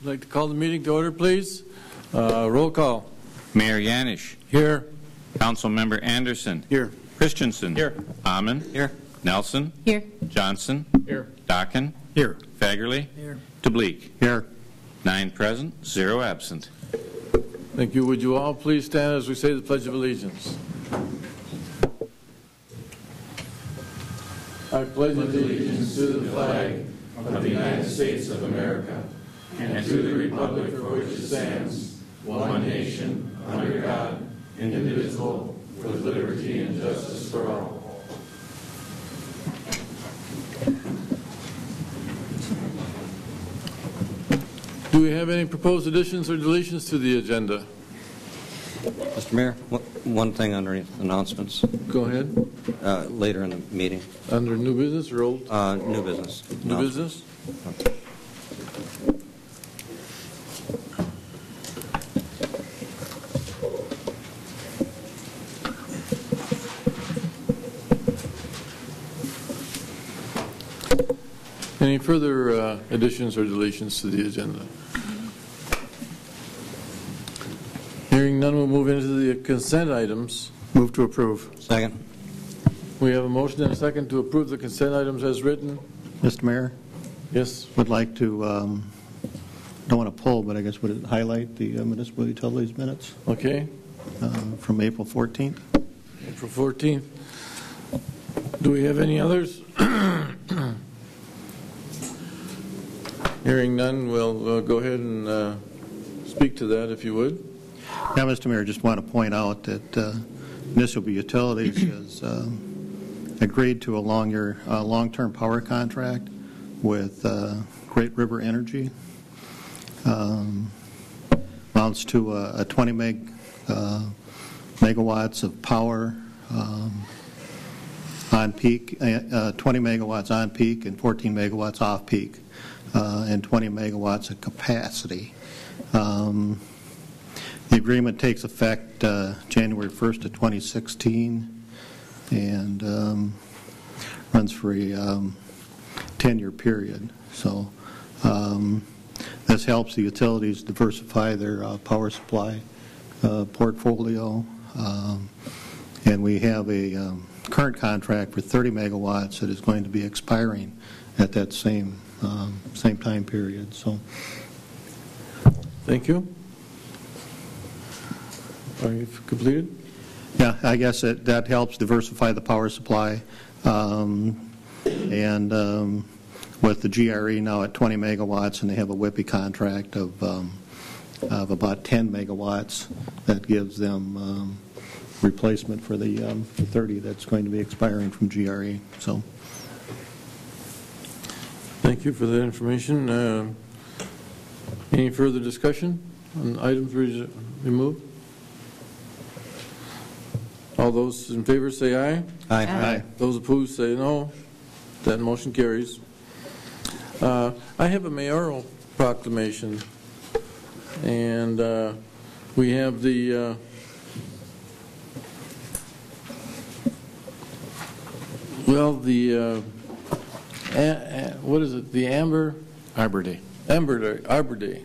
I'd like to call the meeting to order, please. Roll call. Mayor Yanish. Here. Councilmember Anderson. Here. Christensen. Here. Amon. Here. Nelson. Here. Johnson. Here. Dockin. Here. Fagerly. Here. DeBleek. Here. 9 present, 0 absent. Thank you. Would you all please stand as we say the Pledge of Allegiance? I pledge allegiance to the flag of the United States of America and to the republic for which it stands, one nation, under God, indivisible, with liberty and justice for all. Do we have any proposed additions or deletions to the agenda? Mr. Mayor, one thing underneath announcements. Go ahead. Later in the meeting. Under new business or old? New business. New business? Any further additions or deletions to the agenda? Hearing none, we'll move into the consent items. Move to approve. Second. We have a motion and a second to approve the consent items as written. Mr. Mayor, Yes. would like to, don't want to pull, but I guess would it highlight the municipal utilities minutes Okay. from April 14th? April 14th. Do we have any others? Hearing none, we'll go ahead and speak to that if you would. Yeah, Mr. Mayor, just want to point out that municipal utilities has agreed to a long-term power contract with Great River Energy. Amounts to a 20 megawatts of power on peak, 20 megawatts on peak and 14 megawatts off peak, and 20 megawatts of capacity. The agreement takes effect January 1st of 2016 and runs for a 10-year period. So this helps the utilities diversify their power supply portfolio. And we have a current contract for 30 megawatts that is going to be expiring at that same time period. So, thank you. Are you completed? yeah, I guess that helps diversify the power supply. And with the GRE now at 20 megawatts, and they have a WIPI contract of about 10 megawatts, that gives them replacement for the 30 that's going to be expiring from GRE. So, Thank you for that information. Any further discussion on items removed? All those in favor say aye. Aye. aye. Those opposed say no. That motion carries. I have a mayoral proclamation, and we have the what is it? The Arbor Day. Arbor Day.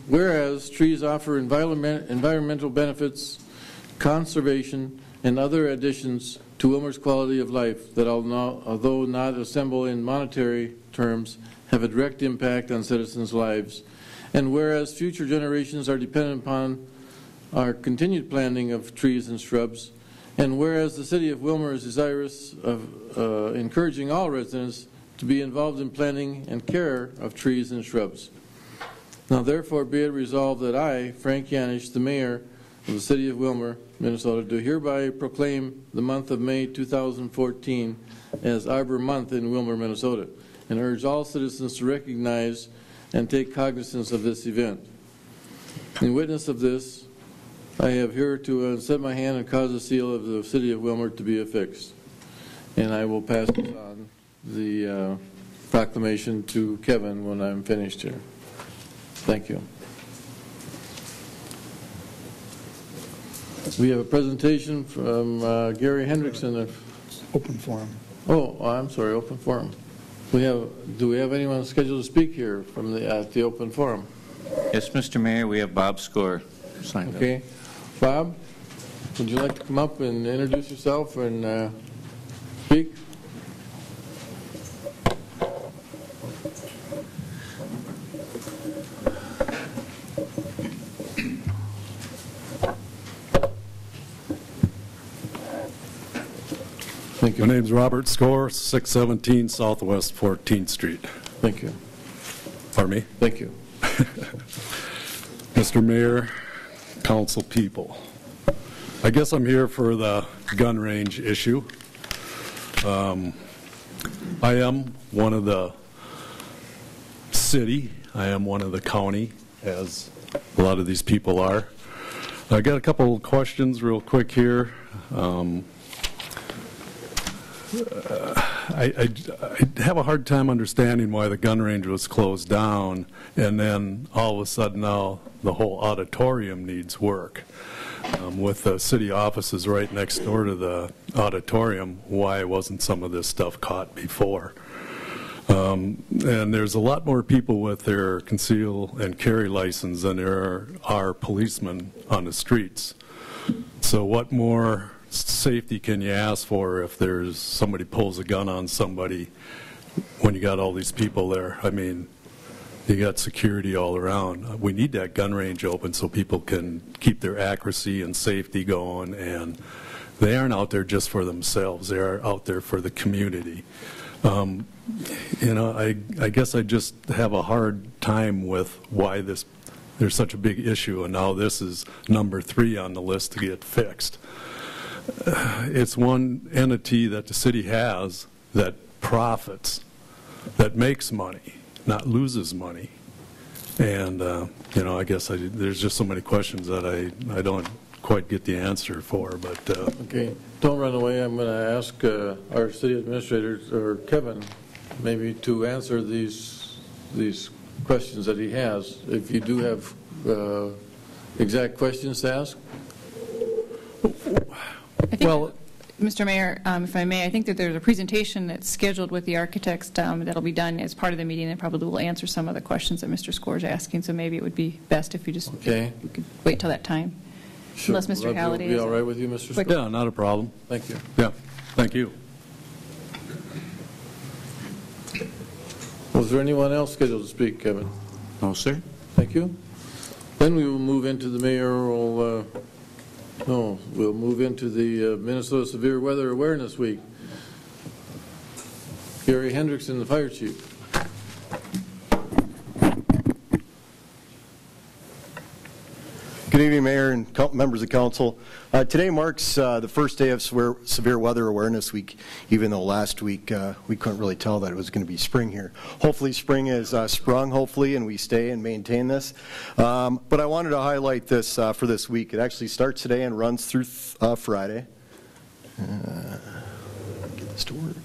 Whereas trees offer environmental benefits, conservation, and other additions to Willmar's quality of life that, although not assemble in monetary terms, have a direct impact on citizens' lives. And whereas future generations are dependent upon our continued planting of trees and shrubs, and whereas the City of Willmar is desirous of encouraging all residents to be involved in planting and care of trees and shrubs. Now therefore be it resolved that I, Frank Yanish, the Mayor of the City of Willmar, Minnesota, do hereby proclaim the month of May 2014 as Arbor Month in Willmar, Minnesota, and urge all citizens to recognize and take cognizance of this event. In witness of this, I have here to set my hand and cause the seal of the City of Willmar to be affixed. And I will pass this on, the proclamation, to Kevin when I'm finished here. Thank you. We have a presentation from Gary Hendrickson. Open forum. Oh, I'm sorry, open forum. Do we have anyone scheduled to speak here from at the open forum? Yes, Mr. Mayor, we have Bob Score signed up. Okay. Bob, would you like to come up and introduce yourself and speak? Thank you. My name's Robert Score, 617 Southwest 14th Street. Thank you. Pardon me? Thank you. Mr. Mayor, council people, I guess I'm here for the gun range issue. I am one of the city, I am one of the county, as a lot of these people are. I got a couple of questions real quick here. I have a hard time understanding why the gun range was closed down, and then all of a sudden now the whole auditorium needs work. With the city offices right next door to the auditorium, why wasn't some of this stuff caught before? And there's a lot more people with their conceal and carry license than there are policemen on the streets. So what more safety can you ask for if there's somebody pulls a gun on somebody when you got all these people there? I mean, you got security all around. We need that gun range open so people can keep their accuracy and safety going, and they aren't out there just for themselves. They are out there for the community. You know, I guess I just have a hard time with why there's such a big issue, and now this is number 3 on the list to get fixed. It's one entity that the city has that profits, that makes money, not loses money. And, you know, I guess there's just so many questions that I don't quite get the answer for. But Okay, don't run away. I'm going to ask our city administrator, or Kevin, maybe to answer these questions that he has. If you do have exact questions to ask. I think, Mr. Mayor, if I may, I think that there's a presentation that's scheduled with the architects that'll be done as part of the meeting and probably will answer some of the questions that Mr. Score is asking, so maybe it would be best if you just Okay. if we could wait till that time. Sure. Unless Mr. Halliday Be is all right with you, Mr. Scott? yeah, not a problem. Thank you. Yeah, thank you. Was there anyone else scheduled to speak, Kevin? No, sir. Thank you. Then we will move into the mayoral, we'll move into the Minnesota Severe Weather Awareness Week. Gary Hendrickson, the fire chief. Good evening, Mayor and members of council. Today marks the first day of Severe Weather Awareness Week, even though last week we couldn't really tell that it was going to be spring here. Hopefully spring is sprung, hopefully, and we stay and maintain this. But I wanted to highlight this for this week. It actually starts today and runs through Friday. Get this to work.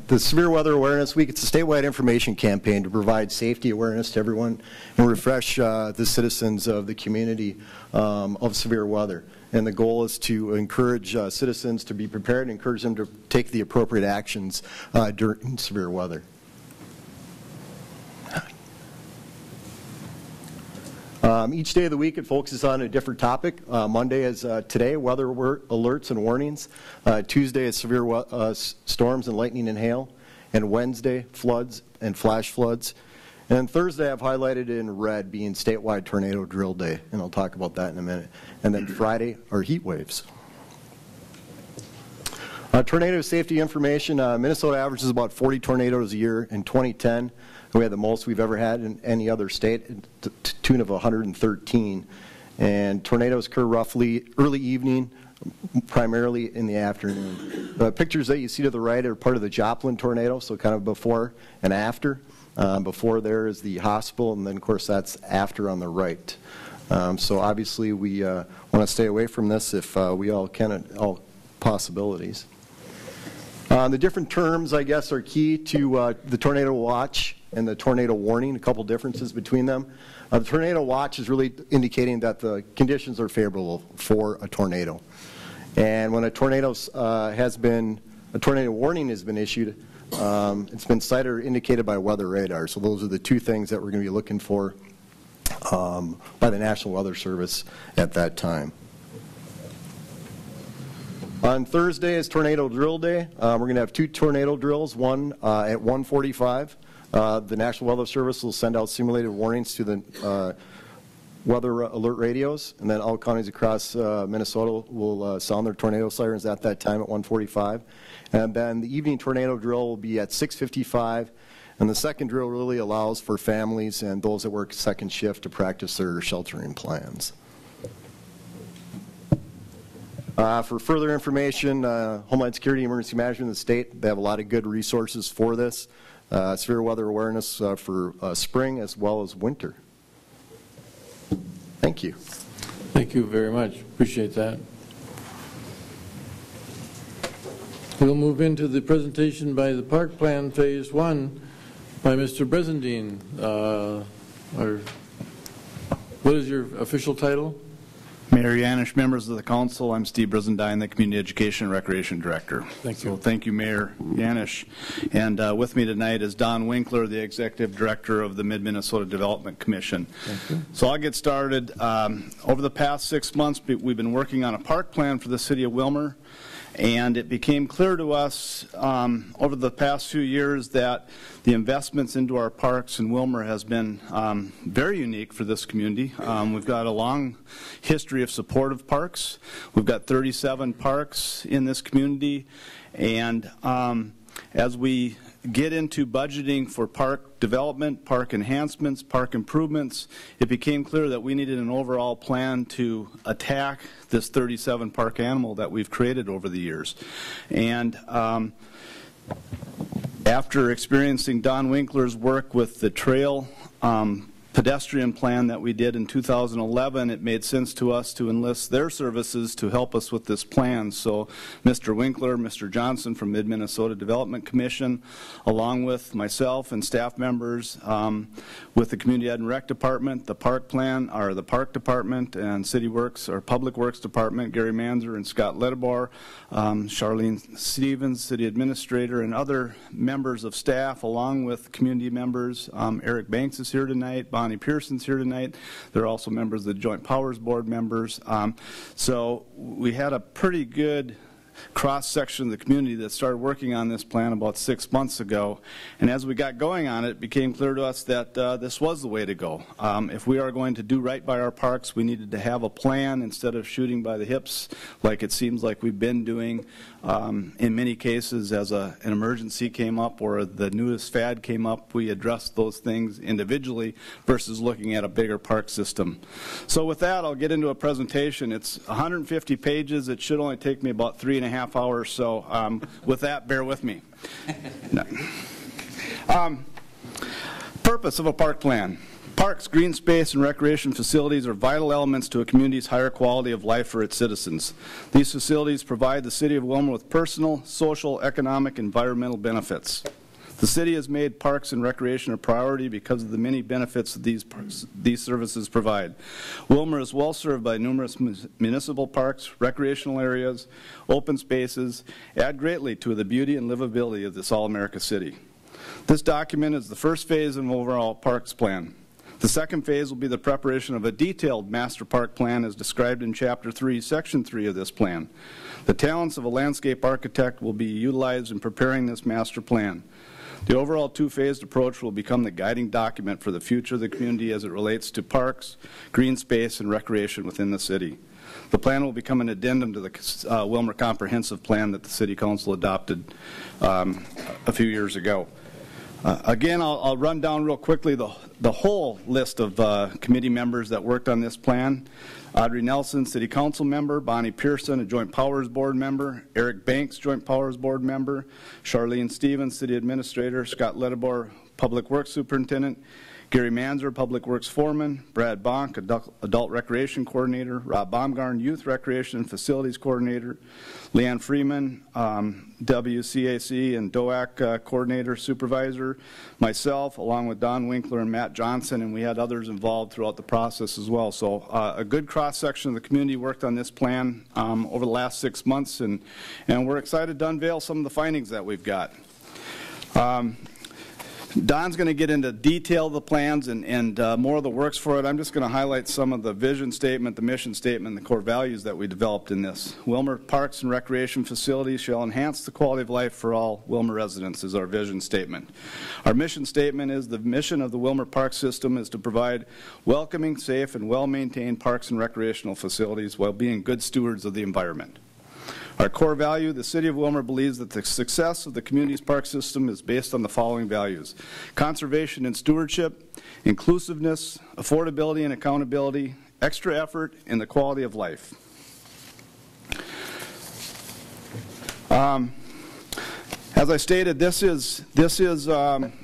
The Severe Weather Awareness Week, it's a statewide information campaign to provide safety awareness to everyone and refresh the citizens of the community of severe weather. And the goal is to encourage citizens to be prepared and encourage them to take the appropriate actions during severe weather. Each day of the week it focuses on a different topic. Monday is today, weather alerts and warnings. Tuesday is severe storms and lightning and hail. And Wednesday, floods and flash floods. And Thursday I've highlighted in red being statewide tornado drill day, and I'll talk about that in a minute. And then Friday are heat waves. Tornado safety information, Minnesota averages about 40 tornadoes a year. In 2010, we had the most we've ever had in any other state, to the tune of 113. And tornadoes occur roughly early evening, primarily in the afternoon. The pictures that you see to the right are part of the Joplin tornado, so kind of before and after. Before there is the hospital, and then of course that's after on the right. So obviously we want to stay away from this if we all can, all possibilities. The different terms, I guess, are key to the tornado watch and the tornado warning, a couple differences between them. The tornado watch is really indicating that the conditions are favorable for a tornado. And when a tornado warning has been issued, it's been cited or indicated by weather radar. So those are the two things that we're going to be looking for by the National Weather Service at that time. On Thursday is Tornado Drill Day. We're going to have 2 tornado drills, one at 1:45. The National Weather Service will send out simulated warnings to the weather alert radios, and then all counties across Minnesota will sound their tornado sirens at that time at 1:45. And then the evening tornado drill will be at 6:55. And the second drill really allows for families and those that work second shift to practice their sheltering plans. For further information, Homeland Security and Emergency Management of the state, they have a lot of good resources for this. Severe weather awareness for spring as well as winter. Thank you. Thank you very much. Appreciate that. We'll move into the presentation by the Park Plan Phase 1 by Mr. Bresendine. What is your official title? Mayor Yanish, members of the council, I'm Steve Brizendine, the Community Education and Recreation Director. Thank you. So thank you, Mayor Yanish. And with me tonight is Don Winkler, the Executive Director of the Mid-Minnesota Development Commission. Thank you. So I'll get started. Over the past 6 months, we've been working on a park plan for the city of Willmar. And it became clear to us over the past few years that the investments into our parks in Willmar has been very unique for this community. We've got a long history of support of parks. We've got 37 parks in this community. And as we get into budgeting for park development, park enhancements, park improvements, it became clear that we needed an overall plan to attack this 37 park animal that we've created over the years. And after experiencing Don Winkler's work with the trail pedestrian plan that we did in 2011, it made sense to us to enlist their services to help us with this plan. So Mr. Winkler, Mr. Johnson from Mid-Minnesota Development Commission, along with myself and staff members with the Community Ed and Rec Department, the Park Plan, or the Park Department, and City Works, or Public Works Department, Gary Manzer and Scott Ledebor, Charlene Stevens, City Administrator, and other members of staff, along with community members. Eric Banks is here tonight. Bonnie Pearson's here tonight. They're also members of the Joint Powers Board members. So we had a pretty good cross-section of the community that started working on this plan about 6 months ago. And as we got going on it, it became clear to us that this was the way to go. If we are going to do right by our parks, we needed to have a plan instead of shooting by the hips like it seems like we've been doing in many cases. As an emergency came up or the newest fad came up, we addressed those things individually versus looking at a bigger park system. So with that, I'll get into a presentation. It's 150 pages. It should only take me about 3.5 hours, so with that, bear with me. No. Purpose of a park plan. Parks, green space, and recreation facilities are vital elements to a community's higher quality of life for its citizens. These facilities provide the city of Willmar with personal, social, economic, environmental benefits. The city has made parks and recreation a priority because of the many benefits that these services provide. Willmar is well served by numerous municipal parks, recreational areas, open spaces, add greatly to the beauty and livability of this all-America city. This document is the first phase of an overall parks plan. The second phase will be the preparation of a detailed master park plan as described in Chapter 3, Section 3 of this plan. The talents of a landscape architect will be utilized in preparing this master plan. The overall two-phased approach will become the guiding document for the future of the community as it relates to parks, green space, and recreation within the city. The plan will become an addendum to the Willmar Comprehensive Plan that the City Council adopted a few years ago. Again, I'll run down real quickly the whole list of committee members that worked on this plan. Audrey Nelson, City Council member, Bonnie Pearson, a Joint Powers Board member, Eric Banks, Joint Powers Board member, Charlene Stevens, City Administrator, Scott Ledebor, Public Works Superintendent, Gary Manzer, Public Works Foreman, Brad Bonk, Adult Recreation Coordinator, Rob Baumgarn, Youth Recreation and Facilities Coordinator, Leanne Freeman, WCAC and DOAC Coordinator, Supervisor, myself, along with Don Winkler and Matt Johnson, and we had others involved throughout the process as well. So a good cross-section of the community worked on this plan over the last 6 months, and we're excited to unveil some of the findings that we've got. Don's going to get into detail of the plans and more of the works for it. I'm just going to highlight some of the vision statement, the mission statement, and the core values that we developed in this. Willmar Parks and Recreation Facilities shall enhance the quality of life for all Willmar residents is our vision statement. Our mission statement is the mission of the Willmar Park System is to provide welcoming, safe, and well-maintained parks and recreational facilities while being good stewards of the environment. Our core value, the City of Willmar believes that the success of the community's park system is based on the following values: conservation and stewardship, inclusiveness, affordability and accountability, extra effort, and the quality of life. As I stated, this is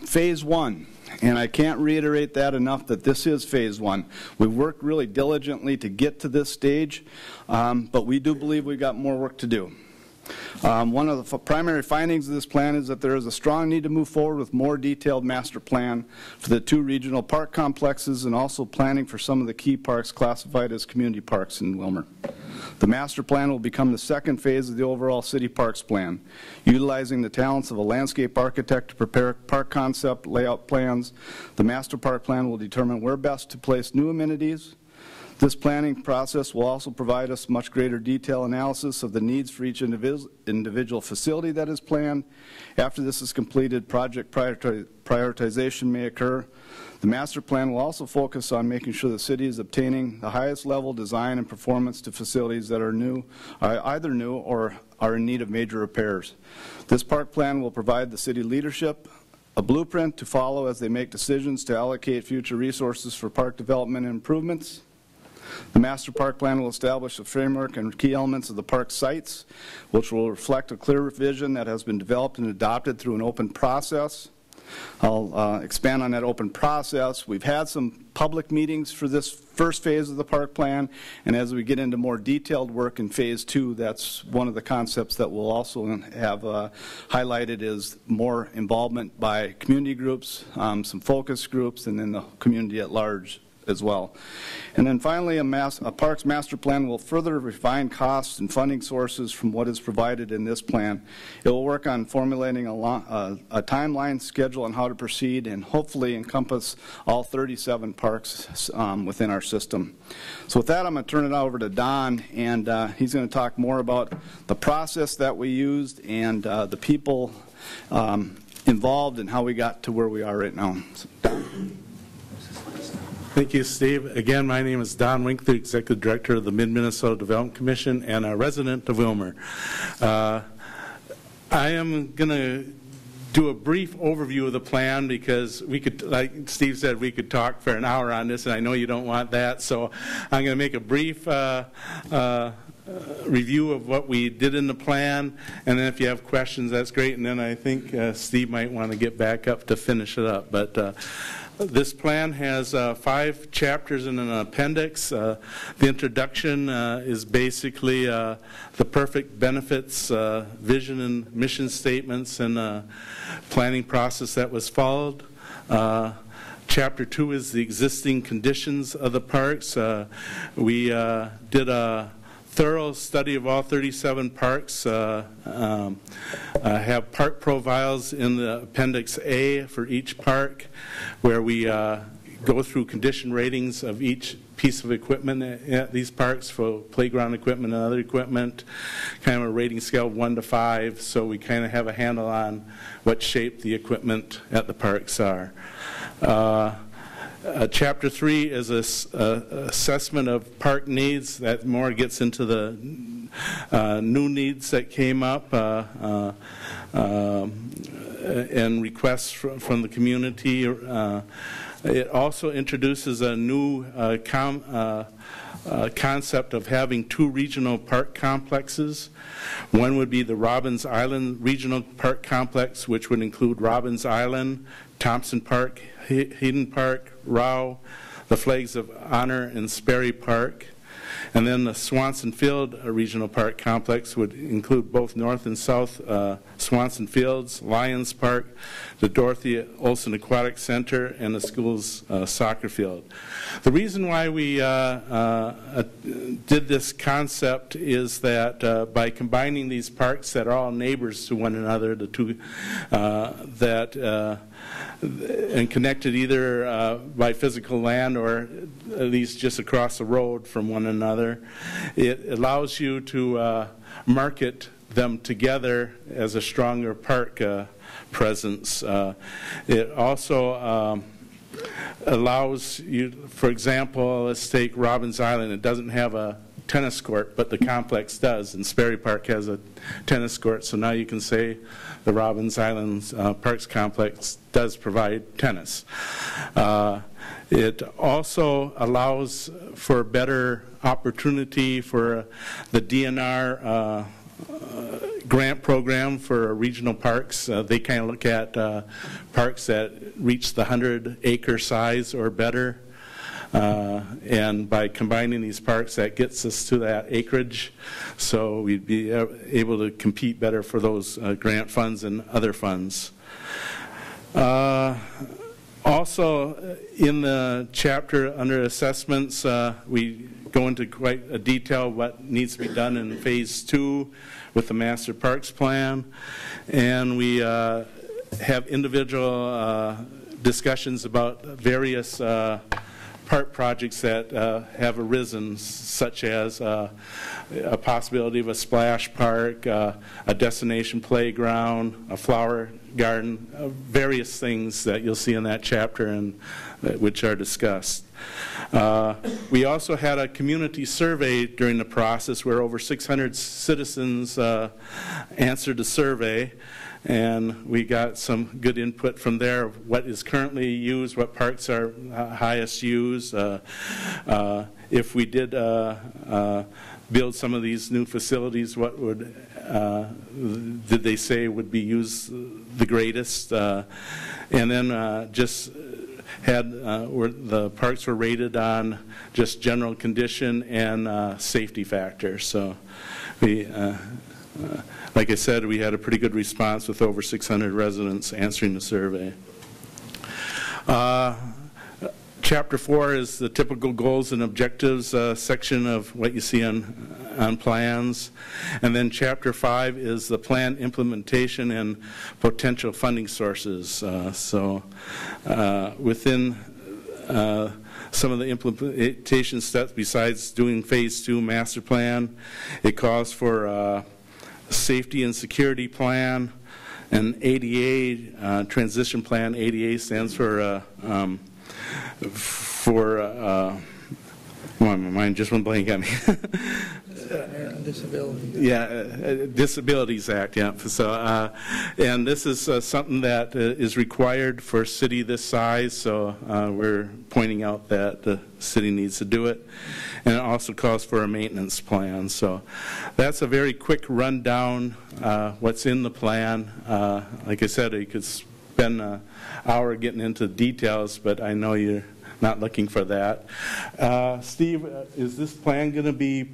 phase one. And I can't reiterate that enough that this is phase one. We've worked really diligently to get to this stage, but we do believe we've got more work to do. One of the primary findings of this plan is that there is a strong need to move forward with more detailed master plan for the 2 regional park complexes and also planning for some of the key parks classified as community parks in Willmar. The master plan will become the second phase of the overall city parks plan, utilizing the talents of a landscape architect to prepare park concept layout plans. The master park plan will determine where best to place new amenities. This planning process will also provide us much greater detail analysis of the needs for each individual facility that is planned. After this is completed, project prioritization may occur. The master plan will also focus on making sure the city is obtaining the highest level design and performance to facilities that are either new or are in need of major repairs. This park plan will provide the city leadership a blueprint to follow as they make decisions to allocate future resources for park development and improvements. The master park plan will establish a framework and key elements of the park sites, which will reflect a clear vision that has been developed and adopted through an open process. I'll expand on that open process. We've had some public meetings for this first phase of the park plan, and as we get into more detailed work in phase 2, that's one of the concepts that we'll also have highlighted is more involvement by community groups, some focus groups, and then the community at large as well. And then finally, a parks master plan will further refine costs and funding sources from what is provided in this plan. It will work on formulating a timeline schedule on how to proceed and hopefully encompass all 37 parks within our system. So with that, I'm going to turn it over to Don, and he's going to talk more about the process that we used and the people involved and how we got to where we are right now. So, Don. Thank you, Steve. Again, my name is Don Winkler, Executive Director of the Mid-Minnesota Development Commission and a resident of Willmar. I am going to do a brief overview of the plan because we could, like Steve said, we could talk for an hour on this, and I know you don't want that, so I'm going to make a brief review of what we did in the plan, and then if you have questions, that's great, and then I think Steve might want to get back up to finish it up. But this plan has 5 chapters and an appendix. The introduction is basically the perfect benefits, vision and mission statements, and planning process that was followed. Chapter 2 is the existing conditions of the parks. We did a thorough study of all 37 parks. Have park profiles in the Appendix A for each park, where we go through condition ratings of each piece of equipment at these parks for playground equipment and other equipment, kind of a rating scale of 1 to 5, so we kind of have a handle on what shape the equipment at the parks are. Chapter 3 is an assessment of park needs. That more gets into the new needs that came up. and requests from the community. It also introduces a new concept of having 2 regional park complexes. One would be the Robbins Island Regional Park Complex, which would include Robbins Island, Thompson Park, Hayden Park, Rao, the Flags of Honor, and Sperry Park. And then the Swanson Field Regional Park Complex would include both North and South Swanson Fields, Lions Park, the Dorothy Olson Aquatic Center, and the school's soccer field. The reason why we did this concept is that by combining these parks that are all neighbors to one another, the two and connected either by physical land or at least just across the road from one another, it allows you to market them together as a stronger park presence. It also allows you, for example, let's take Robbins Island. It doesn't have a tennis court, but the complex does, and Sperry Park has a tennis court, so now you can say the Robbins Island Parks Complex does provide tennis. It also allows for better opportunity for the DNR grant program for regional parks. They kind of look at parks that reach the 100-acre size or better. And by combining these parks, that gets us to that acreage. So we'd be able to compete better for those grant funds and other funds. Also, in the chapter under assessments, we go into quite a detail what needs to be done in phase 2 with the Master Parks Plan. And we have individual discussions about various park projects that have arisen, such as a possibility of a splash park, a destination playground, a flower garden, various things that you'll see in that chapter and which are discussed. We also had a community survey during the process where over 600 citizens answered the survey. And we got some good input from there of what is currently used, what parks are highest used. If we did build some of these new facilities, what would did they say would be used the greatest? And then just had where the parks were rated on just general condition and safety factors. So we. Like I said, we had a pretty good response with over 600 residents answering the survey. Chapter 4 is the typical goals and objectives section of what you see on plans. And then Chapter 5 is the plan implementation and potential funding sources. Within some of the implementation steps, besides doing phase 2 master plan, it calls for safety and security plan, an ADA transition plan. ADA stands for my mind just went blank on me. Disabilities. Yeah, Disabilities Act. Yeah. So, and this is something that is required for a city this size. So we're pointing out that the city needs to do it, and it also calls for a maintenance plan. So that's a very quick rundown. What's in the plan? Like I said, you could spend an hour getting into details, but I know you're not looking for that. Steve, is this plan going to be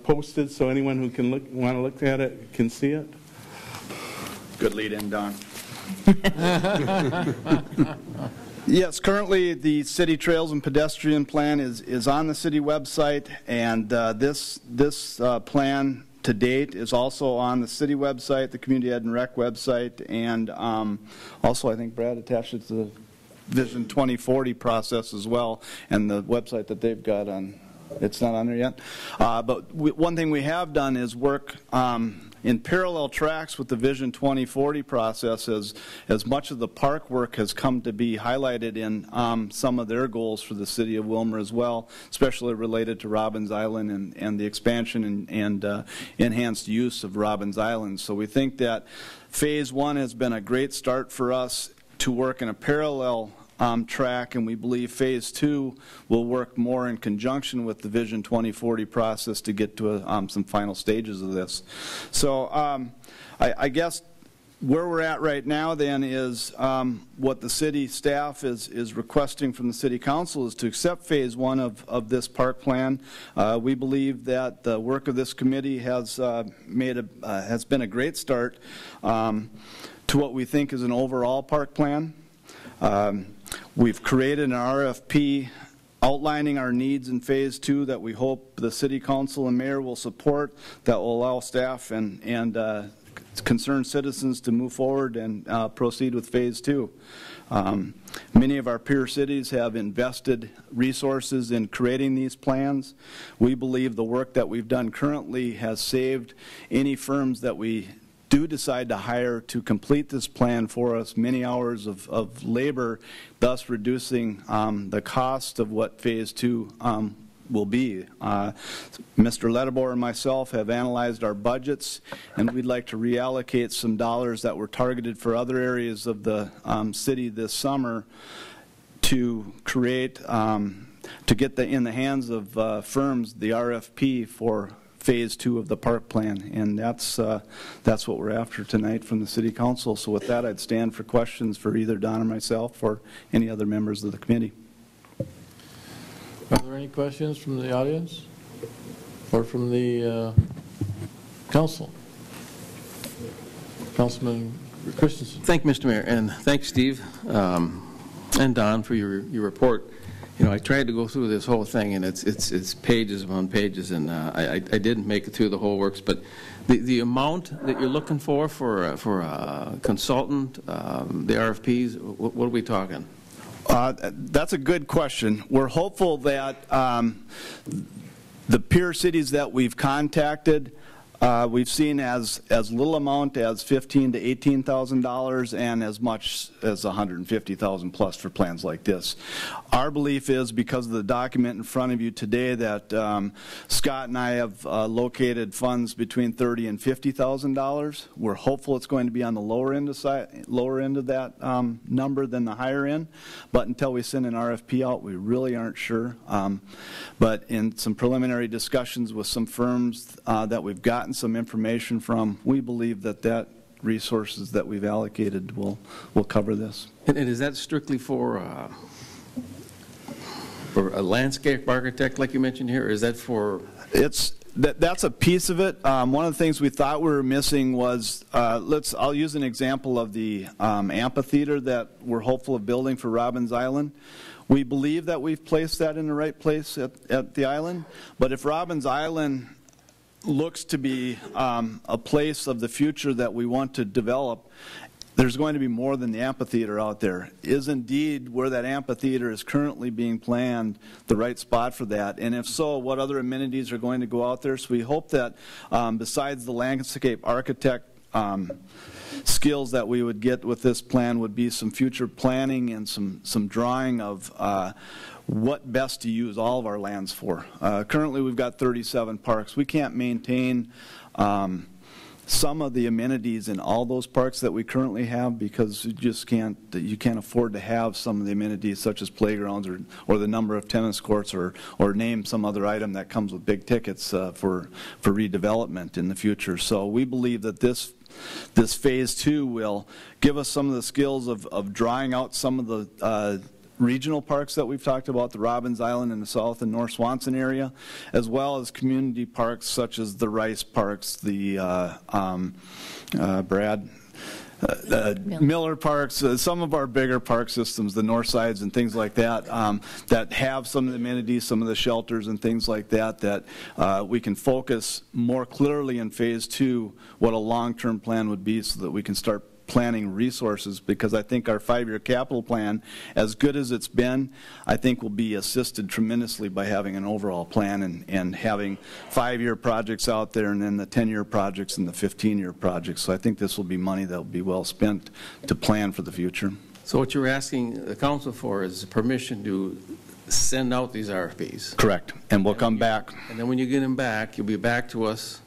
posted so anyone who can want to look at it can see it? Good lead in, Don. Yes, currently the city trails and pedestrian plan is on the city website, and this plan to date is also on the city website, the Community Ed and Rec website, and also I think Brad attached it to the Vision 2040 process as well, and the website that they've got on, it's not on there yet. But one thing we have done is work in in parallel tracks with the Vision 2040 process, as much of the park work has come to be highlighted in some of their goals for the city of Willmar as well, especially related to Robbins Island and the expansion and enhanced use of Robbins Island. So we think that Phase 1 has been a great start for us to work in a parallel track, and we believe Phase 2 will work more in conjunction with the Vision 2040 process to get to some final stages of this. So I guess where we're at right now then is what the city staff is requesting from the city council is to accept Phase 1 of this park plan. We believe that the work of this committee has been a great start to what we think is an overall park plan. We've created an RFP outlining our needs in Phase 2 that we hope the City Council and Mayor will support, that will allow staff and concerned citizens to move forward and proceed with Phase 2. Many of our peer cities have invested resources in creating these plans. We believe the work that we've done currently has saved any firms that we do decide to hire to complete this plan for us many hours of labor, thus reducing the cost of what Phase 2 will be. Mr. Ledebor and myself have analyzed our budgets, and we'd like to reallocate some dollars that were targeted for other areas of the city this summer to create, to get in the hands of firms the RFP for Phase 2 of the park plan, and that's what we're after tonight from the City Council. So with that, I'd stand for questions for either Don or myself or any other members of the committee. Are there any questions from the audience or from the council? Councilman Christensen. Thank you, Mr. Mayor, and thanks, Steve and Don, for your report. You know, I tried to go through this whole thing, and it's pages upon pages, and I didn't make it through the whole works. But the amount that you're looking for a consultant, the RFPs, what are we talking? That's a good question. We're hopeful that the peer cities that we've contacted, we've seen as little amount as $15,000 to $18,000 and as much as $150,000 plus for plans like this. Our belief is, because of the document in front of you today, that Scott and I have located funds between $30,000 and $50,000. We're hopeful it's going to be on the lower end of that number than the higher end, but until we send an RFP out, we really aren't sure. But in some preliminary discussions with some firms that we've gotten some information from, we believe that resources that we've allocated will cover this. And is that strictly for a landscape architect, like you mentioned here, or is that for? That's a piece of it. One of the things we thought we were missing was, I'll use an example of the amphitheater that we're hopeful of building for Robbins Island. We believe that we've placed that in the right place at the island, but if Robbins Island looks to be a place of the future that we want to develop, there's going to be more than the amphitheater out there. Is indeed where that amphitheater is currently being planned the right spot for that? And if so, what other amenities are going to go out there? So we hope that besides the landscape architect skills that we would get with this plan would be some future planning and some drawing of what best to use all of our lands for. Currently we've got 37 parks. We can't maintain some of the amenities in all those parks that we currently have because you can't afford to have some of the amenities such as playgrounds or the number of tennis courts or name some other item that comes with big tickets for redevelopment in the future. So we believe that this Phase 2 will give us some of the skills of drawing out some of the regional parks that we've talked about, the Robbins Island in the South and North Swanson area, as well as community parks such as the Rice Parks, the Miller Parks, some of our bigger park systems, the North Sides and things like that, that have some of the amenities, some of the shelters and things like that we can focus more clearly in Phase 2 what a long-term plan would be so that we can start planning resources, because I think our 5-year capital plan, as good as it's been, I think will be assisted tremendously by having an overall plan and having 5-year projects out there and then the 10-year projects and the 15-year projects. So I think this will be money that will be well spent to plan for the future. So what you're asking the council for is permission to send out these RFPs? Correct. And we'll come back. And then when you get them back, you'll be back to us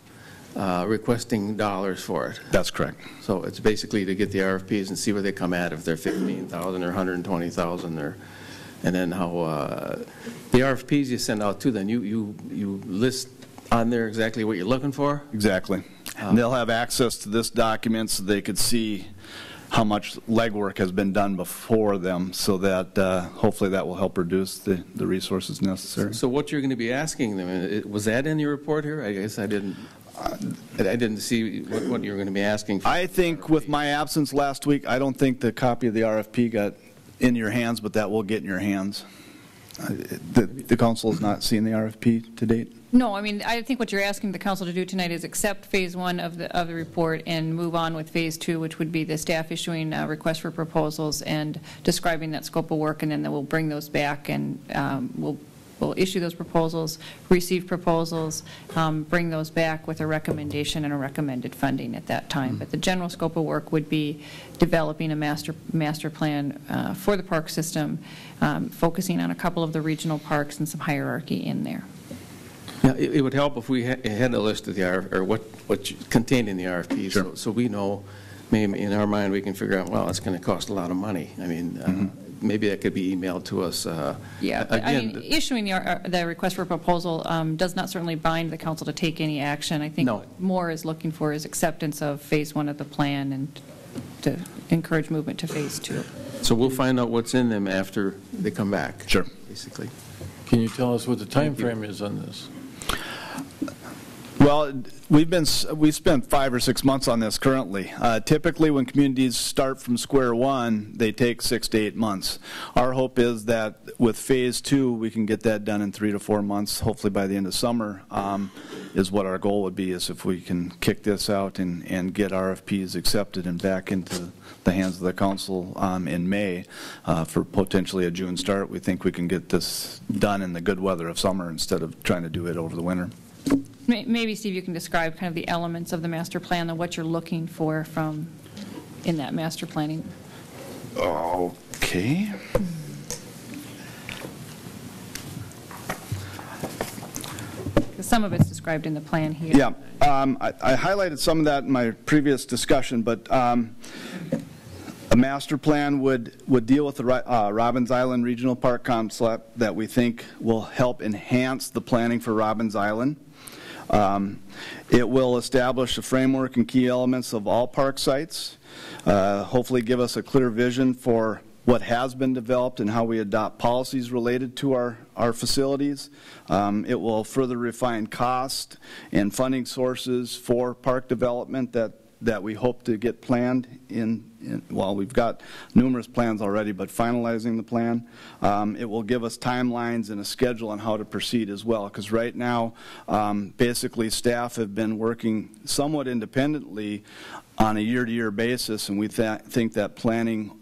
requesting dollars for it. That's correct. So it's basically to get the RFPs and see where they come at, if they're 15,000 or 120,000, or, and then how the RFPs you send out to, then you list on there exactly what you're looking for? Exactly. And they'll have access to this document so they could see how much legwork has been done before them, so that hopefully that will help reduce the resources necessary. So what you're going to be asking them, was that in your report here? I guess I didn't see what you were going to be asking for. I think with my absence last week, I don't think the copy of the RFP got in your hands, but that will get in your hands. The council has not seen the RFP to date? No, I mean, I think what you're asking the council to do tonight is accept phase 1 of the report and move on with phase 2, which would be the staff issuing requests for proposals and describing that scope of work, and then we'll bring those back and we'll issue those proposals, receive proposals, bring those back with a recommendation and a recommended funding at that time. But the general scope of work would be developing a master plan for the park system, focusing on a couple of the regional parks and some hierarchy in there. Yeah, it would help if we had a list of the RFP, or what contained in the RFP, Sure. so we know, maybe in our mind we can figure out, well, it's going to cost a lot of money. I mean, maybe that could be emailed to us. Yeah, but again, I mean, issuing the request for proposal does not certainly bind the council to take any action. I think No. what more is looking for is acceptance of phase 1 of the plan and to encourage movement to phase 2. So we'll find out what's in them after they come back. Sure. Basically. Can you tell us what the time frame is on this? Well, we spent 5 or 6 months on this currently. Typically, when communities start from square one, they take 6 to 8 months. Our hope is that with phase 2, we can get that done in 3 to 4 months. Hopefully, by the end of summer, is what our goal would be. Is if we can kick this out and get RFPs accepted and back into the hands of the council in May for potentially a June start. We think we can get this done in the good weather of summer instead of trying to do it over the winter. Maybe, Steve, you can describe kind of the elements of the master plan and what you're looking for from in that master planning. Okay. Some of it's described in the plan here. Yeah, I highlighted some of that in my previous discussion, but a master plan would deal with the Robbins Island Regional Park concept that we think will help enhance the planning for Robbins Island. It will establish a framework and key elements of all park sites, hopefully give us a clear vision for what has been developed and how we adopt policies related to our facilities. It will further refine cost and funding sources for park development that we hope to get planned well, we've got numerous plans already, but finalizing the plan. It will give us timelines and a schedule on how to proceed as well, because right now, basically staff have been working somewhat independently on a year-to-year basis, and we think that planning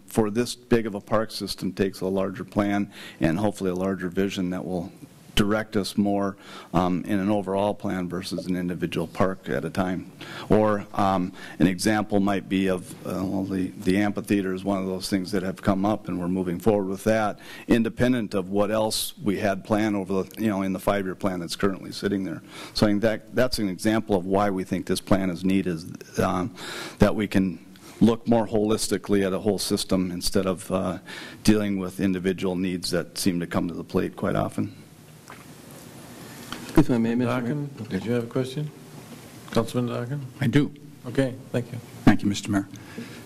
for this big of a park system takes a larger plan and hopefully a larger vision that will direct us more in an overall plan versus an individual park at a time. Or an example might be of well, the amphitheater is one of those things that have come up, and we're moving forward with that, independent of what else we had planned over the in the 5-year plan that's currently sitting there. So I think that's an example of why we think this plan is neat, is that we can look more holistically at a whole system instead of dealing with individual needs that seem to come to the plate quite often. If I may, Mr. Mayor. Dockin, did you have a question? Councilman Dockin? I do. Okay, thank you. Thank you, Mr. Mayor.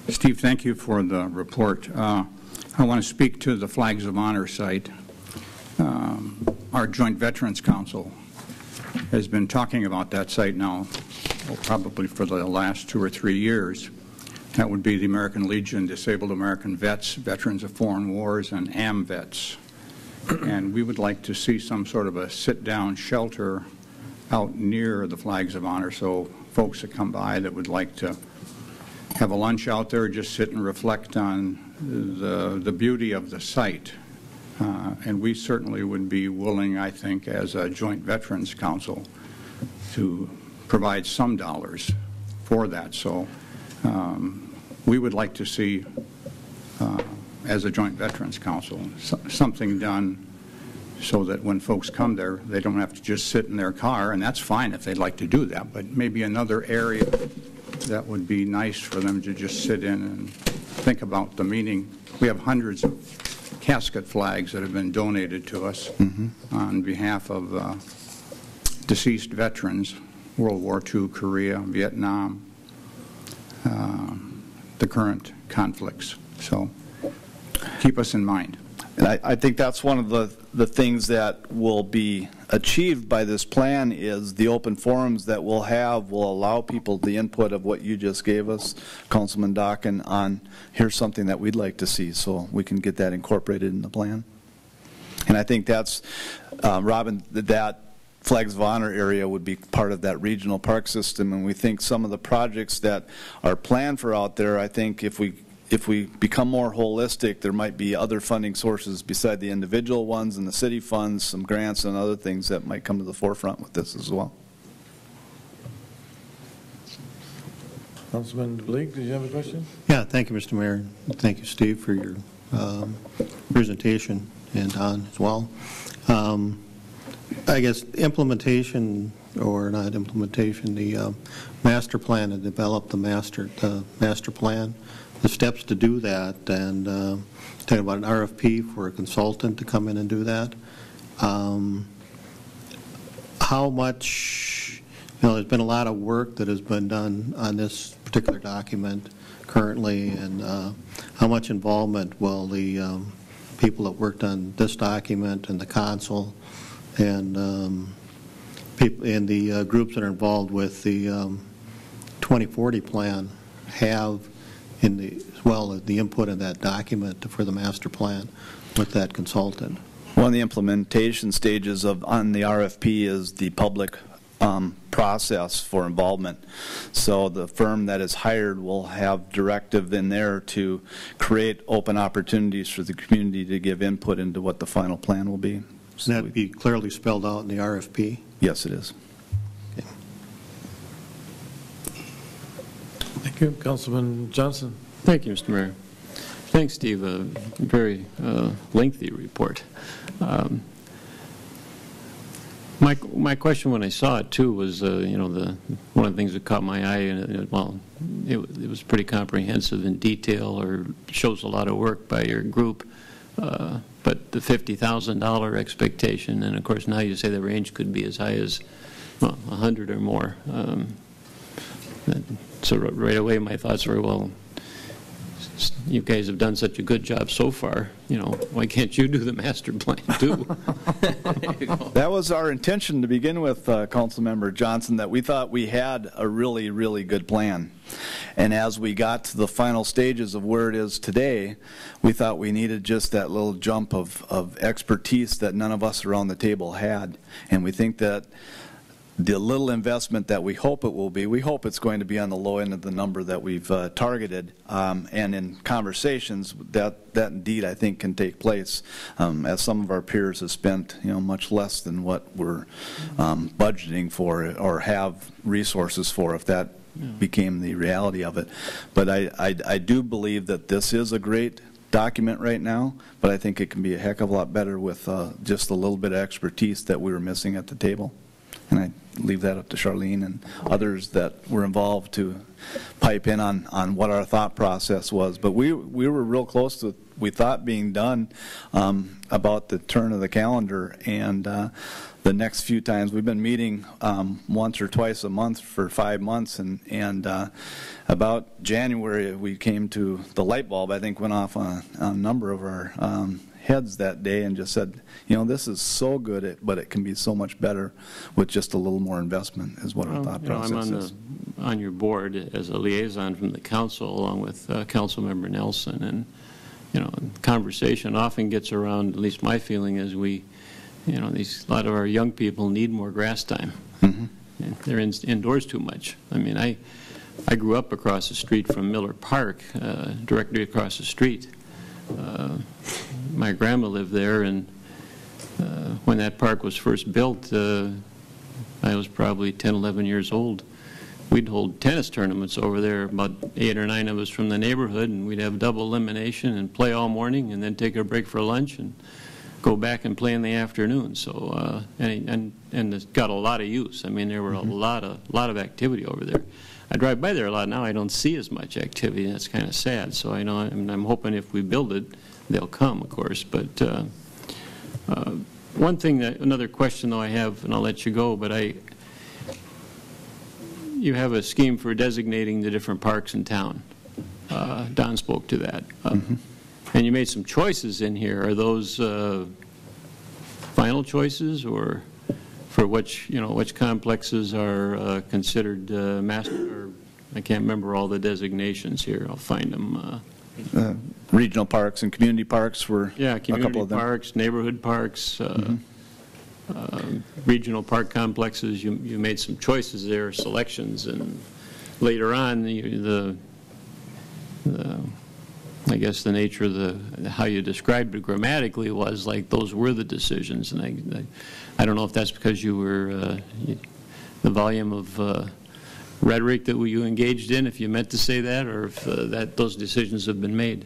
Steve, thank you for the report. I want to speak to the Flags of Honor site. Our Joint Veterans Council has been talking about that site now, well, probably for the last 2 or 3 years. That would be the American Legion, Disabled American Vets, Veterans of Foreign Wars, and AMVETS. And we would like to see some sort of a sit-down shelter out near the Flags of Honor, so folks that come by that would like to have a lunch out there, just sit and reflect on the beauty of the site. And we certainly would be willing, I think, as a Joint Veterans Council, to provide some dollars for that. So we would like to see, as a Joint Veterans Council, something done so that when folks come there, they don't have to just sit in their car, and that's fine if they'd like to do that, but maybe another area that would be nice for them to just sit in and think about the meaning. We have hundreds of casket flags that have been donated to us on behalf of deceased veterans, World War II, Korea, Vietnam, the current conflicts. So keep us in mind. And I think that's one of the things that will be achieved by this plan is the open forums that we'll have will allow people the input of what you just gave us, Councilman Dockin, on here's something that we'd like to see, so we can get that incorporated in the plan. And I think that's, Robin, that Flags of Honor area would be part of that regional park system, and we think some of the projects that are planned for out there, I think if we become more holistic, there might be other funding sources beside the individual ones and the city funds, some grants and other things that might come to the forefront with this as well. Councilman Blake, did you have a question? Yeah, thank you, Mr. Mayor. Thank you, Steve, for your presentation, and Don as well. I guess implementation, or not implementation, the master plan, to develop the master plan, the steps to do that, and talking about an RFP for a consultant to come in and do that. How much, there's been a lot of work that has been done on this particular document currently, and how much involvement will the people that worked on this document and the council and people in the groups that are involved with the 2040 plan have in the, as well as the input in that document for the master plan with that consultant? One of the implementation stages on the RFP is the public process for involvement. So the firm that is hired will have directive in there to create open opportunities for the community to give input into what the final plan will be. So that be clearly spelled out in the RFP? Yes, it is. Okay. Thank you. Councilman Johnson. Thank you, Mr. Mayor. Thanks, Steve. A very lengthy report. My question when I saw it too was, one of the things that caught my eye, and it was pretty comprehensive in detail, or shows a lot of work by your group. But the $50,000 expectation, and of course now you say the range could be as high as 100 or more. So right away my thoughts were, well, you guys have done such a good job so far, why can't you do the master plan too? That was our intention to begin with, Councilmember Johnson, that we thought we had a really, really good plan. And as we got to the final stages of where it is today, we thought we needed just that little jump of expertise that none of us around the table had. And we think that the little investment that we hope it will be, we hope it's going to be on the low end of the number that we've targeted. And in conversations, that indeed I think can take place, as some of our peers have spent much less than what we're budgeting for or have resources for, if that became the reality of it. But I do believe that this is a great document right now, but I think it can be a heck of a lot better with just a little bit of expertise that we were missing at the table. And I leave that up to Charlene and others that were involved to pipe in on what our thought process was. But we were real close to, we thought, being done about the turn of the calendar. And the next few times, we've been meeting once or twice a month for 5 months. And about January, we came to the light bulb, I think, went off on a number of our heads that day and just said, this is so good, but it can be so much better with just a little more investment, is what our thought process is. I'm on your board as a liaison from the council, along with Councilmember Nelson, and conversation often gets around, at least my feeling is a lot of our young people need more grass time. Mm-hmm. They're indoors too much. I mean, I grew up across the street from Miller Park, directly across the street. My grandma lived there, and when that park was first built, I was probably 10, 11 years old. We'd hold tennis tournaments over there, about 8 or 9 of us from the neighborhood, and we'd have double elimination and play all morning and then take a break for lunch and go back and play in the afternoon. So, and it's got a lot of use. I mean, there were a lot of activity over there. I drive by there a lot now. I don't see as much activity, and that's kind of sad. So I know I'm hoping if we build it, they'll come, of course. But one thing, another question though I have, and I'll let you go, but you have a scheme for designating the different parks in town. Don spoke to that. And you made some choices in here. Are those final choices, or for which complexes are considered master? Or I can't remember all the designations here. I'll find them. Regional parks and community parks were a couple of them. Community parks, neighborhood parks, regional park complexes. You made some choices there, selections, and later on I guess the nature of how you described it grammatically was like those were the decisions, and I don't know if that's because you were the volume of rhetoric that you engaged in, if you meant to say that, or if those decisions have been made.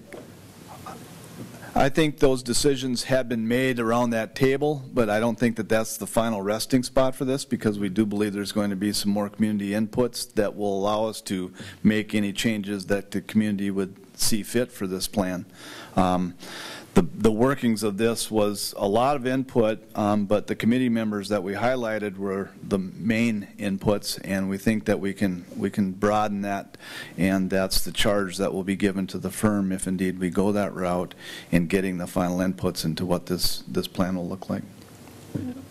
I think those decisions have been made around that table, but I don't think that that's the final resting spot for this, because we do believe there's going to be some more community inputs that will allow us to make any changes that the community would see fit for this plan. The workings of this was a lot of input, but the committee members that we highlighted were the main inputs, and we think that we can broaden that, and that's the charge that will be given to the firm if indeed we go that route in getting the final inputs into what this plan will look like.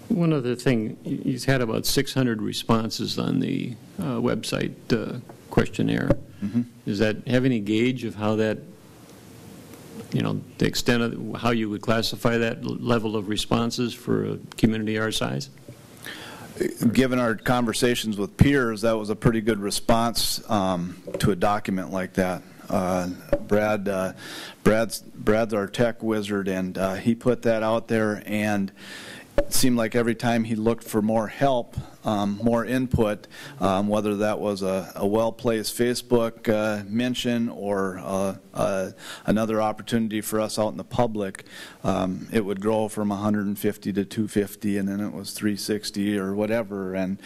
One other thing, he's had about 600 responses on the website questionnaire. Does that have any gauge of how that, the extent of how you would classify that level of responses for a community our size? Given our conversations with peers, that was a pretty good response to a document like that. Brad's our tech wizard, and he put that out there, and it seemed like every time he looked for more help, more input, whether that was a well-placed Facebook mention or another opportunity for us out in the public, it would grow from 150 to 250, and then it was 360 or whatever, and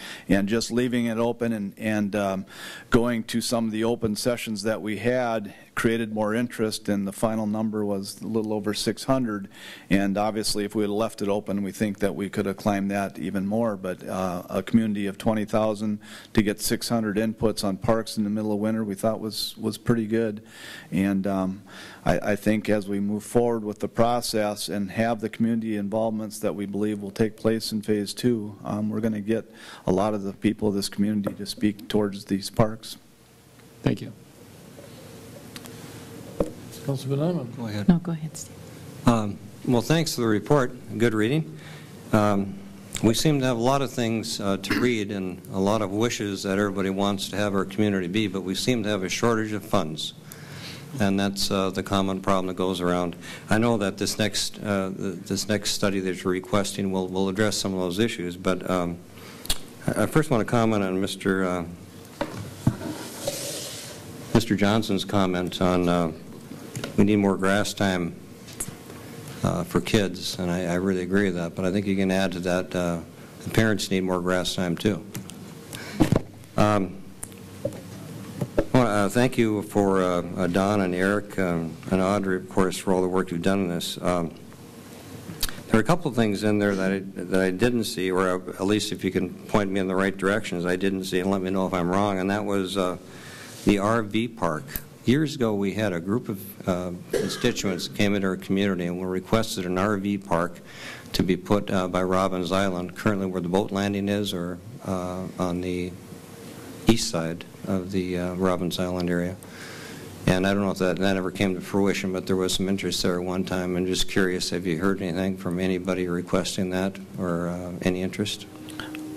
just leaving it open and going to some of the open sessions that we had created more interest, and the final number was a little over 600. And obviously, if we had left it open, we think that we could have climbed that even more. But a community of 20,000 to get 600 inputs on parks in the middle of winter, we thought was pretty good. And I think as we move forward with the process and have the community involvements that we believe will take place in Phase 2, we're going to get a lot of the people of this community to speak towards these parks. Thank you. Councilman Ahmed. Go ahead. No, go ahead, Steve. Well, thanks for the report. Good reading. We seem to have a lot of things to read and a lot of wishes that everybody wants to have our community be, but we seem to have a shortage of funds. And that's the common problem that goes around. I know that this next study that you're requesting will address some of those issues, but I first want to comment on Mr. Johnson's comment on we need more grass time for kids, and I really agree with that, but I think you can add to that the parents need more grass time too. Thank you for Don and Eric and Audrey, of course, for all the work you've done in this. There are a couple of things in there that I didn't see, or at least if you can point me in the right directions, I didn't see, and let me know if I'm wrong, and that was the RV park. Years ago, we had a group of constituents that came into our community and were requested an RV park to be put by Robbins Island, currently where the boat landing is, or on the east side of the Robbins Island area. And I don't know if that ever came to fruition, but there was some interest there at one time. And just curious, have you heard anything from anybody requesting that or any interest?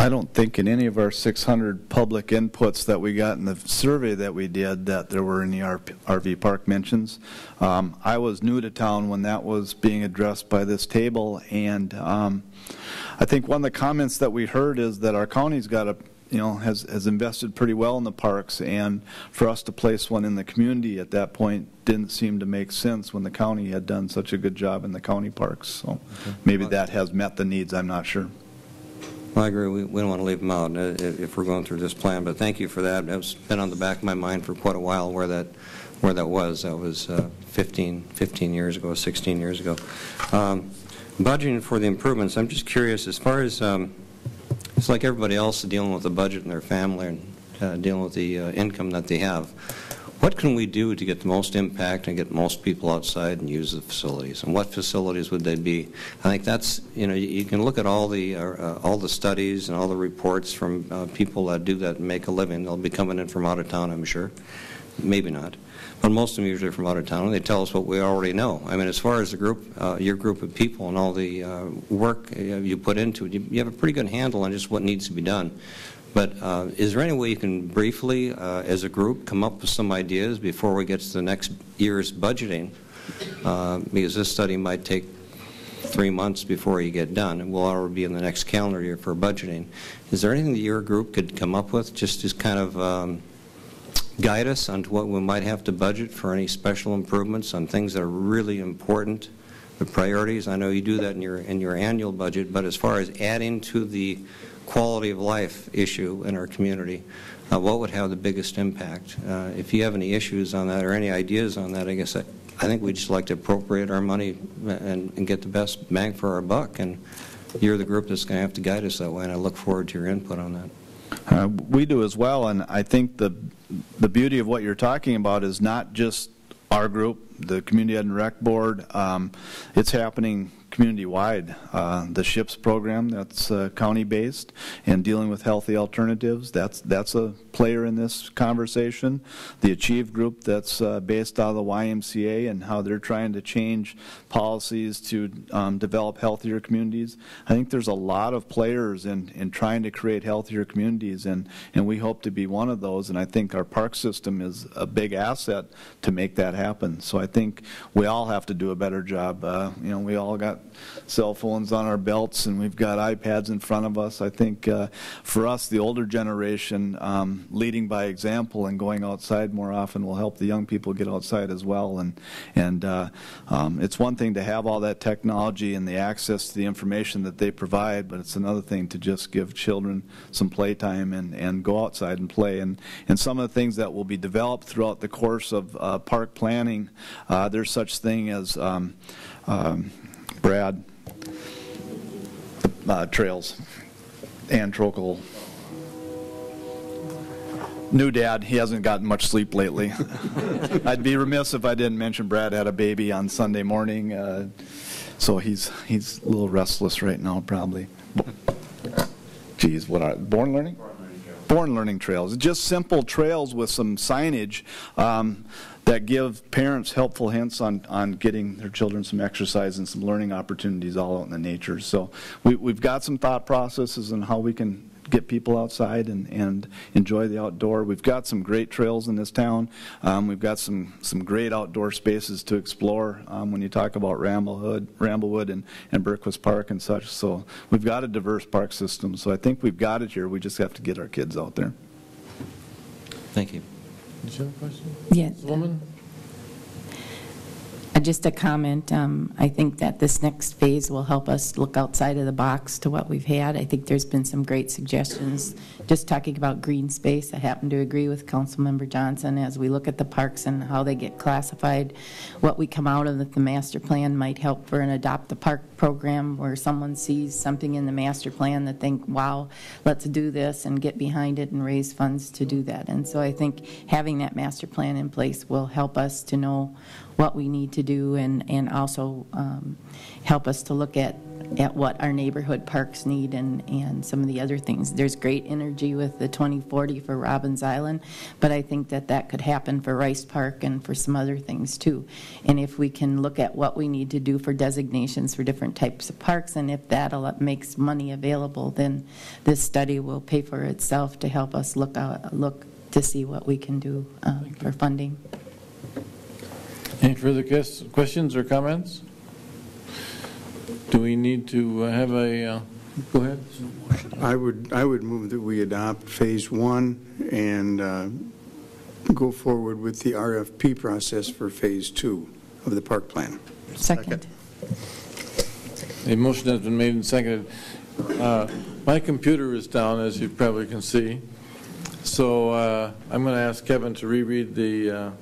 I don't think in any of our 600 public inputs that we got in the survey that we did that there were any RV park mentions. I was new to town when that was being addressed by this table, and I think one of the comments that we heard is that our county's got a has invested pretty well in the parks, and for us to place one in the community at that point didn't seem to make sense when the county had done such a good job in the county parks. So maybe that has met the needs, I'm not sure. Well, I agree. We don't want to leave them out if we're going through this plan, but thank you for that. It's been on the back of my mind for quite a while where that was. That was 15 years ago, 16 years ago. Budgeting for the improvements, I'm just curious, as far as it's like everybody else dealing with the budget and their family and dealing with the income that they have. What can we do to get the most impact and get most people outside and use the facilities? And what facilities would they be? I think that's, you can look at all the studies and all the reports from people that do that and make a living. They'll be coming in from out of town, I'm sure. Maybe not. But most of them usually from out of town, and they tell us what we already know. I mean, as far as the group, your group of people and all the work you put into it, you have a pretty good handle on just what needs to be done. But is there any way you can briefly, as a group, come up with some ideas before we get to the next year's budgeting? Because this study might take 3 months before you get done, and we'll already be in the next calendar year for budgeting. Is there anything that your group could come up with just as kind of guide us on what we might have to budget for any special improvements on things that are really important, the priorities? I know you do that in your annual budget, but as far as adding to the quality of life issue in our community, what would have the biggest impact? If you have any issues on that or any ideas on that, I guess I think we'd just like to appropriate our money and get the best bang for our buck, and you're the group that's going to have to guide us that way, and I look forward to your input on that. We do as well, and I think the beauty of what you're talking about is not just our group, the Community Ed and Rec Board. It's happening community-wide. The SHIPS program, that's county-based, and dealing with healthy alternatives, that's a player in this conversation. The Achieve group, that's based out of the YMCA and how they're trying to change policies to develop healthier communities. I think there's a lot of players in trying to create healthier communities, and we hope to be one of those, and I think our park system is a big asset to make that happen. So I think we all have to do a better job. We all got cell phones on our belts and we've got iPads in front of us. I think for us, the older generation, leading by example and going outside more often will help the young people get outside as well. And it's one thing to have all that technology and the access to the information that they provide, but it's another thing to just give children some playtime and go outside and play. And some of the things that will be developed throughout the course of park planning, there's such thing as Brad, trails, and Trocal. New dad, he hasn't gotten much sleep lately. I'd be remiss if I didn't mention Brad had a baby on Sunday morning, so he's a little restless right now, probably. Geez, what are Born Learning? Born Learning Trails. Just simple trails with some signage that give parents helpful hints on getting their children some exercise and some learning opportunities all out in the nature. So we've got some thought processes on how we can get people outside and enjoy the outdoor. We've got some great trails in this town. We've got some great outdoor spaces to explore when you talk about Ramblewood and Berquist Park and such. So we've got a diverse park system. So I think we've got it here. We just have to get our kids out there. Thank you. Did you have a question? Yes. Woman? Just a comment. I think that this next phase will help us look outside of the box to what we've had. I think there's been some great suggestions. Just talking about green space, I happen to agree with Councilmember Johnson as we look at the parks and how they get classified. What we come out of the master plan might help for an Adopt a Park program where someone sees something in the master plan that think, wow, let's do this and get behind it and raise funds to do that. And so I think having that master plan in place will help us to know what we need to do and also help us to look at at what our neighborhood parks need and some of the other things. There's great energy with the 2040 for Robbins Island, but I think that that could happen for Rice Park and for some other things too. And if we can look at what we need to do for designations for different types of parks, and if that makes money available, then this study will pay for itself to help us look to see what we can do for funding. Any further questions or comments? Do we need to have a, go ahead. I would move that we adopt phase 1 and go forward with the RFP process for phase 2 of the park plan. Second. A motion has been made and seconded. My computer is down, as you probably can see. So I'm going to ask Kevin to reread the...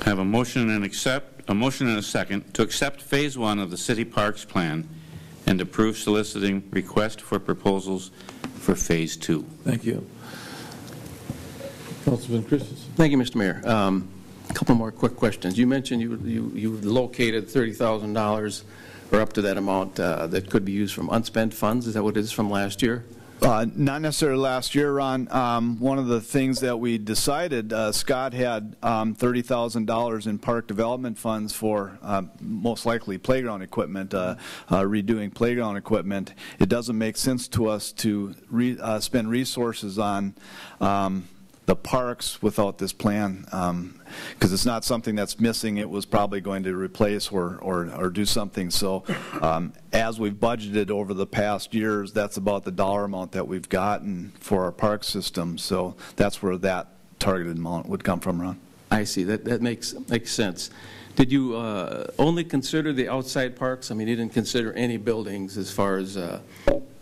I have a motion and a second to accept phase 1 of the city parks plan and approve soliciting request for proposals for phase 2. Thank you. Councilman Christensen. Thank you, Mr. Mayor. A couple more quick questions. You mentioned you located $30,000 or up to that amount that could be used from unspent funds. Is that what it is from last year? Not necessarily last year, Ron. One of the things that we decided, Scott had $30,000 in park development funds for most likely playground equipment, redoing playground equipment. It doesn't make sense to us to spend resources on the parks without this plan, because it's not something that's missing. It was probably going to replace or do something. So as we've budgeted over the past years, that's about the dollar amount that we've gotten for our park system. So that's where that targeted amount would come from, Ron. I see. That makes sense. Did you only consider the outside parks? I mean, you didn't consider any buildings as far as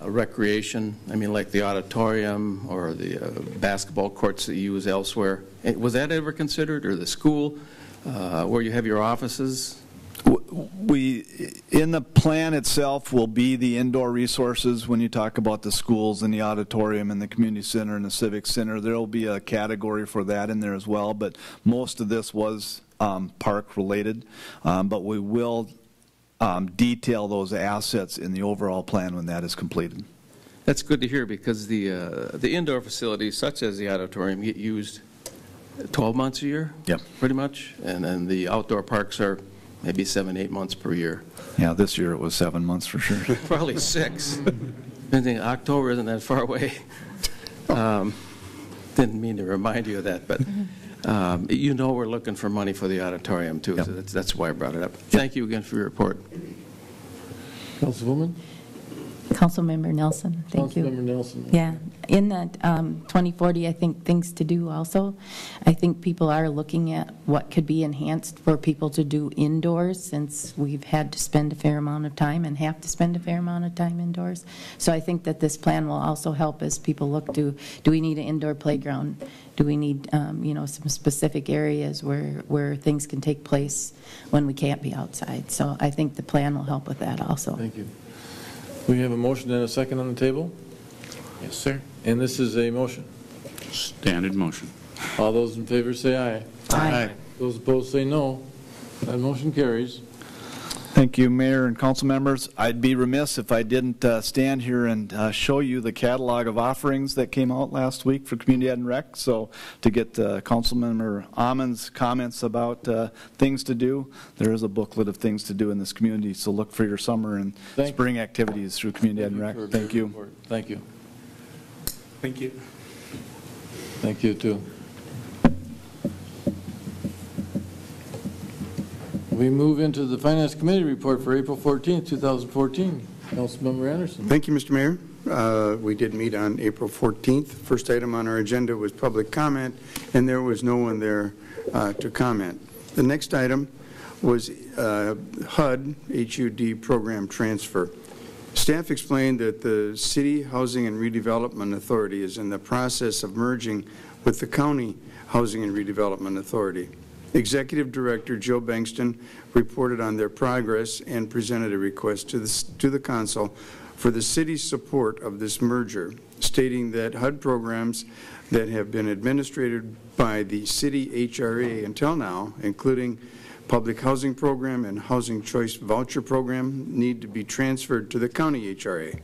recreation? I mean, like the auditorium or the basketball courts that you use elsewhere. Was that ever considered, or the school where you have your offices? In the plan itself will be the indoor resources. When you talk about the schools and the auditorium and the community center and the civic center, there will be a category for that in there as well. But most of this was park related. But we will detail those assets in the overall plan when that is completed. That's good to hear, because the indoor facilities, such as the auditorium, get used 12 months a year. Yep. Pretty much, and then the outdoor parks are maybe 7-8 months per year. Yeah, this year it was 7 months for sure. Probably 6. I think October isn't that far away. Didn't mean to remind you of that, but you know we're looking for money for the auditorium too. Yep. So that's why I brought it up. Thank you again for your report. Councilwoman? Councilmember Nelson, thank you. Councilmember Nelson. Yeah, in that 2040, I think things to do also. I think people are looking at what could be enhanced for people to do indoors, since we've had to spend a fair amount of time and have to spend a fair amount of time indoors. So I think that this plan will also help as people look to, do we need an indoor playground? Do we need some specific areas where things can take place when we can't be outside? So I think the plan will help with that also. Thank you. We have a motion and a second on the table. Yes, sir. And this is a motion. Standard motion. All those in favor say aye. Aye. Those opposed say no. That motion carries. Thank you, Mayor and council members. I'd be remiss if I didn't stand here and show you the catalog of offerings that came out last week for Community Ed and Rec. So to get Councilmember Ammon's comments about things to do, there is a booklet of things to do in this community. So look for your summer and spring activities through Community Ed and Rec. Thank you. Thank you. Thank you. Thank you, too. We move into the Finance Committee report for April 14th, 2014. Councilmember Anderson. Thank you, Mr. Mayor. We did meet on April 14th. First item on our agenda was public comment, and there was no one there to comment. The next item was HUD, H-U-D program transfer. Staff explained that the City Housing and Redevelopment Authority is in the process of merging with the County Housing and Redevelopment Authority. Executive Director Joe Bankston reported on their progress and presented a request to the Council for the city's support of this merger, stating that HUD programs that have been administered by the city HRA until now, including Public Housing Program and Housing Choice Voucher Program need to be transferred to the county HRA.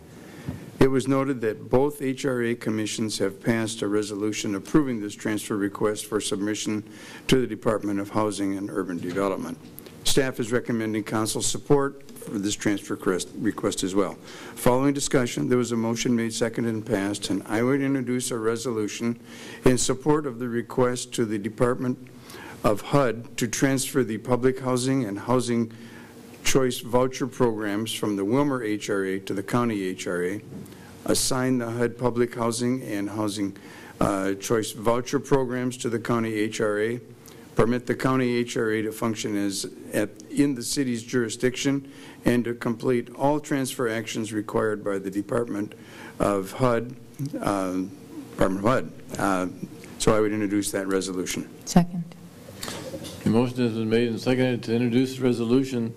It was noted that both HRA commissions have passed a resolution approving this transfer request for submission to the Department of Housing and Urban Development. Staff is recommending council support for this transfer request as well. Following discussion, there was a motion made, seconded, and passed, and I would introduce a resolution in support of the request to the Department of HUD to transfer the Public Housing and Housing Choice Voucher Programs from the Willmar HRA to the County HRA, assign the HUD Public Housing and Housing Choice Voucher Programs to the County HRA, permit the County HRA to function as in the city's jurisdiction, and to complete all transfer actions required by the Department of HUD. So I would introduce that resolution. Second. The motion has been made and seconded to introduce the resolution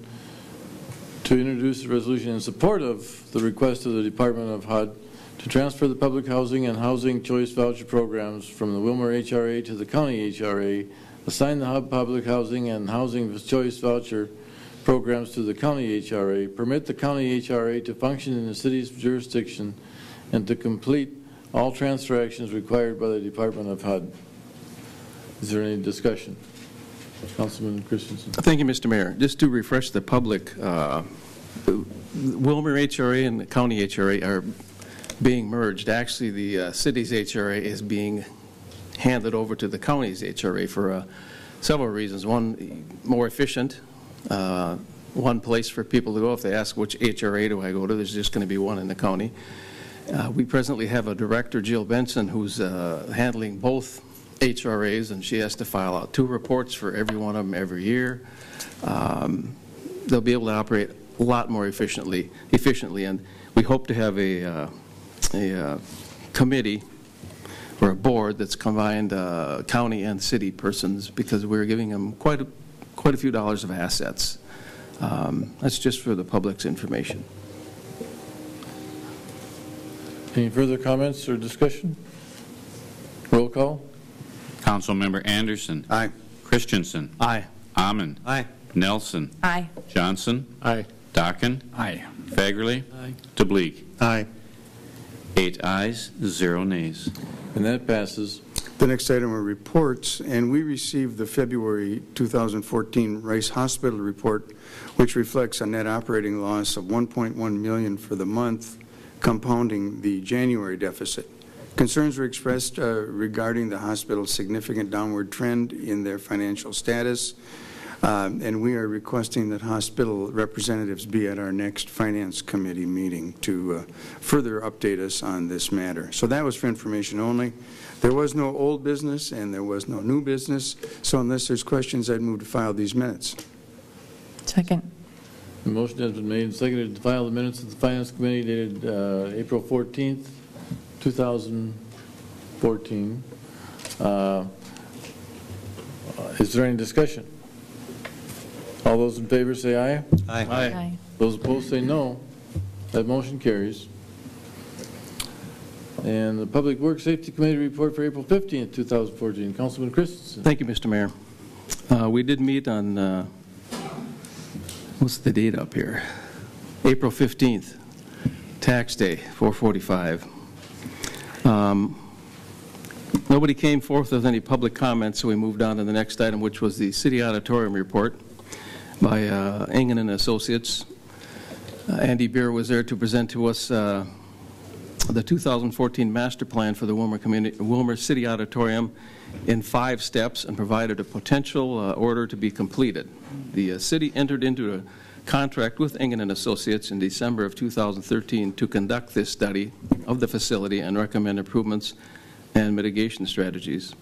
in support of the request of the Department of HUD to transfer the Public Housing and Housing Choice Voucher Programs from the Willmar HRA to the County HRA, assign the HUD Public Housing and Housing Choice Voucher Programs to the County HRA, permit the County HRA to function in the city's jurisdiction, and to complete all transfer actions required by the Department of HUD. Is there any discussion? Councilman Christensen. Thank you, Mr. Mayor. Just to refresh the public, Willmar HRA and the County HRA are being merged. Actually, the city's HRA is being handed over to the county's HRA for several reasons. One, more efficient. One place for people to go. If they ask which HRA do I go to, there's just going to be one in the county. We presently have a director, Jill Benson, who's handling both HRAs, and she has to file out 2 reports for every one of them every year. They'll be able to operate a lot more efficiently, and we hope to have a committee or a board that's combined county and city persons, because we're giving them quite a few dollars of assets. That's just for the public's information. Any further comments or discussion? Roll call. Councilmember Anderson. Aye. Christensen. Aye. Amon. Aye. Nelson. Aye. Johnson. Aye. Dockin. Aye. Fagerly. Aye. DeBleek. Aye. 8 ayes, 0 nays. And that passes. The next item are reports, and we received the February 2014 Rice Hospital report, which reflects a net operating loss of $1.1 million for the month, compounding the January deficit. Concerns were expressed regarding the hospital's significant downward trend in their financial status, and we are requesting that hospital representatives be at our next Finance Committee meeting to further update us on this matter. So that was for information only. There was no old business and there was no new business, so unless there's questions, I'd move to file these minutes. Second. The motion has been made and seconded to file the minutes of the Finance Committee dated April 14th, 2014. Is there any discussion? All those in favor say aye. Aye. Aye. Those opposed say no. That motion carries. And the Public Works Safety Committee report for April 15th, 2014. Councilman Christensen. Thank you, Mr. Mayor. We did meet on, what's the date up here? April 15th, tax day, 4:45. Nobody came forth with any public comments, so we moved on to the next item, which was the City Auditorium report by Engen and Associates. Andy Beer was there to present to us the 2014 master plan for the Willmar City Auditorium in 5 steps, and provided a potential order to be completed. The city entered into a contract with Engen and Associates in December of 2013 to conduct this study of the facility and recommend improvements and mitigation strategies.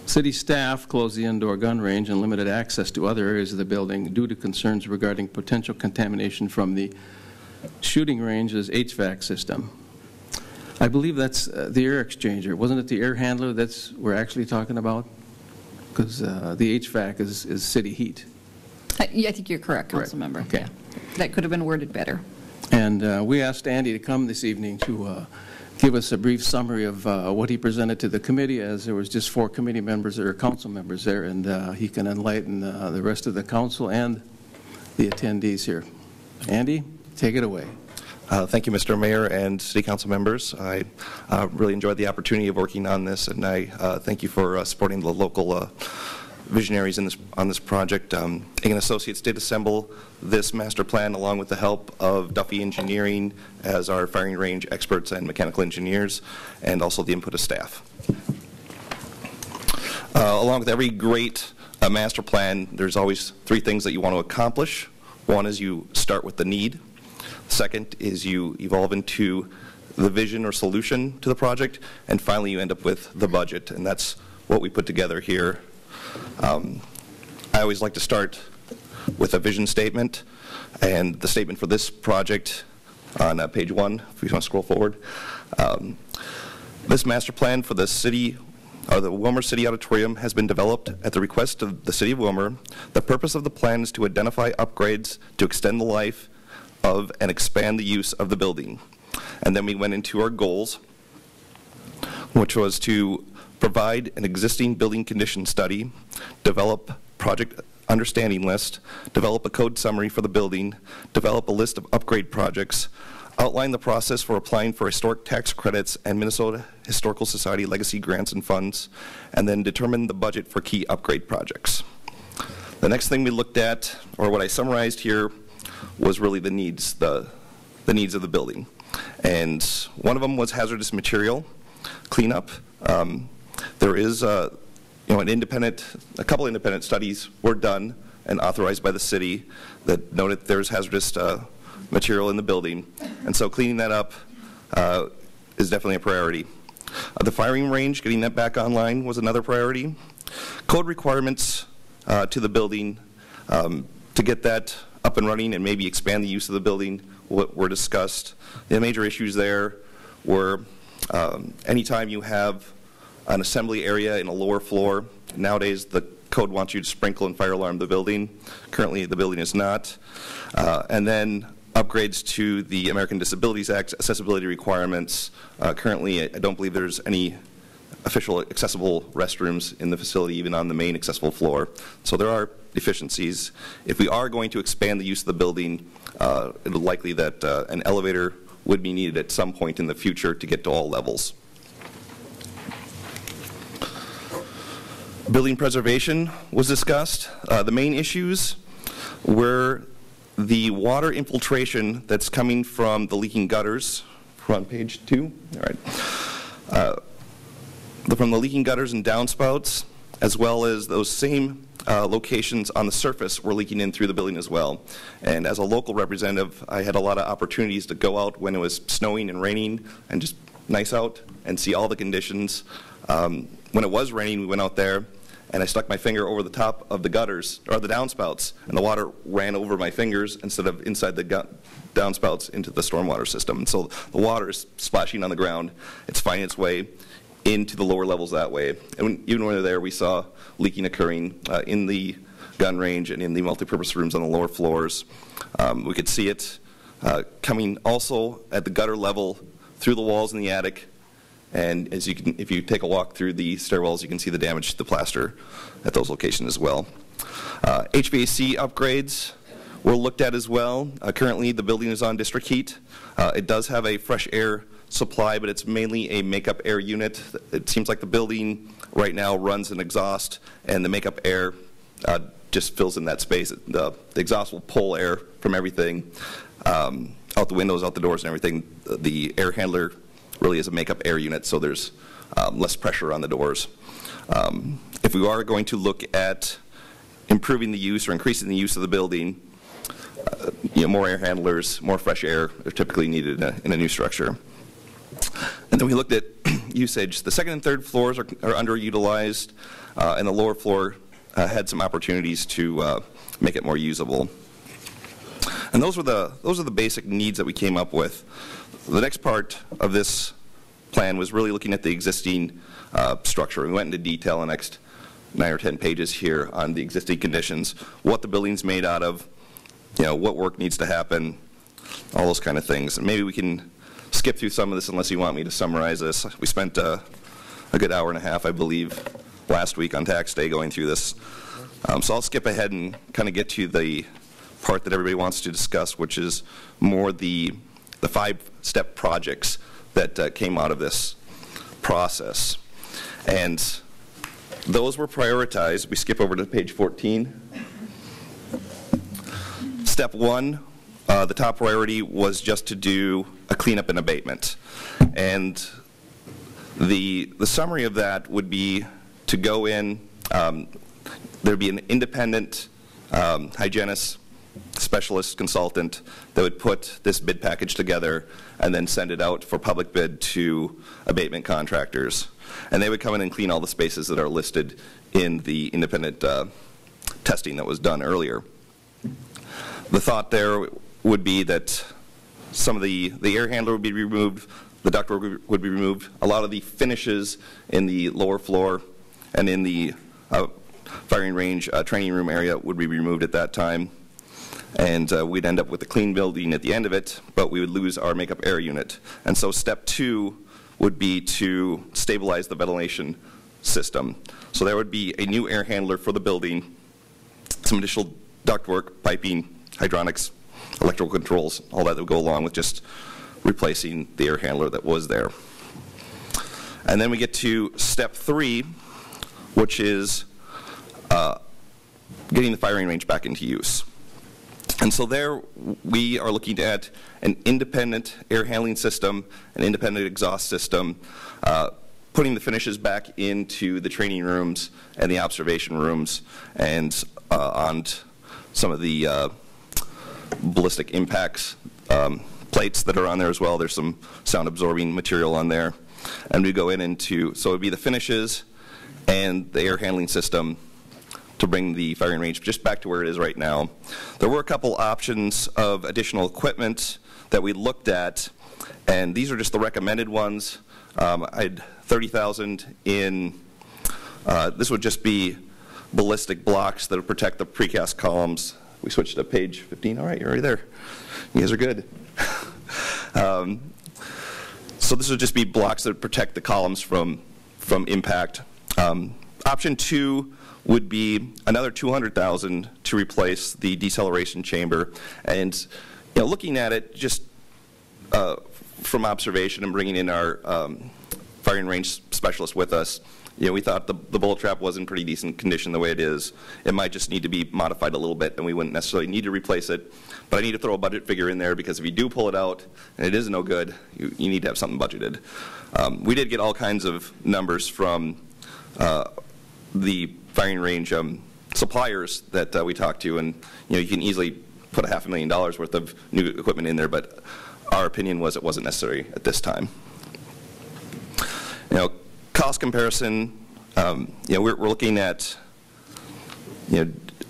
City staff closed the indoor gun range and limited access to other areas of the building due to concerns regarding potential contamination from the shooting range's HVAC system. I believe that's the air exchanger. Wasn't it the air handler that's we're actually talking about? Because the HVAC is city heat. Yeah, I think you're correct, Council Member. Okay. Yeah. That could have been worded better. And we asked Andy to come this evening to give us a brief summary of what he presented to the committee, as there was just 4 committee members or council members there, and he can enlighten the rest of the council and the attendees here. Andy, take it away. Thank you, Mr. Mayor and City Council members. I really enjoyed the opportunity of working on this, and I thank you for supporting the local visionaries on this project. Egan Associates did assemble this master plan along with the help of Duffy Engineering as our firing range experts and mechanical engineers, and also the input of staff. Along with every great master plan, there's always 3 things that you want to accomplish. One is you start with the need. Second is you evolve into the vision or solution to the project. And finally, you end up with the budget. And that's what we put together here. I always like to start with a vision statement. And the statement for this project on page 1, if you want to scroll forward. This master plan for the city, or the Willmar City Auditorium, has been developed at the request of the City of Willmar. The purpose of the plan is to identify upgrades to extend the life of and expand the use of the building. And then we went into our goals, which was to provide an existing building condition study, develop project understanding list, develop a code summary for the building, develop a list of upgrade projects, outline the process for applying for historic tax credits and Minnesota Historical Society legacy grants and funds, and then determine the budget for key upgrade projects. The next thing we looked at, or what I summarized here, was really the needs of the building. And one of them was hazardous material cleanup. There is a couple independent studies were done and authorized by the city that noted there's hazardous material in the building, and so cleaning that up is definitely a priority. The firing range, getting that back online, was another priority. Code requirements to the building, to get that up and running and maybe expand the use of the building were discussed. The major issues there were anytime you have an assembly area in a lower floor, nowadays the code wants you to sprinkle and fire alarm the building. Currently the building is not. And then upgrades to the American Disabilities Act accessibility requirements. Currently, I don't believe there's any official accessible restrooms in the facility, even on the main accessible floor. So there are deficiencies. If we are going to expand the use of the building, it's likely that an elevator would be needed at some point in the future to get to all levels. Building preservation was discussed. The main issues were the water infiltration that's coming from the leaking gutters. We're on page 2. All right. From the leaking gutters and downspouts, as well as those same locations on the surface were leaking in through the building as well. And as a local representative, I had a lot of opportunities to go out when it was snowing and raining and just nice out and see all the conditions. When it was raining, we went out there and I stuck my finger over the top of the gutters, or the downspouts, and the water ran over my fingers instead of inside the downspouts into the stormwater system. And so the water is splashing on the ground. It's finding its way into the lower levels that way. And even when we were there, we saw leaking occurring in the gun range and in the multipurpose rooms on the lower floors. We could see it coming also at the gutter level through the walls in the attic. And as you can, if you take a walk through the stairwells, you can see the damage to the plaster at those locations as well. HVAC upgrades were looked at as well. Currently, the building is on district heat. It does have a fresh air supply, but it's mainly a makeup air unit. It seems like the building right now runs an exhaust, and the makeup air just fills in that space. The exhaust will pull air from everything, out the windows, out the doors, and everything. The air handler really is a makeup air unit, so there's less pressure on the doors. If we are going to look at improving the use or increasing the use of the building, more air handlers, more fresh air are typically needed in a new structure. And then we looked at usage. The second and third floors are underutilized, and the lower floor had some opportunities to make it more usable. And those are the basic needs that we came up with. The next part of this plan was really looking at the existing structure. We went into detail in the next 9 or 10 pages here on the existing conditions, what the building's made out of, what work needs to happen, all those kind of things. And maybe we can skip through some of this unless you want me to summarize this. We spent a good hour and a half, I believe, last week on tax day going through this. So I'll skip ahead and kind of get to the part that everybody wants to discuss, which is more the 5-step projects that came out of this process. And those were prioritized. We skip over to page 14. Step 1, the top priority was just to do a cleanup and abatement. And the summary of that would be to go in, there'd be an independent hygienist, specialist consultant that would put this bid package together and then send it out for public bid to abatement contractors. And they would come in and clean all the spaces that are listed in the independent testing that was done earlier. The thought there would be that some of the air handler would be removed, the ductwork would be removed, a lot of the finishes in the lower floor and in the firing range training room area would be removed at that time. And we'd end up with a clean building at the end of it, but we would lose our makeup air unit. And so step 2 would be to stabilize the ventilation system. So there would be a new air handler for the building, some additional ductwork, piping, hydronics, electrical controls, all that would go along with just replacing the air handler that was there. And then we get to step 3, which is getting the firing range back into use. And so there we are looking at an independent air handling system, an independent exhaust system, putting the finishes back into the training rooms and the observation rooms, and on some of the ballistic impacts plates that are on there as well. There's some sound absorbing material on there. And we go in into, so it would be the finishes and the air handling system to bring the firing range just back to where it is right now. There were a couple options of additional equipment that we looked at, and these are just the recommended ones. I had $30,000 in, this would just be ballistic blocks that would protect the precast columns. We switched to page 15. All right, you're already there. You guys are good. So this would just be blocks that would protect the columns from impact. Option 2 would be another $200,000 to replace the deceleration chamber. And looking at it just from observation and bringing in our firing range specialist with us, we thought the bullet trap was in pretty decent condition the way it is. It might just need to be modified a little bit, and we wouldn't necessarily need to replace it. But I need to throw a budget figure in there, because if you do pull it out and it is no good, you need to have something budgeted. We did get all kinds of numbers from the firing range suppliers that we talked to, and you can easily put $500,000 worth of new equipment in there, but our opinion was it wasn't necessary at this time. Cost comparison, we're looking at,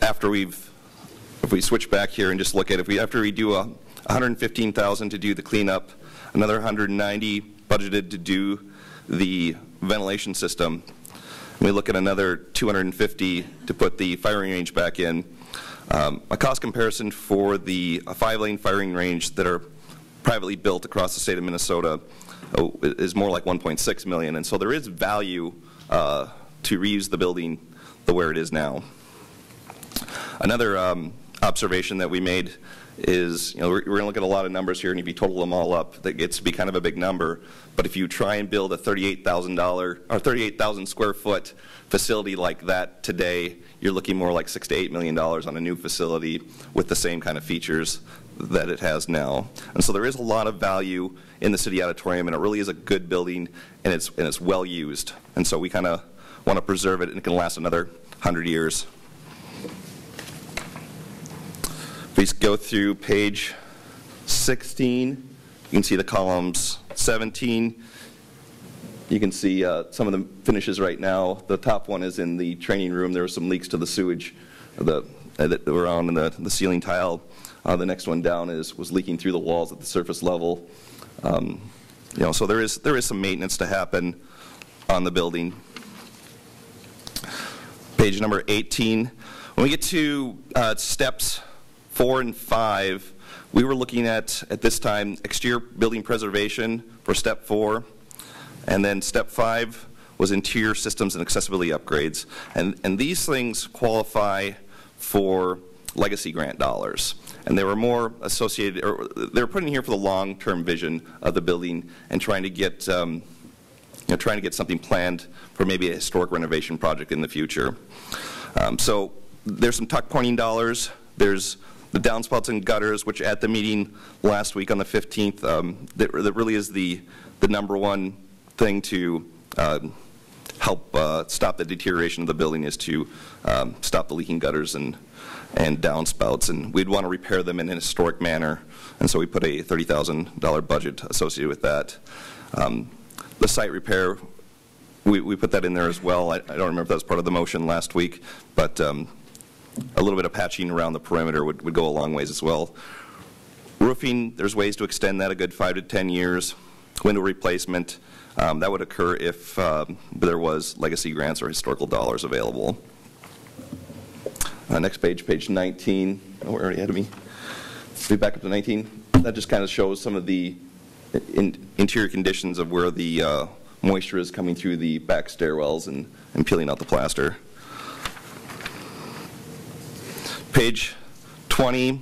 after if we switch back here and just look at after we do $115,000 to do the cleanup, another $190,000 budgeted to do the ventilation system. We look at another $250,000 to put the firing range back in. A cost comparison for the 5-lane firing range that are privately built across the state of Minnesota is more like $1.6 million, and so there is value to reuse the building the where it is now. Another observation that we made is, we're going to look at a lot of numbers here, and if you total them all up, that gets to be kind of a big number. But if you try and build a $38,000 square foot facility like that today, you're looking more like $6 to $8 million on a new facility with the same kind of features that it has now. And so there is a lot of value in the city auditorium, and it really is a good building, and it's well used. And so we kind of want to preserve it, and it can last another 100 years. Please go through page 16. You can see the columns 17. You can see some of the finishes right now. The top one is in the training room. There were some leaks to the sewage that were on the ceiling tile. The next one down was leaking through the walls at the surface level. So there is some maintenance to happen on the building. Page number 18. When we get to steps 4 and 5, we were looking at this time, exterior building preservation for step 4, and then step 5 was interior systems and accessibility upgrades. And these things qualify for legacy grant dollars. And they were more associated, or they were put in here for the long-term vision of the building and trying to get, trying to get something planned for maybe a historic renovation project in the future. So there's some tuck pointing dollars. There's the downspouts and gutters, which at the meeting last week on the 15th, that really is the number one thing to help stop the deterioration of the building, is to stop the leaking gutters and downspouts, and we'd want to repair them in a historic manner, and so we put a $30,000 budget associated with that. The site repair, we put that in there as well. I don't remember if that was part of the motion last week, but a little bit of patching around the perimeter would go a long ways as well. Roofing, there's ways to extend that a good 5 to 10 years. Window replacement, that would occur if there was legacy grants or historical dollars available. Next page, page 19. Oh, we're already ahead of me. Be back up to 19. That just kind of shows some of the interior conditions of where the moisture is coming through the back stairwells and peeling out the plaster. Page 20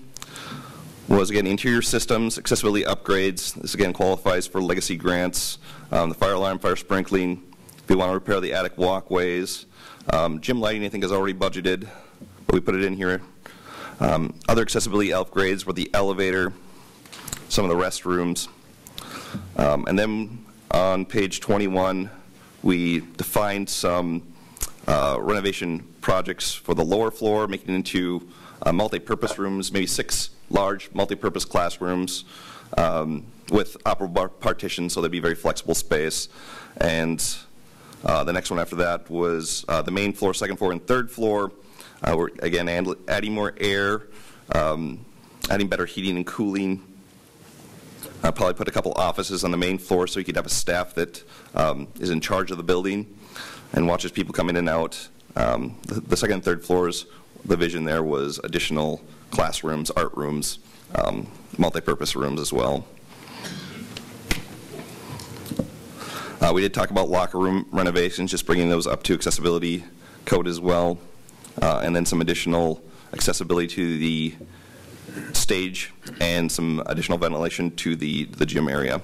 was, again, interior systems, accessibility upgrades. This, again, qualifies for legacy grants. The fire alarm, fire sprinkling. If you want to repair the attic walkways. Gym lighting, I think, is already budgeted, but we put it in here. Other accessibility upgrades were the elevator, some of the restrooms. And then on page 21, we defined some renovation projects for the lower floor, making it into multi-purpose rooms, maybe 6 large multi-purpose classrooms with operable partitions, so there'd be very flexible space. And the next one after that was the main floor, second floor, and third floor. We're, again, adding more air, adding better heating and cooling. Probably put a couple offices on the main floor so you could have a staff that is in charge of the building and watches people come in and out. The second and third floors, the vision there was additional classrooms, art rooms, multi-purpose rooms as well. We did talk about locker room renovations, just bringing those up to accessibility code as well, and then some additional accessibility to the stage and some additional ventilation to the gym area.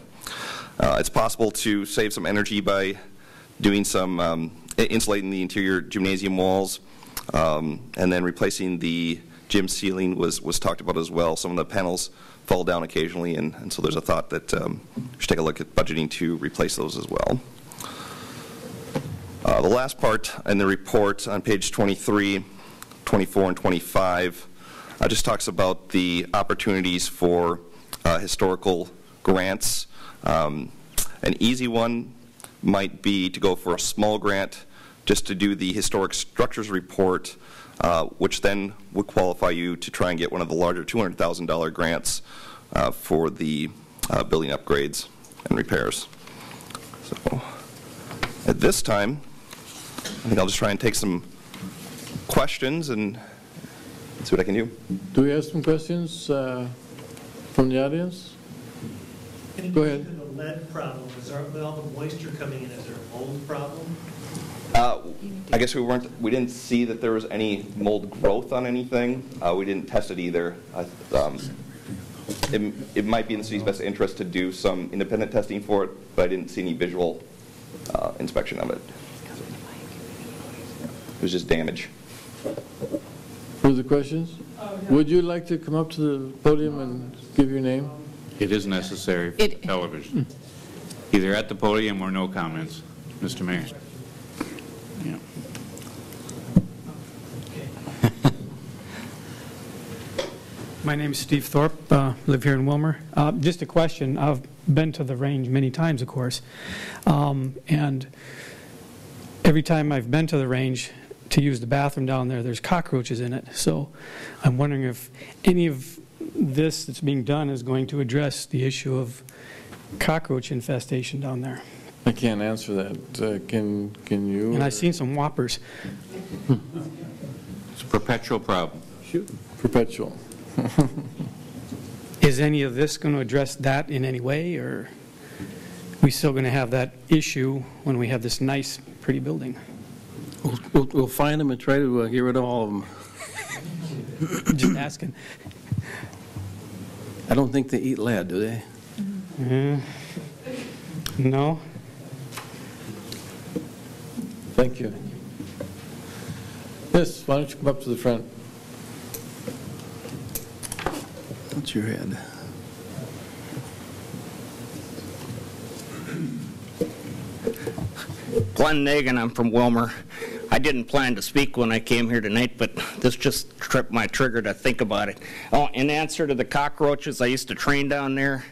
It's possible to save some energy by doing some insulating the interior gymnasium walls, and then replacing the gym ceiling was talked about as well. Some of the panels fall down occasionally, and so there's a thought that we should take a look at budgeting to replace those as well. The last part in the report on page 23, 24, and 25 just talks about the opportunities for historical grants. An easy one might be to go for a small grant just to do the historic structures report, which then would qualify you to try and get one of the larger $200,000 grants for the building upgrades and repairs. So at this time, I think I'll just try and take some questions and see what I can do. Do we have some questions from the audience? Go ahead. The lead problem, is there, with all the moisture coming in, is there a mold problem? I guess we didn't see that there was any mold growth on anything. We didn't test it either. It might be in the city's best interest to do some independent testing for it, but I didn't see any visual inspection of it. It was just damage. Further questions? Would you like to come up to the podium and give your name? It is necessary for television. Either at the podium or no comments, Mr. Mayor. Yeah. My name is Steve Thorpe, live here in Willmar. Just a question. I've been to the range many times, of course, and every time I've been to the range to use the bathroom down there, there's cockroaches in it. So I'm wondering if any of this that's being done is going to address the issue of cockroach infestation down there. I can't answer that. Can you? And I've seen some whoppers. It's a perpetual problem. Perpetual. Is any of this going to address that in any way, or are we still going to have that issue when we have this nice, pretty building? We'll find them and try to get rid of all of them. Just asking. I don't think they eat lead, do they? No. Thank you. Yes, why don't you come up to the front? What's your head? Glenn Nagan, I'm from Willmar. I didn't plan to speak when I came here tonight, but this just tripped my trigger to think about it. Oh, in answer to the cockroaches, I used to train down there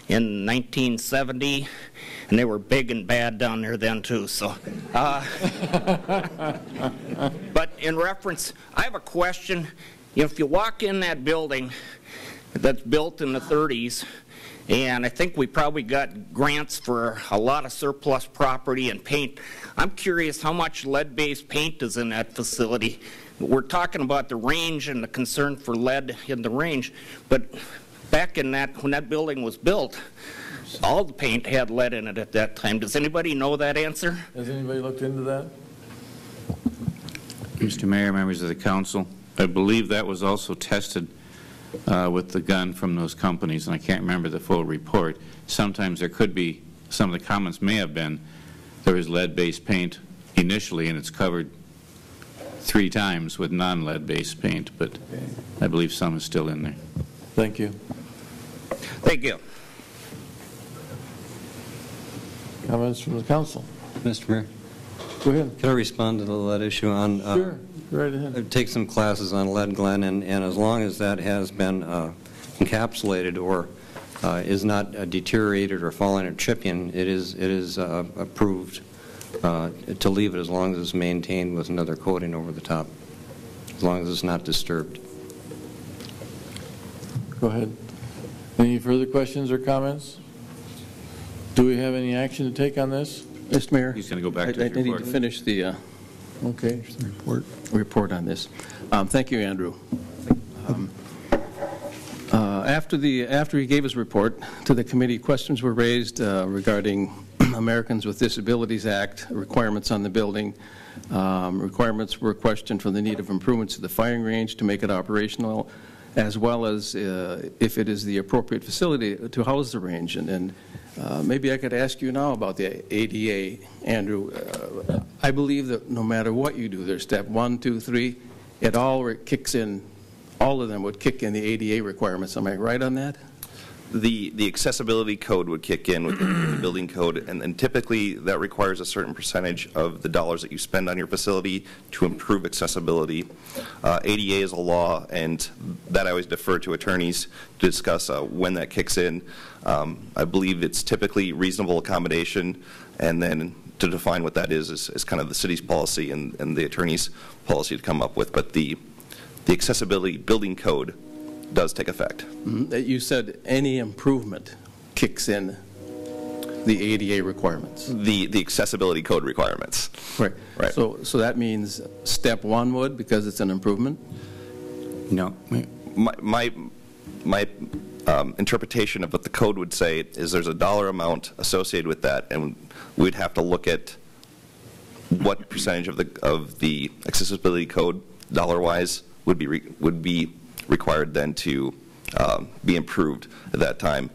in 1970, and they were big and bad down there then too. So, but in reference, I have a question. If you walk in that building that's built in the 30s, and I think we probably got grants for a lot of surplus property and paint. I'm curious how much lead-based paint is in that facility. We're talking about the range and the concern for lead in the range, but back in that, when that building was built, all the paint had lead in it at that time. Does anybody know that answer? Has anybody looked into that? Mr. Mayor, members of the council, I believe that was also tested with the gun from those companies, and I can't remember the full report. Sometimes there could be, some of the comments may have been, there was lead-based paint initially, and it's covered 3 times with non-lead-based paint, but I believe some is still in there. Thank you. Thank you. Comments from the council? Mr. Mayor? Go ahead. Can I respond to the lead issue on? Sure. Right ahead. I take some classes on lead, Glenn, and as long as that has been encapsulated or is not deteriorated or falling or chipping, it is approved to leave it as long as it's maintained with another coating over the top, as long as it's not disturbed. Go ahead. Any further questions or comments? Do we have any action to take on this? Mr. Mayor, he's going to go back to his I need report. to finish the okay report on this. Thank you, Andrew. After he gave his report to the committee, questions were raised regarding Americans with Disabilities Act requirements on the building. Requirements were questioned for the need of improvements to the firing range to make it operational, as well as if it is the appropriate facility to house the range. And maybe I could ask you now about the ADA, Andrew. I believe that no matter what you do, there's step 1, 2, 3, it all kicks in, all of them would kick in the ADA requirements. Am I right on that? The accessibility code would kick in with the building code, and typically that requires a certain percentage of the dollars that you spend on your facility to improve accessibility. ADA is a law, and that I always defer to attorneys to discuss when that kicks in. I believe it's typically reasonable accommodation, and then to define what that is kind of the city's policy and the attorney's policy to come up with. But the accessibility building code does take effect. You said any improvement kicks in the ADA requirements. The accessibility code requirements. Right. Right. So that means step 1 would, because it's an improvement? No. My interpretation of what the code would say is there's a dollar amount associated with that, and we'd have to look at what percentage of the accessibility code dollar-wise would be required then to be improved at that time.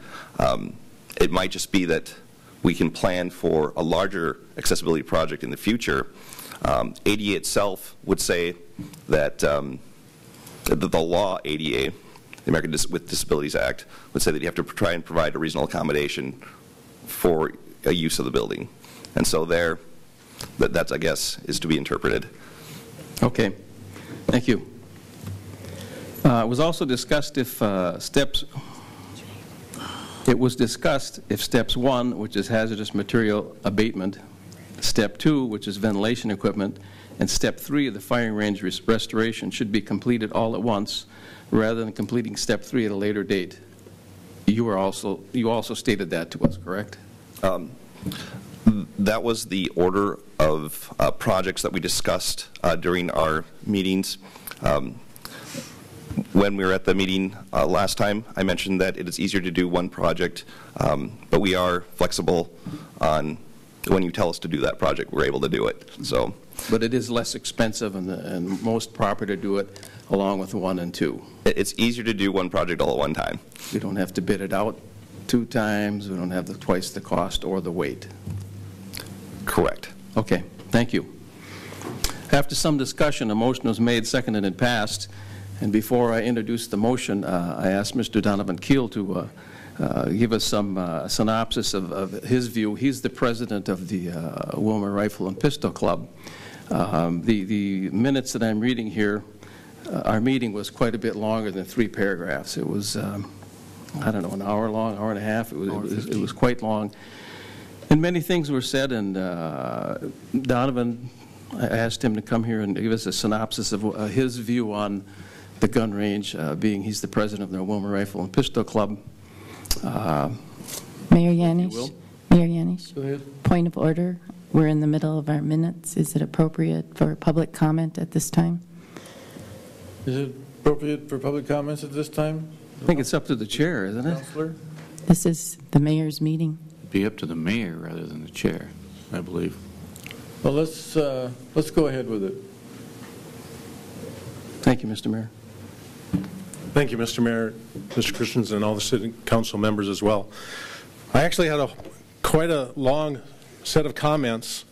It might just be that we can plan for a larger accessibility project in the future. ADA itself would say that the law ADA, the American with Disabilities Act, would say that you have to try and provide a reasonable accommodation for a use of the building. And so that's, I guess, is to be interpreted. Okay. Thank you. It was also discussed if steps 1, which is hazardous material abatement, step 2, which is ventilation equipment, and step 3 of the firing range restoration should be completed all at once rather than completing step 3 at a later date. You also stated that to us, correct? That was the order of projects that we discussed during our meetings. when we were at the meeting last time, I mentioned that it is easier to do one project, but we are flexible on when you tell us to do that project, we're able to do it. So, but it is less expensive and most proper to do it along with 1 and 2. It's easier to do one project all at one time. We don't have to bid it out 2 times. We don't have twice the cost or the wait. Correct. Okay, thank you. After some discussion, a motion was made, seconded, and passed. And before I introduce the motion, I asked Mr. Donovan Keel to give us some synopsis of his view. He's the president of the Willmar Rifle and Pistol Club. The minutes that I'm reading here, our meeting was quite a bit longer than 3 paragraphs. It was, I don't know, an hour long, hour and a half. It was quite long. And many things were said, and Donovan, I asked him to come here and give us a synopsis of his view on the gun range, being he's the president of the Willmar Rifle and Pistol Club. Mayor Yanish, point of order. We're in the middle of our minutes. Is it appropriate for public comment at this time? Is it appropriate for public comments at this time? I think it's up to the chair, isn't it? Counselor? This is the mayor's meeting. It'd be up to the mayor rather than the chair, I believe. Well, let's go ahead with it. Thank you, Mr. Mayor. Thank you, Mr. Mayor, Mr. Christensen, and all the city council members as well. I actually had quite a long set of comments,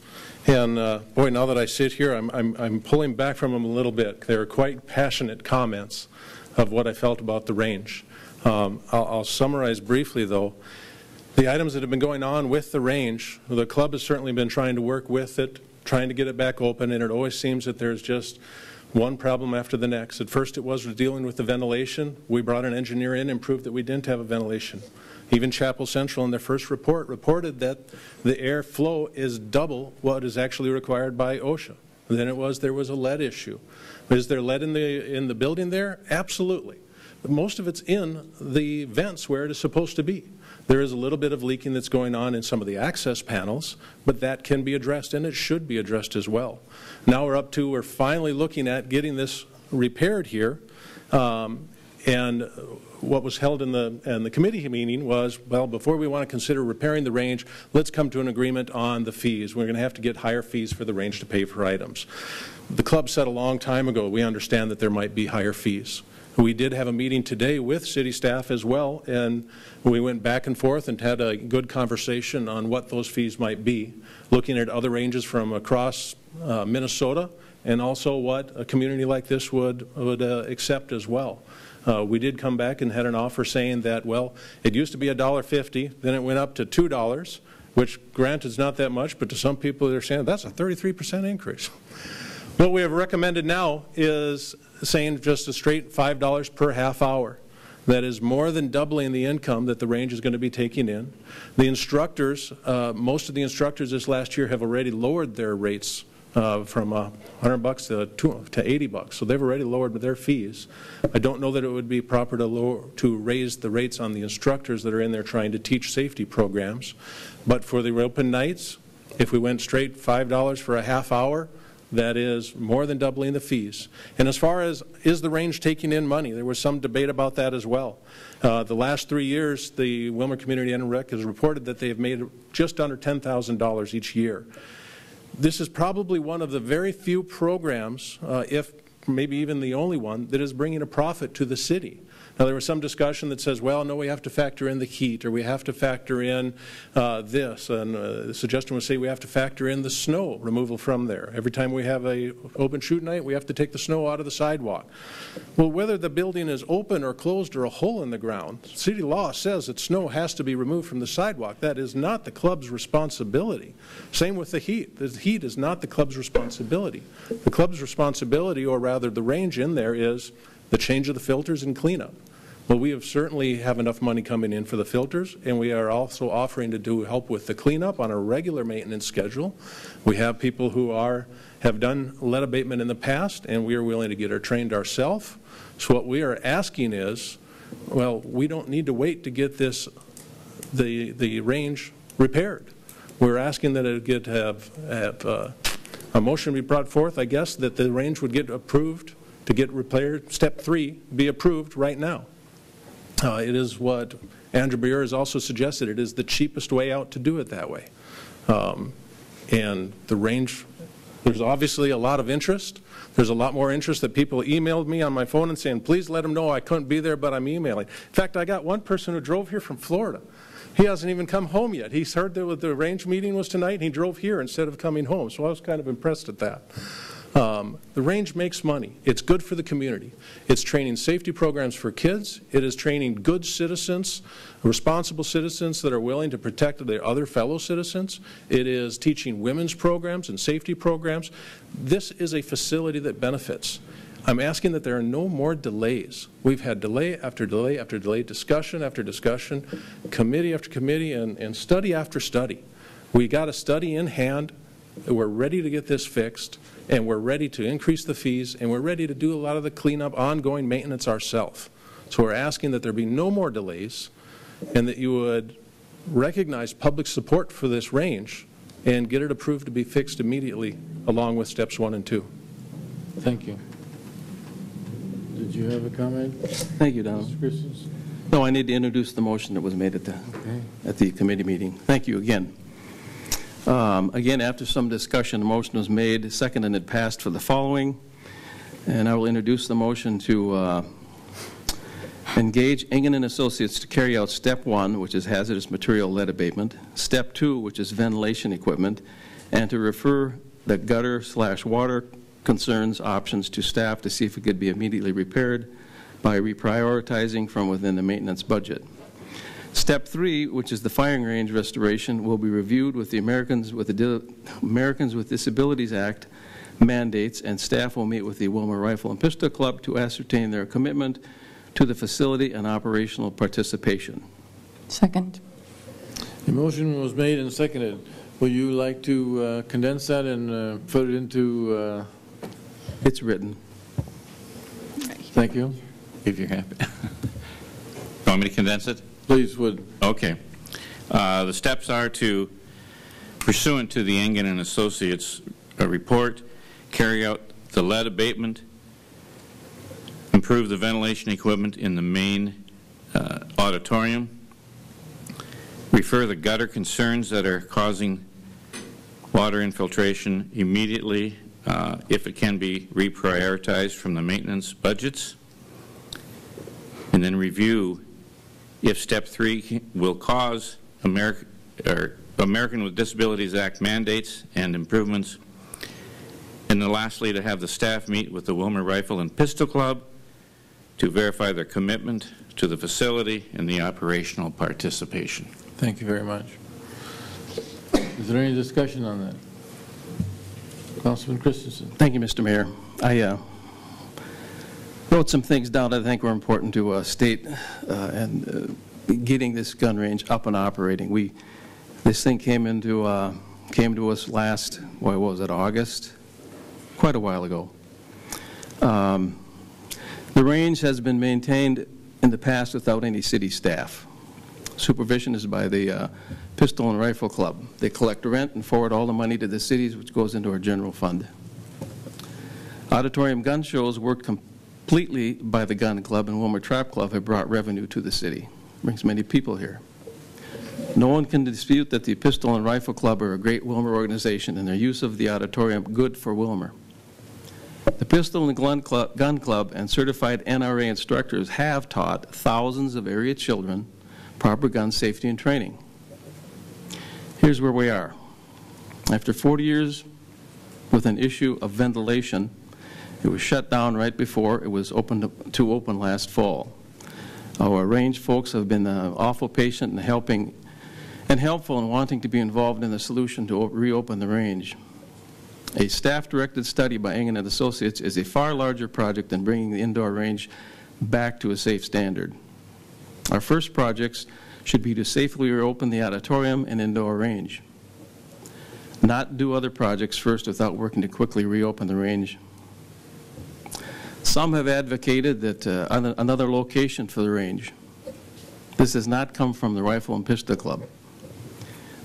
and boy, now that I sit here, I'm pulling back from them a little bit. They were quite passionate comments of what I felt about the range. I'll summarize briefly, though. The items that have been going on with the range, the club has certainly been trying to work with it, trying to get it back open, and it always seems that there's just one problem after the next. At first it was dealing with the ventilation. We brought an engineer in and proved that we didn't have a ventilation. Even Chapel Central in their first report reported that the air flow is double what is actually required by OSHA. And then there was a lead issue. Is there lead in the building there? Absolutely. But most of it's in the vents where it is supposed to be. There is a little bit of leaking that's going on in some of the access panels, but that can be addressed, and it should be addressed as well. Now we're finally looking at getting this repaired here, and what was held in the committee meeting was, well, before we want to consider repairing the range, let's come to an agreement on the fees. We're going to have to get higher fees for the range to pay for items. The club said a long time ago, we understand that there might be higher fees. We did have a meeting today with city staff as well, and we went back and forth and had a good conversation on what those fees might be, looking at other ranges from across Minnesota, and also what a community like this would accept as well. We did come back and had an offer saying that, well, it used to be $1.50, then it went up to $2, which granted is not that much, but to some people they're saying that's a 33% increase. What we have recommended now is saying just a straight $5 per half hour. That is more than doubling the income that the range is going to be taking in. The instructors, most of the instructors this last year have already lowered their rates from $100 to $80, so they've already lowered their fees. I don't know that it would be proper to raise the rates on the instructors that are in there trying to teach safety programs, but for the open nights, if we went straight $5 for a half hour, that is more than doubling the fees. And as far as is the range taking in money, there was some debate about that as well. The last 3 years, the Willmar Community Ed and Rec has reported that they have made just under $10,000 each year. This is probably one of the very few programs, if maybe even the only one, that is bringing a profit to the city. Now, there was some discussion that says, well, no, we have to factor in the heat, or we have to factor in this, and the suggestion was say we have to factor in the snow removal from there. Every time we have a open shoot night, we have to take the snow out of the sidewalk. Well, whether the building is open or closed or a hole in the ground, city law says that snow has to be removed from the sidewalk. That is not the club's responsibility. Same with the heat. The heat is not the club's responsibility. The club's responsibility, or rather the range in there, is the change of the filters and cleanup. Well, we certainly have enough money coming in for the filters, and we are also offering to help with the cleanup on a regular maintenance schedule. We have people who have done lead abatement in the past, and we are willing to get her trained ourselves. So what we are asking is, well, we don't need to wait to get the range repaired. We're asking that it have a motion be brought forth, I guess, that the range would get approved to get repaired. Step 3, be approved right now. It is what Andrew Beer has also suggested. It is the cheapest way out to do it that way. And the range, there's obviously a lot of interest. There's a lot more interest that people emailed me on my phone and saying, please let them know I couldn't be there, but I'm emailing. In fact, I got one person who drove here from Florida. He hasn't even come home yet. He's heard that the range meeting was tonight, and he drove here instead of coming home. So I was kind of impressed at that. The range makes money. It's good for the community. It's training safety programs for kids. It is training good citizens, responsible citizens that are willing to protect their other fellow citizens. It is teaching women's programs and safety programs. This is a facility that benefits. I'm asking that there are no more delays. We've had delay after delay after delay, discussion after discussion, committee after committee, and study after study. We got a study in hand. We're ready to get this fixed, and we're ready to increase the fees, and we're ready to do a lot of the cleanup, ongoing maintenance ourselves. So we're asking that there be no more delays, and that you would recognize public support for this range and get it approved to be fixed immediately, along with steps 1 and 2. Thank you. Did you have a comment? Thank you, Don. Mr. Christensen? No, I need to introduce the motion that was made at the committee meeting. Thank you again. Again, after some discussion, the motion was made, seconded, and it passed for the following. And I will introduce the motion to engage Engen & Associates to carry out Step 1, which is hazardous material lead abatement, Step 2, which is ventilation equipment, and to refer the gutter/water concerns options to staff to see if it could be immediately repaired by reprioritizing from within the maintenance budget. Step 3, which is the firing range restoration, will be reviewed with the Americans with Disabilities Act mandates, and staff will meet with the Willmar Rifle and Pistol Club to ascertain their commitment to the facility and operational participation. Second. The motion was made and seconded. Will you like to condense that and put it into... It's written. Thank you. If you're happy. You want me to condense it? Please would. Okay. The steps are to, pursuant to the Engen & Associates report, carry out the lead abatement, improve the ventilation equipment in the main auditorium, refer the gutter concerns that are causing water infiltration immediately if it can be reprioritized from the maintenance budgets, and then review if Step 3 will cause American with Disabilities Act mandates and improvements. And then lastly, to have the staff meet with the Willmar Rifle and Pistol Club to verify their commitment to the facility and the operational participation. Thank you very much. Is there any discussion on that? Councilman Christensen. Thank you, Mr. Mayor. I wrote some things down that I think were important to state and getting this gun range up and operating. This thing came to us last, what was it, August? Quite a while ago. The range has been maintained in the past without any city staff. Supervision is by the Pistol and Rifle Club. They collect rent and forward all the money to the cities, which goes into our general fund. Auditorium gun shows worked completely by the Gun Club, and Willmar Trap Club have brought revenue to the city. Brings many people here. No one can dispute that the Pistol and Rifle Club are a great Willmar organization, and their use of the auditorium good for Willmar. The Pistol and Gun Club and certified NRA instructors have taught thousands of area children proper gun safety and training. Here's where we are. After 40 years with an issue of ventilation, it was shut down right before it was open to open last fall. Our range folks have been awful patient and helpful in wanting to be involved in the solution to reopen the range. A staff-directed study by Engen & Associates is a far larger project than bringing the indoor range back to a safe standard. Our first projects should be to safely reopen the auditorium and indoor range, not do other projects first without working to quickly reopen the range. Some have advocated that another location for the range. This has not come from the Rifle and Pistol Club.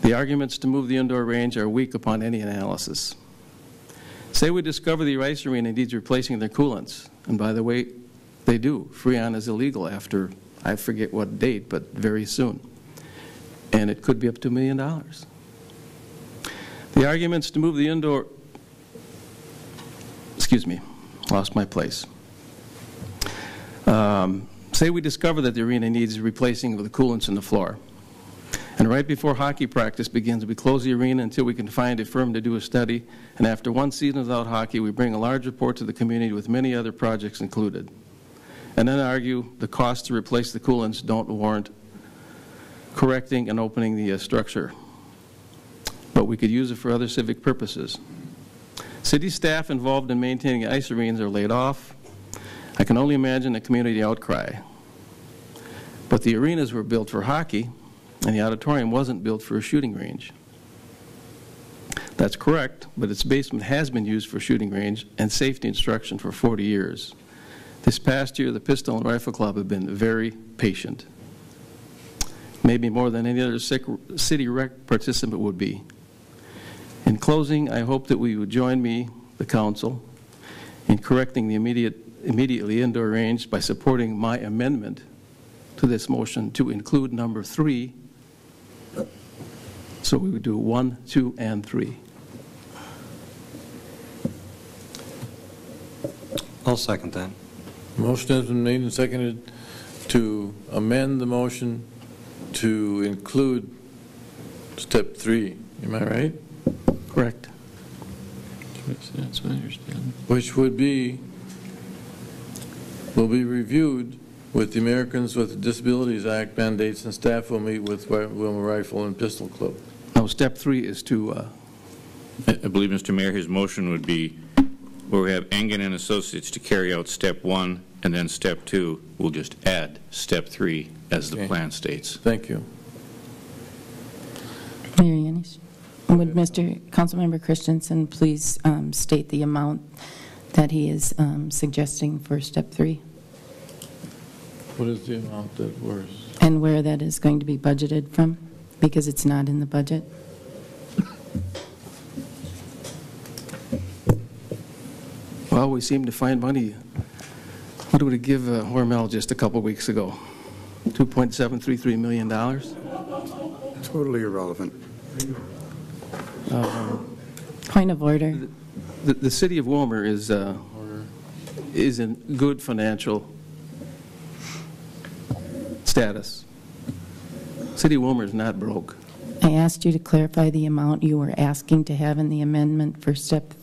The arguments to move the indoor range are weak upon any analysis. Say we discover the ice arena needs replacing their coolants, and by the way, they do. Freon is illegal after, I forget what date, but very soon. And it could be up to $1 million. The arguments to move the indoor, excuse me, lost my place. Say we discover that the arena needs replacing the coolants in the floor. And right before hockey practice begins, we close the arena until we can find a firm to do a study. And after one season without hockey, we bring a large report to the community with many other projects included. And then argue the cost to replace the coolants don't warrant correcting and opening the structure. But we could use it for other civic purposes. City staff involved in maintaining ice arenas are laid off. I can only imagine the community outcry. But the arenas were built for hockey, and the auditorium wasn't built for a shooting range. That's correct, but its basement has been used for shooting range and safety instruction for 40 years. This past year, the Pistol and Rifle Club have been very patient, maybe more than any other city rec participant would be. In closing, I hope that we would join me, the council, in correcting the immediately indoor range by supporting my amendment to this motion to include number 3. So we would do 1, 2, and 3. I'll second that. Motion has been made and seconded to amend the motion to include step 3. Am I right? Correct. That's what I understand. Which will be reviewed with the Americans with Disabilities Act mandates, and staff will meet with Willmar Rifle and Pistol Club. No, step 3 is to... I believe, Mr. Mayor, his motion would be where we have Engen and Associates to carry out step 1, and then step 2, we'll just add step 3 as the plan states. Thank you. Mayor Yanis, would Mr. Councilmember Christensen please state the amount that he is suggesting for step 3? What is the amount that we're... And where that is going to be budgeted from, because it's not in the budget? Well, we seem to find money. What did we give Hormel just a couple weeks ago? $2.733 million? Totally irrelevant. Point of order. The city of Willmar is in good financial status. City of Willmar is not broke. I asked you to clarify the amount you were asking to have in the amendment for step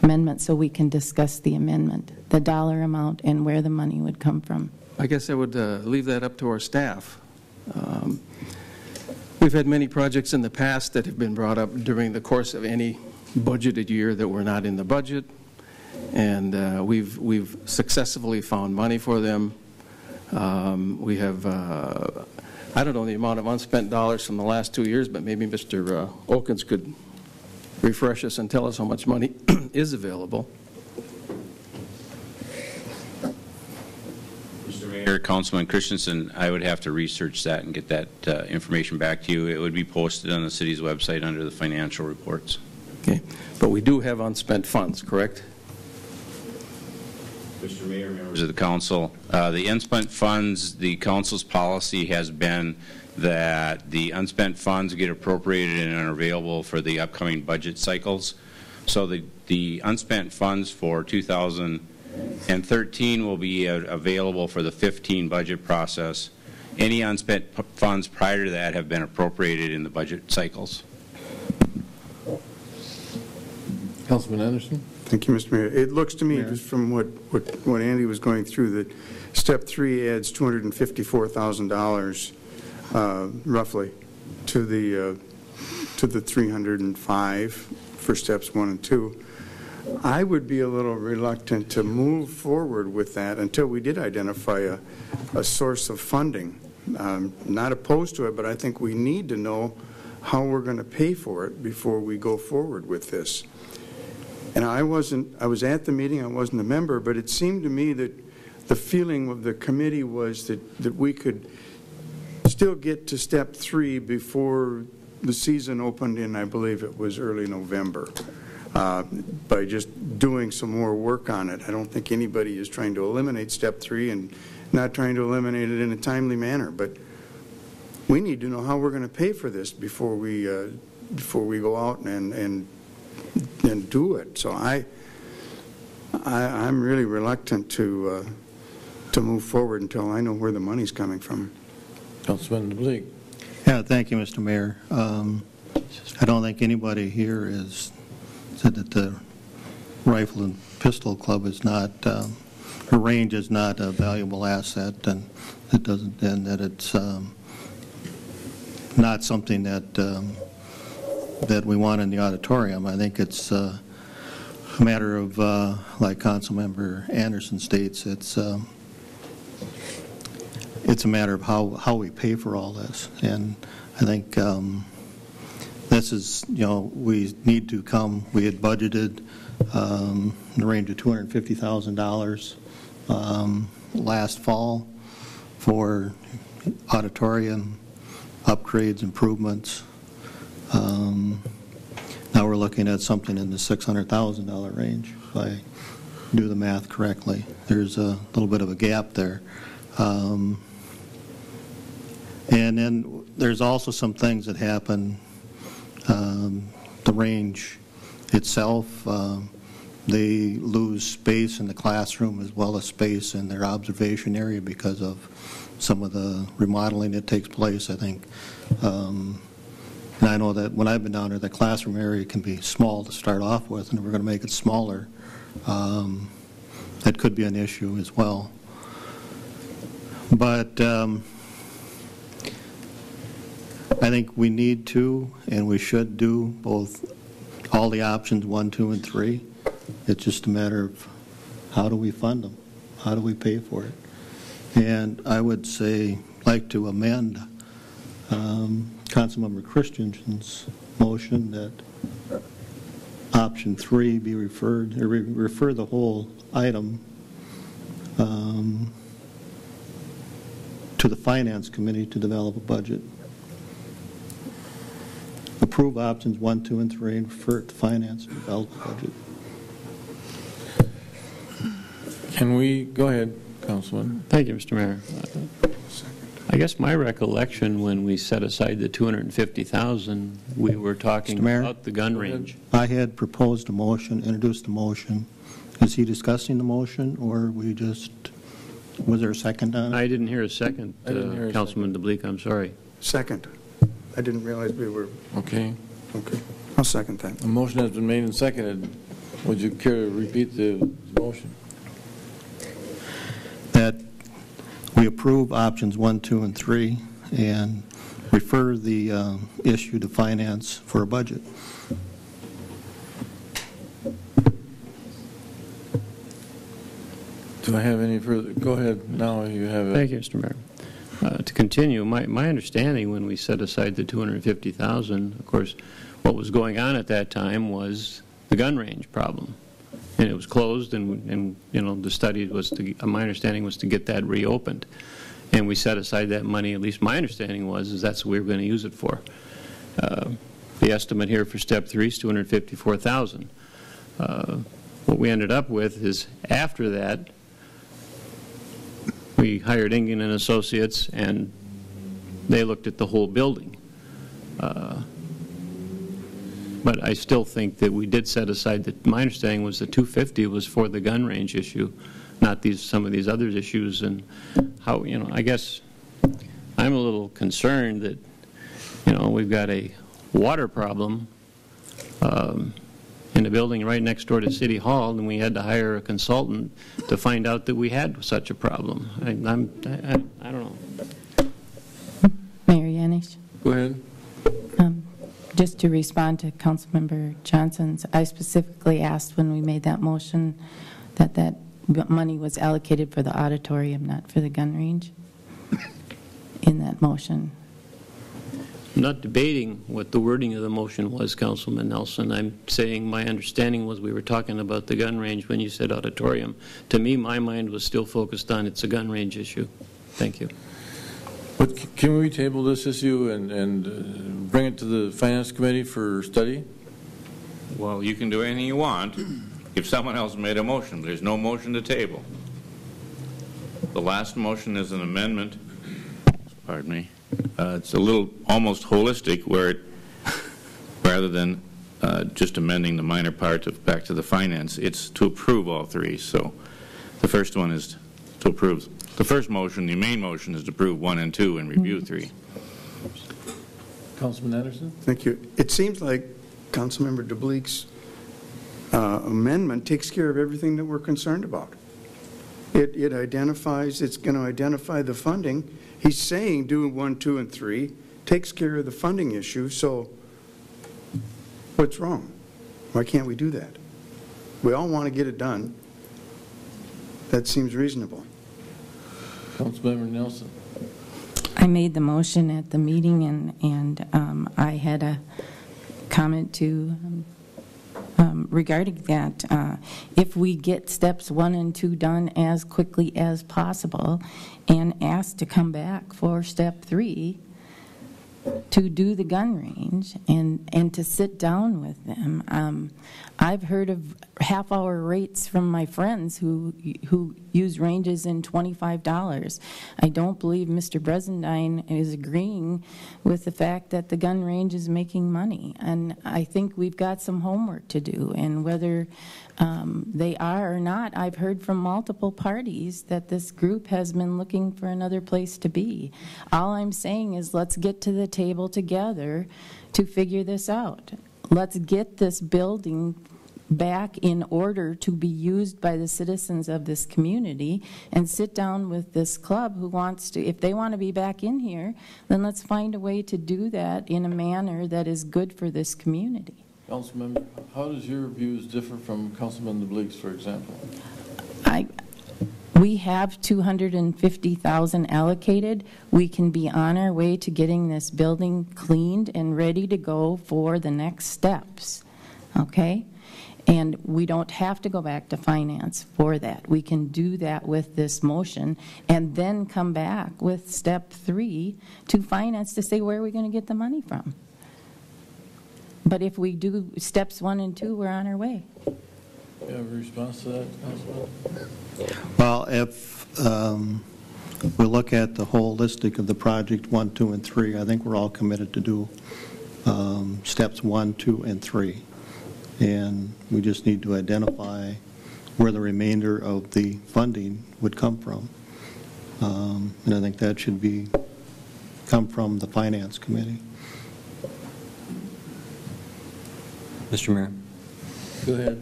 amendment so we can discuss the amendment, the dollar amount and where the money would come from. I guess I would leave that up to our staff. We've had many projects in the past that have been brought up during the course of any budgeted year that were not in the budget, and we've successfully found money for them. We have, I don't know the amount of unspent dollars from the last 2 years, but maybe Mr. Okins could refresh us and tell us how much money is available. Mr. Mayor, Councilman Christensen, I would have to research that and get that information back to you. It would be posted on the city's website under the financial reports. Okay, but we do have unspent funds, correct? Mr. Mayor, members of the council, the unspent funds, the council's policy has been that the unspent funds get appropriated and are available for the upcoming budget cycles. So the unspent funds for 2013 will be available for the 15 budget process. Any unspent funds prior to that have been appropriated in the budget cycles. Councilman Anderson? Thank you, Mr. Mayor. It looks to me, just from what Andy was going through, that step 3 adds $254,000 roughly to the 305 for steps 1 and 2. I would be a little reluctant to move forward with that until we did identify a source of funding. Not opposed to it, but I think we need to know how we're going to pay for it before we go forward with this. And I was at the meeting, I wasn't a member, but it seemed to me that the feeling of the committee was that we could still get to step 3 before the season opened in, I believe it was early November. by just doing some more work on it. I don't think anybody is trying to eliminate step 3 and not trying to eliminate it in a timely manner, but we need to know how we're going to pay for this before we go out and do it. So I'm really reluctant to move forward until I know where the money's coming from. Councilman DeBleek. Yeah, thank you, Mr. Mayor. I don't think anybody here has said that the Rifle and Pistol Club is not, her range is not a valuable asset, and it doesn't, and that it's not something that that we want in the auditorium. I think it's a matter of, like Councilmember Anderson states, it's a matter of how we pay for all this, and I think this is, we need to come. We had budgeted in the range of $250,000 last fall for auditorium upgrades, improvements. Now we're looking at something in the $600,000 range, if I do the math correctly. There's a little bit of a gap there. And then there's also some things that happen. The range itself, they lose space in the classroom as well as space in their observation area because of some of the remodeling that takes place, I think. And I know that when I've been down there, the classroom area can be small to start off with, and if we're going to make it smaller, that could be an issue as well. But I think we need to, and we should do both, all the options 1, 2, and 3. It's just a matter of how do we fund them? How do we pay for it? And I would say, like to amend Councilmember Christensen's motion that option 3 be referred, or refer the whole item to the Finance Committee to develop a budget. Approve options 1, 2, and 3 and refer it to Finance and develop a budget. Can we go ahead, Councilman? Thank you, Mr. Mayor. I guess my recollection when we set aside the $250,000, we were talking about the gun range. I had proposed a motion, introduced a motion. Is he discussing the motion, or we just, was there a second on it? I didn't hear a second, Councilman DeBleek, I'm sorry. Second. I didn't realize we were... Okay. Okay. I'll second that. A motion has been made and seconded. Would you care to repeat the motion? That we approve options 1, 2, and 3 and refer the issue to Finance for a budget. Do I have any further? Go ahead. Now you have it. Thank you, Mr. Mayor. To continue, my understanding when we set aside the $250,000, of course, what was going on at that time was the gun range problem. And it was closed, and the study was to, my understanding was to get that reopened. And we set aside that money, at least my understanding was, is that's what we were going to use it for. The estimate here for step 3 is $254,000. What we ended up with is after that, we hired Ingen and Associates, and they looked at the whole building. But I still think that we did set aside that my understanding was the $250 was for the gun range issue, not some of these other issues. And how, I guess I'm a little concerned that, we've got a water problem in a building right next door to City Hall, and we had to hire a consultant to find out that we had such a problem. I don't know. Mayor Yanish? Go ahead. Just to respond to Councilmember Johnson's, I specifically asked when we made that motion that that money was allocated for the auditorium, not for the gun range, in that motion. I'm not debating what the wording of the motion was, Councilman Nelson. I'm saying my understanding was we were talking about the gun range when you said auditorium. To me, my mind was still focused on it's a gun range issue. Thank you. But can we table this issue and bring it to the Finance Committee for study? Well, you can do anything you want if someone else made a motion. There's no motion to table. The last motion is an amendment. Pardon me. It's a little almost holistic, where it, rather than just amending the minor part of back to the finance, it's to approve all three. So the first one is to approve. The first motion, the main motion, is to approve 1 and 2 and review 3. Councilman Anderson? Thank you. It seems like Councilmember DeBleek's amendment takes care of everything that we're concerned about. It identifies, it's going to identify the funding. He's saying do 1, 2, and 3, takes care of the funding issue, so what's wrong? Why can't we do that? We all want to get it done. That seems reasonable. Councilmember Nelson. I made the motion at the meeting, and I had a comment to regarding that. If we get steps 1 and 2 done as quickly as possible and asked to come back for step 3 to do the gun range and to sit down with them. I've heard of half-hour rates from my friends who use ranges in $25. I don't believe Mr. Bresendine is agreeing with the fact that the gun range is making money, and I think we've got some homework to do, and whether they are or not, I've heard from multiple parties that this group has been looking for another place to be. All I'm saying is let's get to the table together to figure this out. Let's get this building back in order to be used by the citizens of this community, and sit down with this club who wants to, if they want to be back in here, then let's find a way to do that in a manner that is good for this community. Councilmember, how does your views differ from Councilman DeBleek's, for example? We have $250,000 allocated. We can be on our way to getting this building cleaned and ready to go for the next steps, okay? And we don't have to go back to finance for that. We can do that with this motion and then come back with step 3 to finance to say where are we going to get the money from. But if we do steps 1 and 2, we're on our way. You have a response to that, Councilman? Well, if we look at the holistic of the project 1, 2, and 3, I think we're all committed to do steps 1, 2, and 3. And we just need to identify where the remainder of the funding would come from. And I think that should come from the Finance Committee. Mr. Mayor. Go ahead,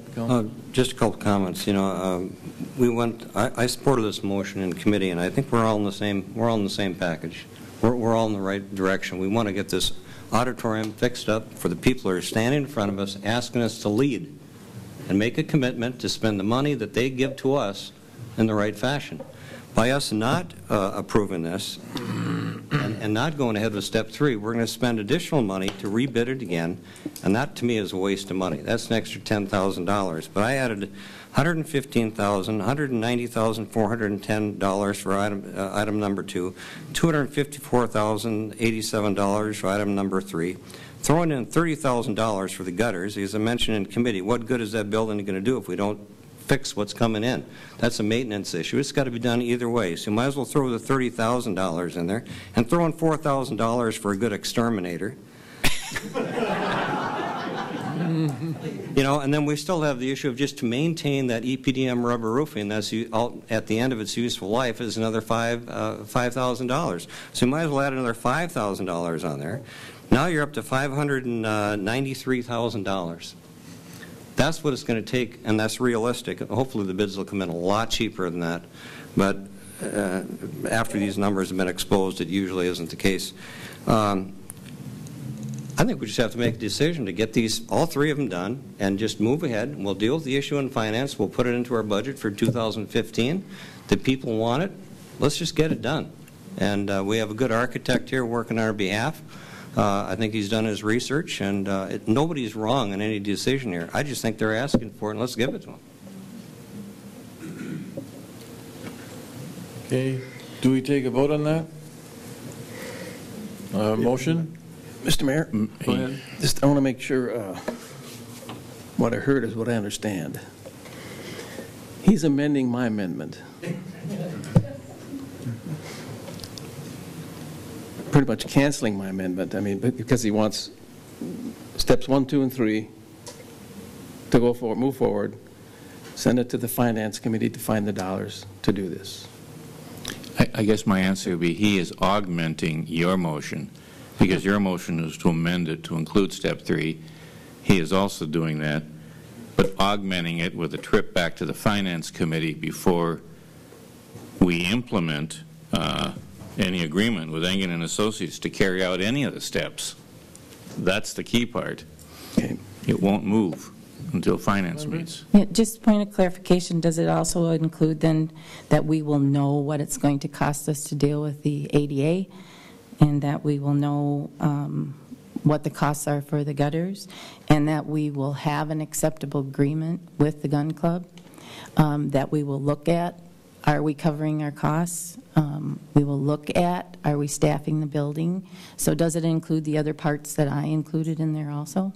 just a couple of comments. You know, I supported this motion in committee, and I think we're all in the same package. We're all in the right direction. We want to get this auditorium fixed up for the people who are standing in front of us, asking us to lead and make a commitment to spend the money that they give to us in the right fashion. By us not approving this and not going ahead with step 3, we're going to spend additional money to rebid it again, and that to me is a waste of money. That's an extra $10,000. But I added $115,000, $190,410 for item number 2, $254,087 for item number 3, throwing in $30,000 for the gutters. As I mentioned in committee, what good is that building going to do if we don't fix what's coming in? That's a maintenance issue. It's got to be done either way. So you might as well throw the $30,000 in there and throw in $4,000 for a good exterminator. You know, and then we still have the issue of just to maintain that EPDM rubber roofing. That's at the end of its useful life is another $5,000. So you might as well add another $5,000 on there. Now you're up to $593,000. That's what it's going to take, and that's realistic. Hopefully the bids will come in a lot cheaper than that. But after these numbers have been exposed, it usually isn't the case. I think we just have to make a decision to get all 3 of them done and just move ahead. We'll deal with the issue in finance. We'll put it into our budget for 2015. The people want it. Let's just get it done. And we have a good architect here working on our behalf. I think he's done his research, and nobody's wrong in any decision here. I just think they're asking for it, and let's give it to them. Okay. Do we take a vote on that? Motion? Mr. Mayor, go ahead. I want to make sure what I heard is what I understand. He's amending my amendment. Pretty much canceling my amendment. I mean, because he wants steps 1, 2, and 3 to go forward, move forward, send it to the Finance Committee to find the dollars to do this. I guess my answer would be he is augmenting your motion, because your motion is to amend it to include step 3. He is also doing that, but augmenting it with a trip back to the Finance Committee before we implement any agreement with Engen and Associates to carry out any of the steps. That's the key part. Okay. It won't move until Finance meets. Yeah, just point of clarification, does it also include then that we will know what it's going to cost us to deal with the ADA, and that we will know what the costs are for the gutters, and that we will have an acceptable agreement with the gun club, that we will look at, are we covering our costs? We will look at, are we staffing the building? So does it include the other parts that I included in there also?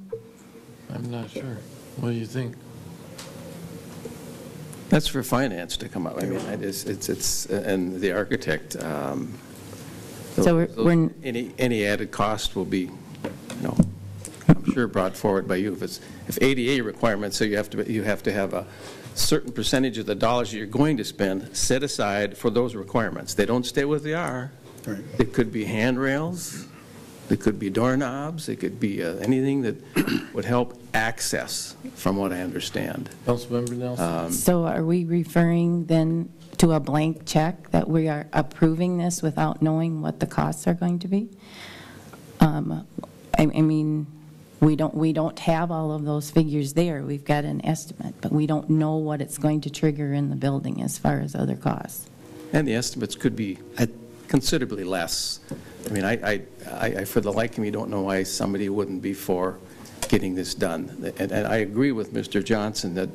I'm not sure. What do you think? That's for finance to come up. I mean, it's and the architect. So we're any added cost will be, I'm sure brought forward by you. If ADA requirements, so you have to have a certain percentage of the dollars you're going to spend set aside for those requirements. They don't stay what they are. Right. It could be handrails. It could be doorknobs. It could be anything that would help access, from what I understand. Councilmember Nelson? So are we referring then to a blank check that we are approving this without knowing what the costs are going to be? I mean, we don't have all of those figures there. We've got an estimate, but we don't know what it's going to trigger in the building as far as other costs. And the estimates could be considerably less. I mean, I for the life of me, don't know why somebody wouldn't be for getting this done. And I agree with Mr. Johnson that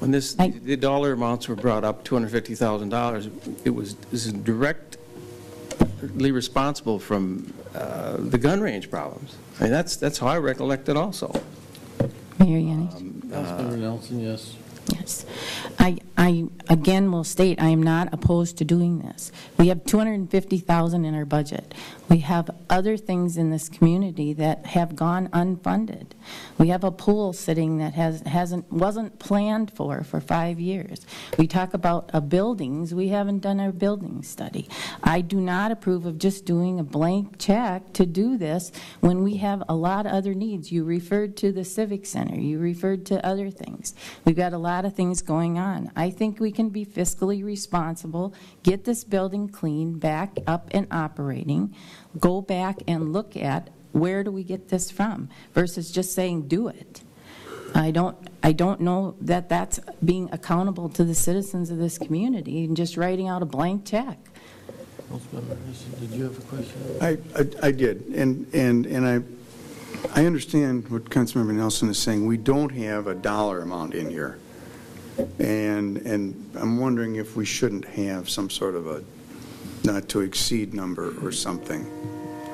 when the dollar amounts were brought up, $250,000, this is directly responsible from the gun range problems. I mean, that's how I recollect it also. Mayor Yanis? Councilmember Nelson, yes. Yes. I again will state I am not opposed to doing this. We have $250,000 in our budget. We have other things in this community that have gone unfunded. We have a pool sitting that wasn't planned for 5 years. We talk about buildings. We haven't done our building study. I do not approve of just doing a blank check to do this when we have a lot of other needs. You referred to the Civic Center. You referred to other things. We've got a lot of things going on. I think we can be fiscally responsible, get this building clean, back up and operating, go back and look at where do we get this from versus just saying do it. I don't know that that's being accountable to the citizens of this community and just writing out a blank check. Councilmember Nelson, did you have a question? I did, and I understand what Councilmember Nelson is saying. We don't have a dollar amount in here, and I'm wondering if we shouldn't have some sort of a not to exceed number or something,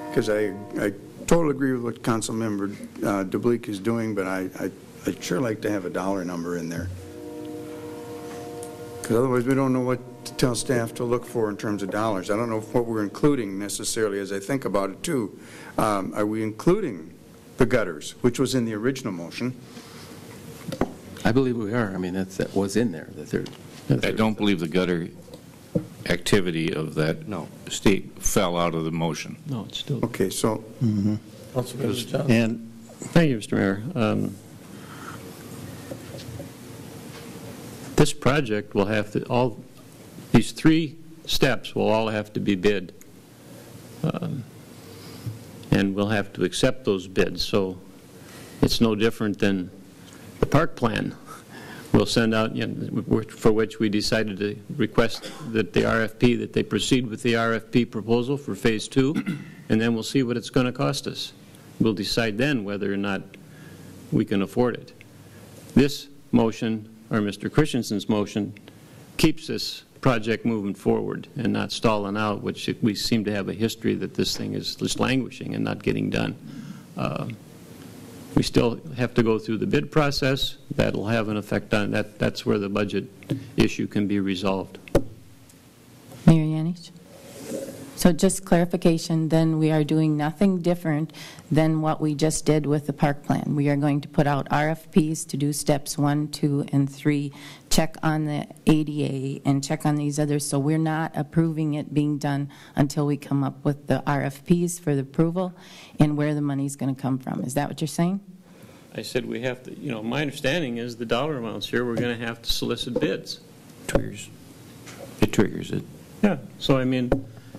because I totally agree with what Councilmember DeBleek is doing, but I'd sure like to have a dollar number in there, because otherwise we don't know what to tell staff to look for in terms of dollars. I don't know what we're including necessarily as I think about it too. Are we including the gutters, which was in the original motion? I believe we are. I mean, that was in there. I don't believe the gutter activity of that state fell out of the motion. No, it's still. Okay, so. Councilmember Johnson? And thank you, Mr. Mayor. This project will have to, these 3 steps will all have to be bid. And we'll have to accept those bids. So it's no different than the park plan. We'll send out, for which we decided to request that the RFP, that they proceed with the RFP proposal for Phase 2, and then we'll see what it's going to cost us. We'll decide then whether or not we can afford it. This motion, or Mr. Christensen's motion, keeps this project moving forward and not stalling out, which we seem to have a history that this thing is just languishing and not getting done. We still have to go through the bid process. That'll have an effect on that. That's where the budget issue can be resolved. Mayor Yanis? So just clarification, then we are doing nothing different than what we just did with the park plan. We are going to put out RFPs to do steps 1, 2, and 3, check on the ADA, and check on these others. So we're not approving it being done until we come up with the RFPs for the approval and where the money's going to come from. Is that what you're saying? I said we have to, you know, my understanding is the dollar amounts here, we're going to have to solicit bids. It triggers it. Yeah, so I mean,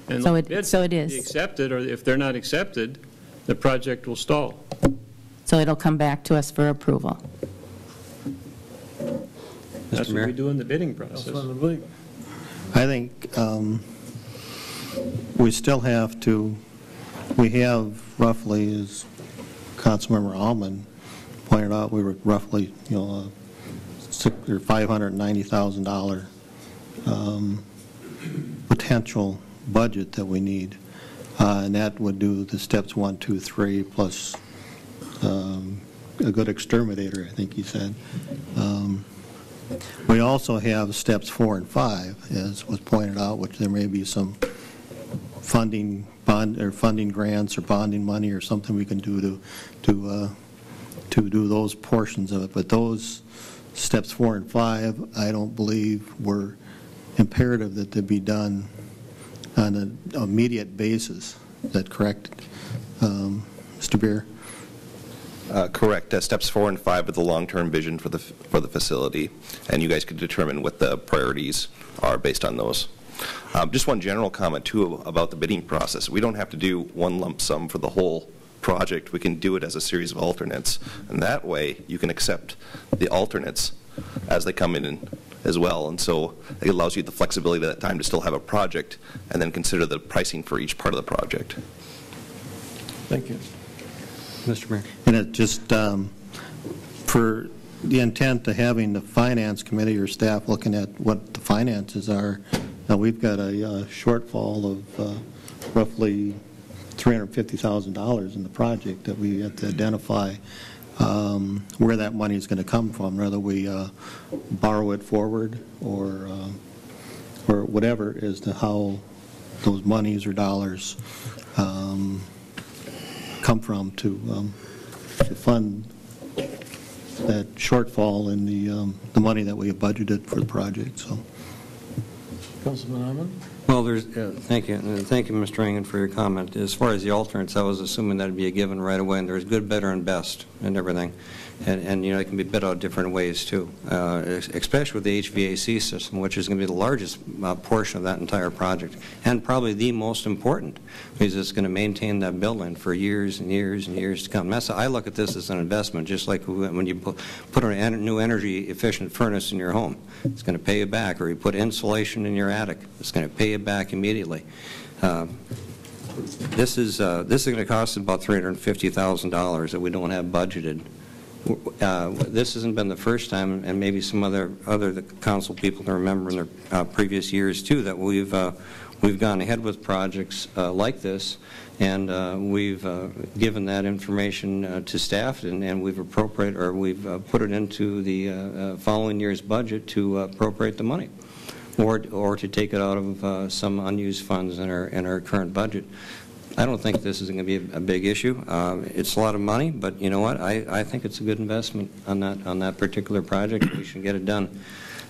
and So bids it is. be accepted, or if they're not accepted, the project will stall. So it'll come back to us for approval. That's what we do in the bidding process. I think we still have to, we have roughly, as Councilmember Allman pointed out, we were roughly, you know, $590,000 potential budget that we need. And that would do the steps 1, 2, 3, plus a good exterminator, I think he said. We also have steps 4 and 5, as was pointed out, which there may be some funding grants or bonding money or something we can do to do those portions of it. But those steps 4 and 5, I don't believe were imperative that they be done on an immediate basis. Is that correct, Mr. Beer? Correct. Steps 4 and 5 are the long-term vision for the facility, and you guys can determine what the priorities are based on those. Just one general comment, too, about the bidding process. We don't have to do one lump sum for the whole project. We can do it as a series of alternates, and that way you can accept the alternates as they come in as well, and so it allows you the flexibility at that time to still have a project and then consider the pricing for each part of the project. Thank you. Mr. Mayor. And it just, for the intent of having the Finance Committee or staff looking at what the finances are, now we've got a shortfall of roughly $350,000 in the project that we have to identify where that money is going to come from, whether we borrow it forward or whatever, as to how those monies or dollars come from to fund that shortfall in the money that we have budgeted for the project. So, Councilman Ahman? Well, thank you. And thank you, Mr. Engen, for your comment. As far as the alternates, I was assuming that would be a given right away, and there's good, better, and best and everything. And you know, it can be bid out different ways, too, especially with the HVAC system, which is going to be the largest portion of that entire project, and probably the most important, because it's going to maintain that building for years and years and years to come. I look at this as an investment, just like when you put a new energy-efficient furnace in your home. It's going to pay you back, or you put insulation in your attic. It's going to pay you back immediately. This is going to cost about $350,000 that we don't have budgeted. This hasn't been the first time, and maybe some other council people can remember in their previous years too, that we've gone ahead with projects like this, and we've given that information to staff, and we've put it into the following year's budget to appropriate the money, or to take it out of some unused funds in our current budget. I don't think this is going to be a big issue. It's a lot of money, but you know what? I think it's a good investment on that particular project. We should get it done.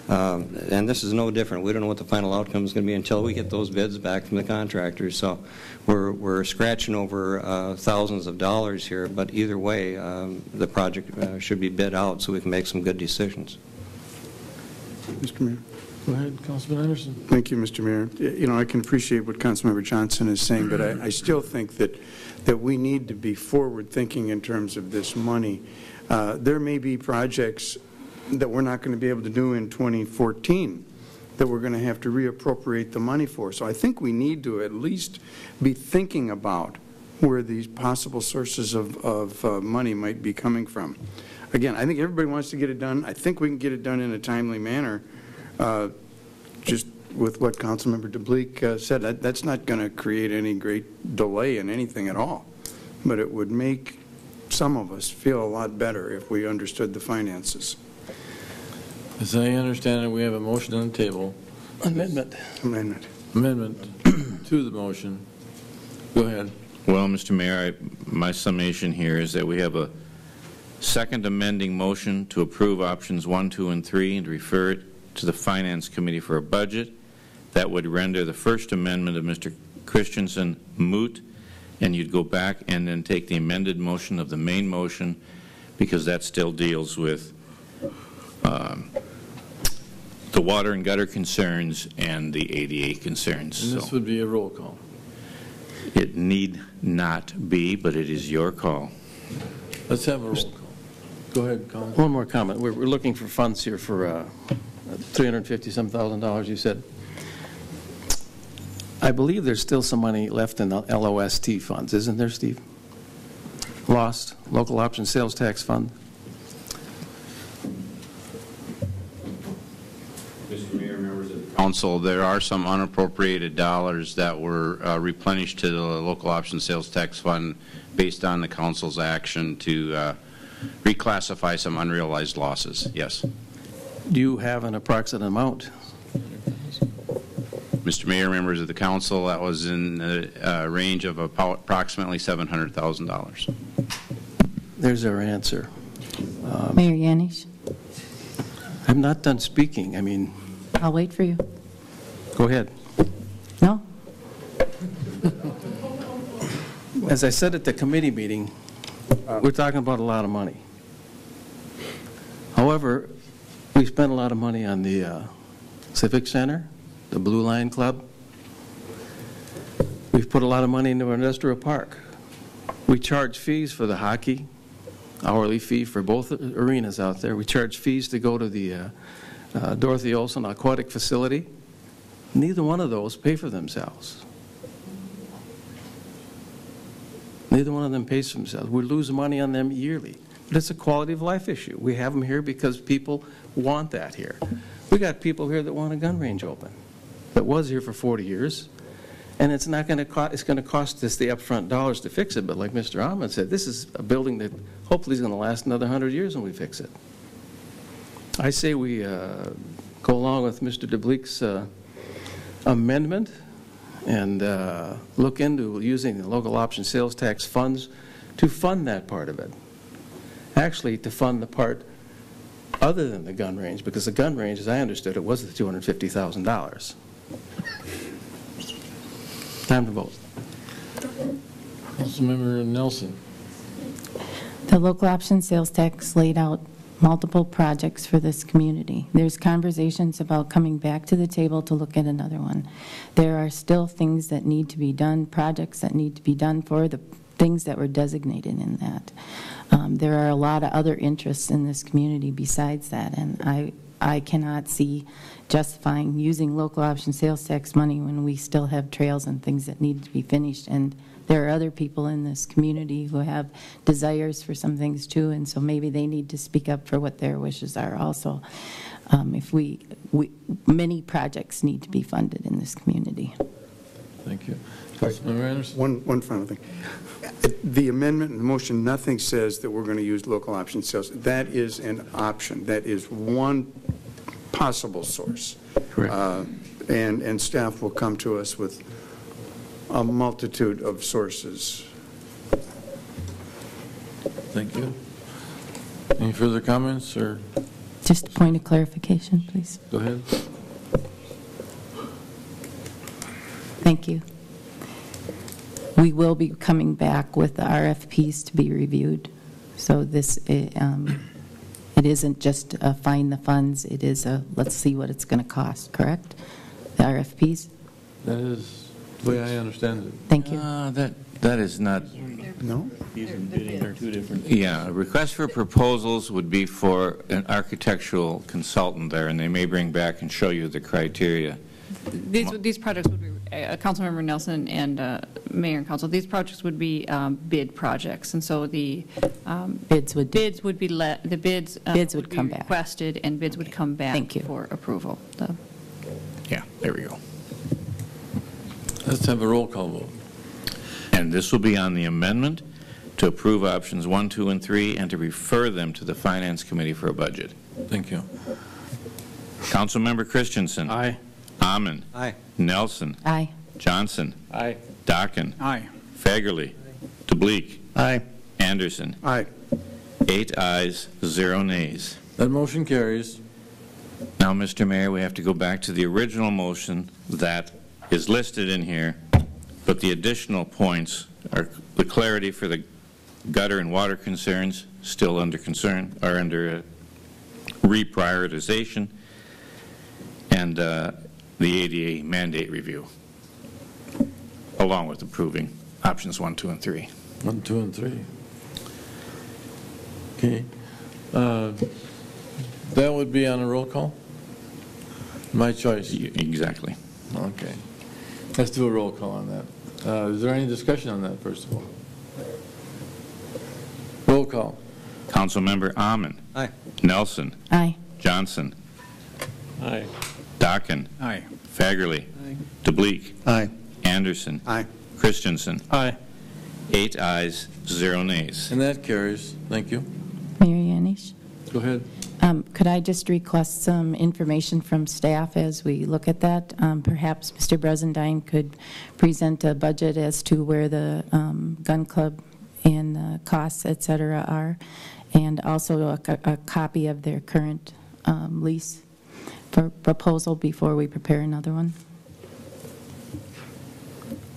And this is no different. We don't know what the final outcome is going to be until we get those bids back from the contractors. So we're scratching over thousands of dollars here, but either way, the project should be bid out so we can make some good decisions. Mr. Mayor. Go ahead, Councilman Anderson. Thank you, Mr. Mayor. You know, I can appreciate what Councilmember Johnson is saying, but I still think that we need to be forward-thinking in terms of this money. There may be projects that we're not going to be able to do in 2014 that we're going to have to reappropriate the money for. So I think we need to at least be thinking about where these possible sources of money might be coming from. Again, I think everybody wants to get it done. I think we can get it done in a timely manner. Just with what Councilmember DeBleek said, that's not going to create any great delay in anything at all. But it would make some of us feel a lot better if we understood the finances. As I understand it, we have a motion on the table. Amendment. Amendment to the motion. Go ahead. Well, Mr. Mayor, my summation here is that we have a second amending motion to approve options 1, 2, and 3 and to refer it to the Finance Committee for a budget. That would render the first amendment of Mr. Christensen moot, and you'd go back and then take the amended motion of the main motion, because that still deals with the water and gutter concerns and the ADA concerns. And this would be a roll call. It need not be, but it is your call. Let's have a roll call. Go ahead, Colin. One more comment. We're looking for funds here for $350,000, you said. I believe there's still some money left in the LOST funds, isn't there, Steve? Lost, Local Option Sales Tax Fund. Mr. Mayor, members of the council, there are some unappropriated dollars that were replenished to the Local Option Sales Tax Fund based on the council's action to reclassify some unrealized losses. Yes. Do you have an approximate amount? Mr. Mayor, members of the council, that was in the range of approximately $700,000. There's our answer. Mayor Yanish? I'm not done speaking. I mean... I'll wait for you. Go ahead. No? As I said at the committee meeting, we're talking about a lot of money. However, we spent a lot of money on the Civic Center, the Blue Line Club. We've put a lot of money into our industrial park. We charge fees for the hockey, hourly fee for both arenas out there. We charge fees to go to the Dorothy Olson Aquatic Facility. Neither one of those pay for themselves. Neither one of them pays for themselves. We lose money on them yearly. But it's a quality of life issue. We have them here because people want that here. We got people here that want a gun range open. That was here for 40 years, and it's not going to cost. It's going to cost us the upfront dollars to fix it. But like Mr. Ahmed said, this is a building that hopefully is going to last another 100 years when we fix it. I say we go along with Mr. DeBleek's amendment and look into using the local option sales tax funds to fund that part of it. Actually, to fund the part other than the gun range, because the gun range, as I understood it, was the $250,000. Time to vote. Councilmember Nelson. The local option sales tax laid out multiple projects for this community. There's conversations about coming back to the table to look at another one. There are still things that need to be done, projects that need to be done for the things that were designated in that. There are a lot of other interests in this community besides that, and I cannot see justifying using local option sales tax money when we still have trails and things that need to be finished. And there are other people in this community who have desires for some things too, and so maybe they need to speak up for what their wishes are also. If many projects need to be funded in this community. Thank you. Councilmember Anderson? One final thing. The amendment and the motion, nothing says that we're going to use local option sales. That is an option. That is one possible source. Correct. And staff will come to us with a multitude of sources. Thank you. Any further comments, or? Just a point of clarification, please. Go ahead. Thank you. We will be coming back with the RFPs to be reviewed. So this, it isn't just a find the funds, it is a let's see what it's going to cost, correct? The RFPs? That is the way I understand it. Thank you. That is not. No? These are bidding are two different. Yeah, a request for proposals would be for an architectural consultant there, and they may bring back and show you the criteria. These projects would be, Councilmember Nelson and Mayor and Council, these projects would be bid projects, and so the bids would be come back. Requested, and bids would come back for approval. Yeah, there we go. Let's have a roll call vote. And this will be on the amendment to approve options 1, 2, and 3, and to refer them to the Finance Committee for a budget. Thank you. Councilmember Christensen. Aye. Amon. Aye. Nelson. Aye. Johnson. Aye. Dockin. Aye. Fagerly. DeBleek. Aye. Anderson. Aye. 8 ayes, 0 nays. That motion carries. Now, Mr. Mayor, we have to go back to the original motion that is listed in here, but the additional points are the clarity for the gutter and water concerns still under reprioritization, and the ADA mandate review, along with approving options 1, 2, and 3. 1, 2, and 3. Okay. That would be on a roll call? My choice. Exactly. Okay. Let's do a roll call on that. Is there any discussion on that, first of all? Roll call. Councilmember Amon. Aye. Nelson. Aye. Johnson. Aye. Dockin. Aye. Fagerly. Aye. DeBleek. Aye. Anderson. Aye. Christensen. Aye. 8 ayes, 0 nays. And that carries. Thank you. Mayor Yanish? Go ahead. Could I just request some information from staff as we look at that? Perhaps Mr. Bresendine could present a budget as to where the gun club and costs, et cetera, are, and also a copy of their current lease for proposal before we prepare another one.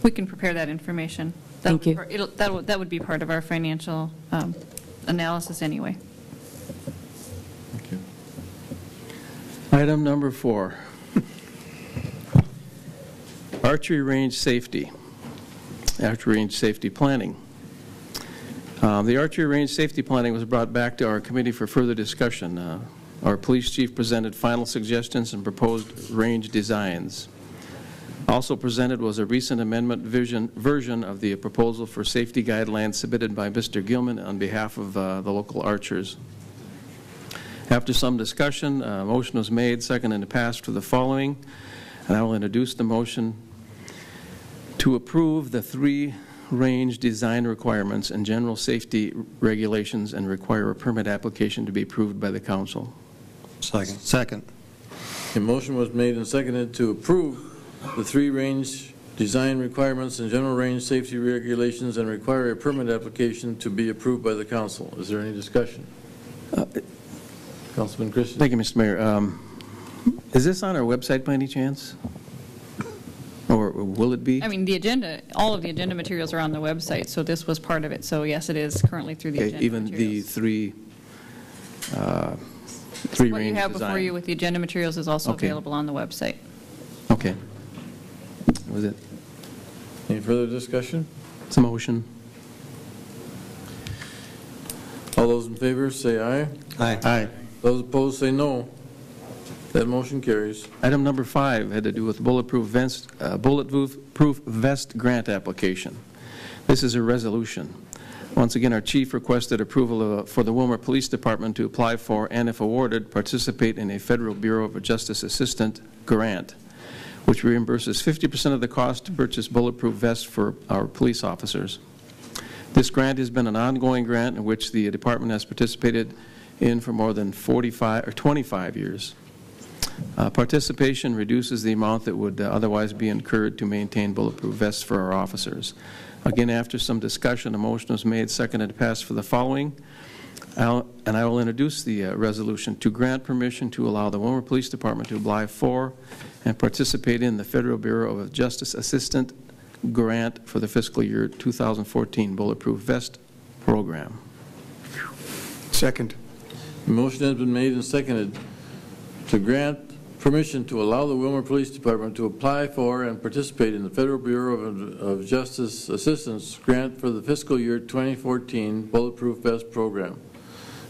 We can prepare that information. Thank you. That would be part of our financial analysis anyway. Thank you. Item number 4. Archery range safety. Archery range safety planning. The archery range safety planning was brought back to our committee for further discussion. Our police chief presented final suggestions and proposed range designs. Also presented was a recent amendment version of the proposal for safety guidelines submitted by Mr. Gilman on behalf of the local archers. After some discussion, a motion was made, second, and passed for the following, and I will introduce the motion to approve the 3 range design requirements and general safety regulations and require a permit application to be approved by the council. Second. A motion was made and seconded to approve the 3 range design requirements and general range safety regulations and require a permit application to be approved by the council. Is there any discussion? Councilman Christian. Thank you, Mr. Mayor. Is this on our website by any chance? Or will it be? I mean, the agenda, all of the agenda materials are on the website, so this was part of it. So yes, it is currently through the agenda even materials. the 3 range What you have before design. you with the agenda materials is also Okay. available on the website. Okay. That was it. Any further discussion? It's a motion. All those in favor say aye. Aye. Aye. Those opposed say no. That motion carries. Item number 5 had to do with bulletproof vest grant application. This is a resolution. Once again, our chief requested approval for the Willmar Police Department to apply for, and if awarded, participate in a Federal Bureau of Justice Assistant grant, which reimburses 50% of the cost to purchase bulletproof vests for our police officers. This grant has been an ongoing grant in which the department has participated in for more than 25 years. Participation reduces the amount that would otherwise be incurred to maintain bulletproof vests for our officers. Again, after some discussion, a motion was made, seconded, passed for the following. And I will introduce the resolution to grant permission to allow the Willmar Police Department to apply for and participate in the Federal Bureau of Justice Assistant grant for the fiscal year 2014 Bulletproof Vest Program. Second. The motion has been made and seconded to grant permission to allow the Willmar Police Department to apply for and participate in the Federal Bureau of Justice Assistance grant for the fiscal year 2014 Bulletproof Vest Program.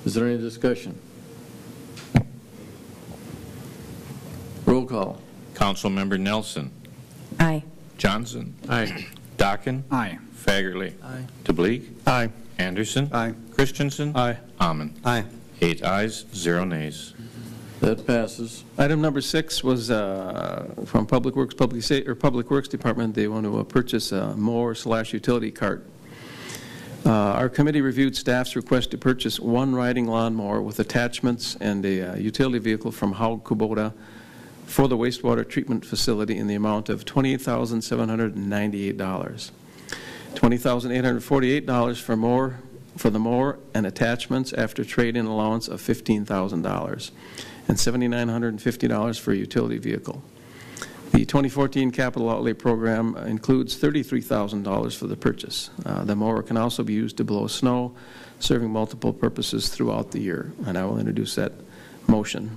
Is there any discussion? Roll call. Councilmember Nelson. Aye. Johnson. Aye. Dockin. Aye. Fagerly. Aye. DeBleek. Aye. Anderson. Aye. Christensen. Aye. Amon. Aye. 8 ayes, 0 nays. That passes. Item number 6 was from Public Works Department. They want to purchase a mower/utility cart. Our committee reviewed staff's request to purchase one riding lawnmower with attachments and a utility vehicle from Haug Kubota for the wastewater treatment facility in the amount of $28,798. $20,848 for the mower and attachments after trade-in allowance of $15,000, and $7,950 for a utility vehicle. The 2014 capital outlay program includes $33,000 for the purchase. The mower can also be used to blow snow, serving multiple purposes throughout the year. And I will introduce that motion.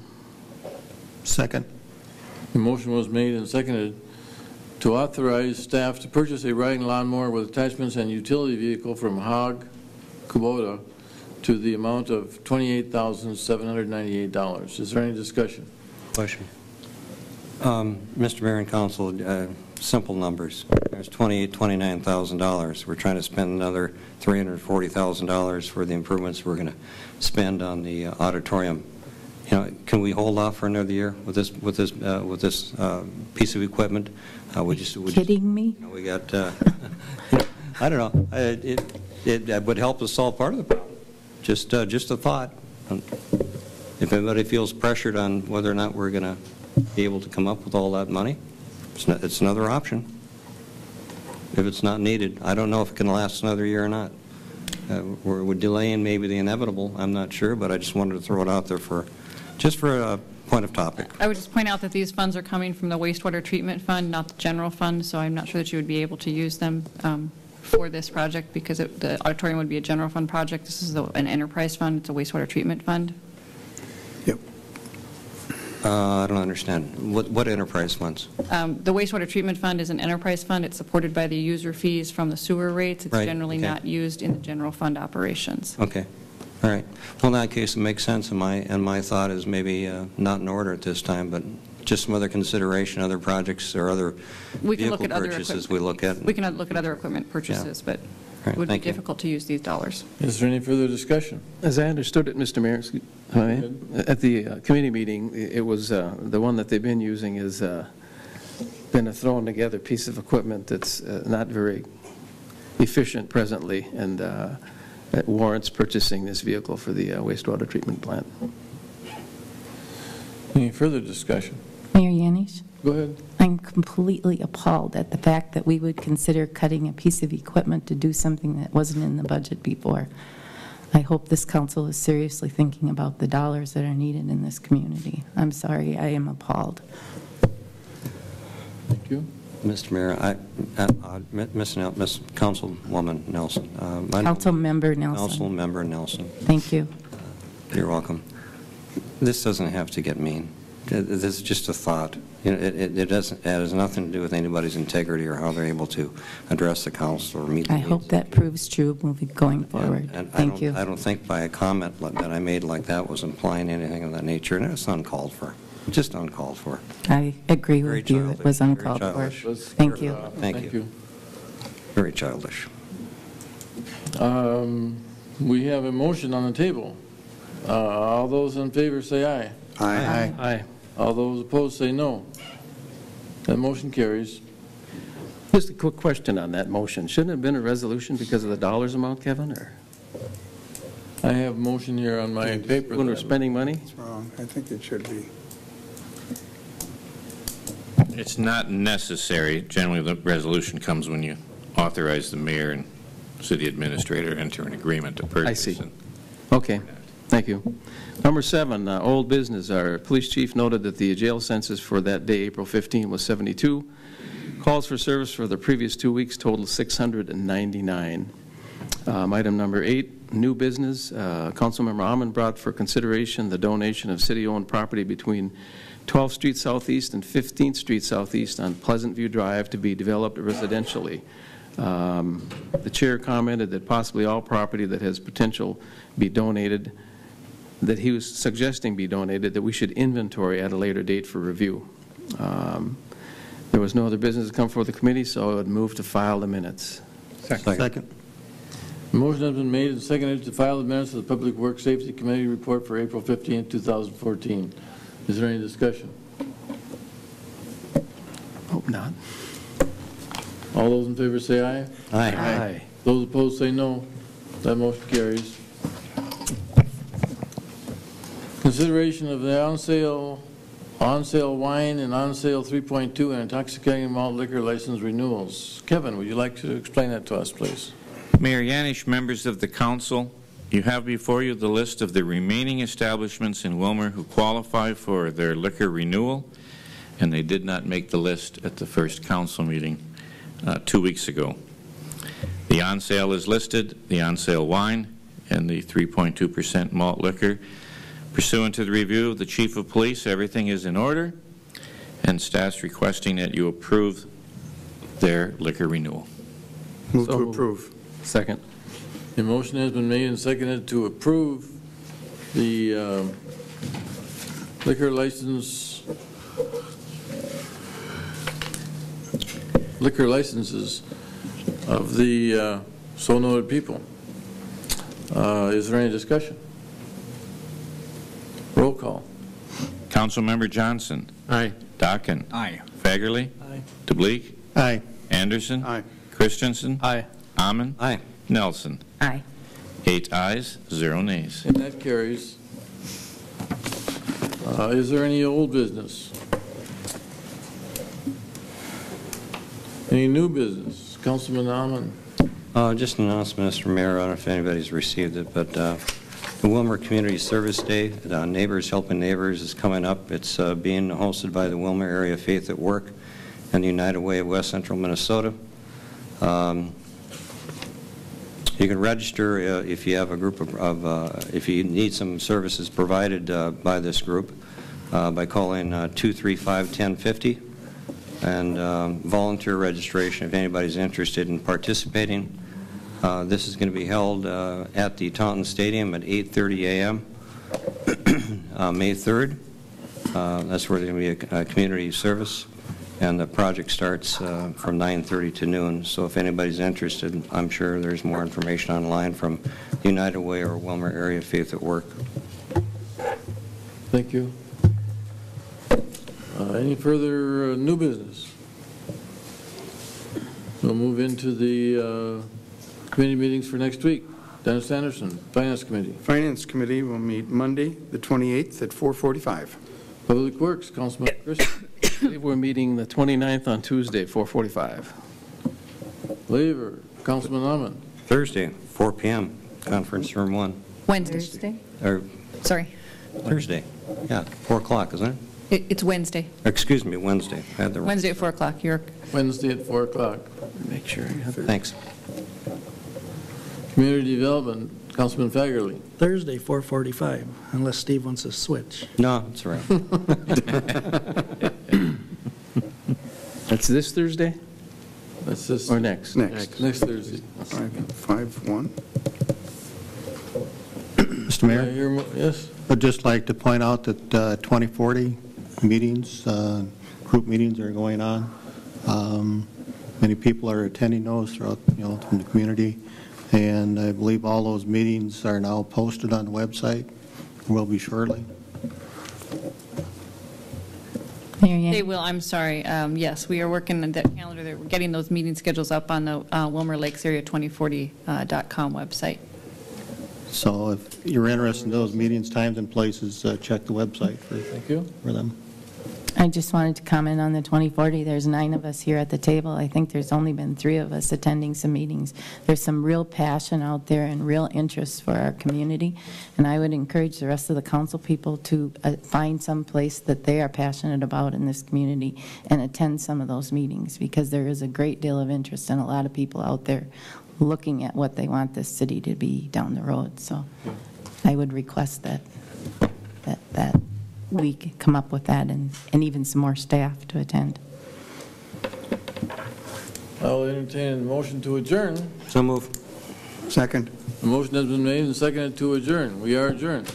Second. The motion was made and seconded to authorize staff to purchase a riding lawnmower with attachments and utility vehicle from Haug Kubota to the amount of $28,798. Is there any discussion? Question. Mr. Mayor and Council, simple numbers. There's $29,000. We're trying to spend another $340,000 for the improvements we're going to spend on the auditorium. You know, can we hold off for another year with this piece of equipment? Kidding me? You know, we got. I don't know. It would help us solve part of the problem. Just a thought. If anybody feels pressured on whether or not we're going to be able to come up with all that money, it's another option. If it's not needed, I don't know if it can last another year or not. We're delaying maybe the inevitable. I'm not sure, but I just wanted to throw it out there just for a point of topic. I would just point out that these funds are coming from the wastewater treatment fund, not the general fund, so I'm not sure that you would be able to use them for this project because the auditorium would be a general fund project. This is an enterprise fund. It's a wastewater treatment fund. I don't understand. What enterprise funds? The wastewater treatment fund is an enterprise fund. It's supported by the user fees from the sewer rates. It's generally not used in the general fund operations. Okay. All right. Well, in that case, it makes sense, and my thought is maybe not in order at this time, but just some other consideration, other projects or other vehicle purchases we look at. We can look at other equipment purchases, but it would be difficult to use these dollars. Is there any further discussion? As I understood it, Mr. Mayor, at the committee meeting, it was the one that they've been using has been a thrown together piece of equipment that's not very efficient presently, and it warrants purchasing this vehicle for the wastewater treatment plant. Any further discussion? Mayor Yanesh? Go ahead. I'm completely appalled at the fact that we would consider cutting a piece of equipment to do something that wasn't in the budget before. I hope this council is seriously thinking about the dollars that are needed in this community. I'm sorry, I am appalled. Thank you. Mr. Mayor, Miss Councilwoman Nelson. Councilmember Nelson. Councilmember Nelson. Thank you. You're welcome. This doesn't have to get mean. This is just a thought. You know, it has nothing to do with anybody's integrity or how they're able to address the council or meet the needs. I hope that proves true going forward. And Thank you. I don't think by a comment that I made like that was implying anything of that nature, and it's uncalled for. Just uncalled for. I agree with you. It was uncalled for. Thank you. Thank you. Very childish. We have a motion on the table. All those in favor say aye. Aye. Aye. All those opposed say no. That motion carries. Just a quick question on that motion. Shouldn't it have been a resolution because of the dollars amount, Kevin? Or I have a motion here on my paper. When we're spending money? That's wrong. I think it should be. It's not necessary. Generally, the resolution comes when you authorize the mayor and city administrator to enter an agreement to purchase. I see. Okay. Thank you. Number 7, old business. Our police chief noted that the jail census for that day, April 15, was 72. Calls for service for the previous 2 weeks totaled 699. Item number 8, new business. Councilmember Amon brought for consideration the donation of city-owned property between 12th Street Southeast and 15th Street Southeast on Pleasant View Drive to be developed residentially. The chair commented that possibly all property that has potential be donated, that he was suggesting be donated, that we should inventory at a later date for review. There was no other business to come before the committee, so I would move to file the minutes. Second. The motion has been made and seconded to file the minutes of the Public Works Safety Committee report for April 15, 2014. Is there any discussion? Hope not. All those in favor say aye. Aye. Aye. Those opposed say no. That motion carries. Consideration of the on-sale wine and on-sale 3.2 and intoxicating malt liquor license renewals. Kevin, would you like to explain that to us, please? Mayor Yanish, members of the council, you have before you the list of the remaining establishments in Willmar who qualify for their liquor renewal, and they did not make the list at the first council meeting 2 weeks ago. The on-sale is listed, the on-sale wine, and the 3.2% malt liquor. Pursuant to the review of the Chief of Police, everything is in order, and staff's requesting that you approve their liquor renewal. Move to approve. Second. The motion has been made and seconded to approve the liquor licenses of the so noted people. Is there any discussion? Roll call. Councilmember Johnson. Aye. Dockin. Aye. Fagerly. Aye. DeBleek. Aye. Anderson. Aye. Christensen. Aye. Amon. Aye. Nelson. Aye. 8 ayes, 0 nays. And that carries. Is there any old business? Any new business? Councilman Amon. Just an announcement, Mr. Mayor. I don't know if anybody's received it, but the Willmar Community Service Day, Neighbors Helping Neighbors, is coming up. It's being hosted by the Willmar Area Faith at Work and the United Way of West Central Minnesota. You can register if you have a group if you need some services provided by this group by calling 235-1050, and volunteer registration if anybody's interested in participating. This is going to be held at the Taunton Stadium at 8:30 a.m. May 3rd. That's where there's going to be a community service, and the project starts from 9:30 to noon. So if anybody's interested, I'm sure there's more information online from United Way or Willmar Area Faith at Work. Thank you. Any further new business? We'll move into the committee meetings for next week. Dennis Anderson, Finance Committee. Finance Committee will meet Monday, the 28th at 4:45. Public Works, Councilman Christian. We're meeting the 29th on Tuesday, 4:45. Labor, Councilman Amon. Thursday, 4 p.m., Conference Room 1. Wednesday. Or Sorry. Thursday. Yeah, 4 o'clock, isn't it? It's Wednesday. Excuse me, Wednesday. I had the Wednesday at 4 o'clock. Wednesday at 4 o'clock. Make sure you have Thanks. Community Development, Councilman Fagerly. Thursday, 4:45, unless Steve wants to switch. No, that's all right. That's this Thursday? That's this. Or next? Next. Next Thursday. 5-1. Mr. Mayor? Yes? I'd just like to point out that 2040 meetings, group meetings are going on. Many people are attending those throughout, from the community. And I believe all those meetings are now posted on the website. Will be shortly. They will, I'm sorry. Yes, we are working on that calendar. We're getting those meeting schedules up on the Willmar Lakes Area 2040.com website. So if you're interested in those meetings, times, and places, check the website for them. I just wanted to comment on the 2040. There's 9 of us here at the table. I think there's only been 3 of us attending some meetings. There's some real passion out there and real interest for our community, and I would encourage the rest of the council people to find some place that they are passionate about in this community and attend some of those meetings, because there is a great deal of interest and a lot of people out there looking at what they want this city to be down the road. So I would request that we could come up with that, and even some more staff to attend. I'll entertain a motion to adjourn. So move. Second. The motion has been made and seconded to adjourn. We are adjourned.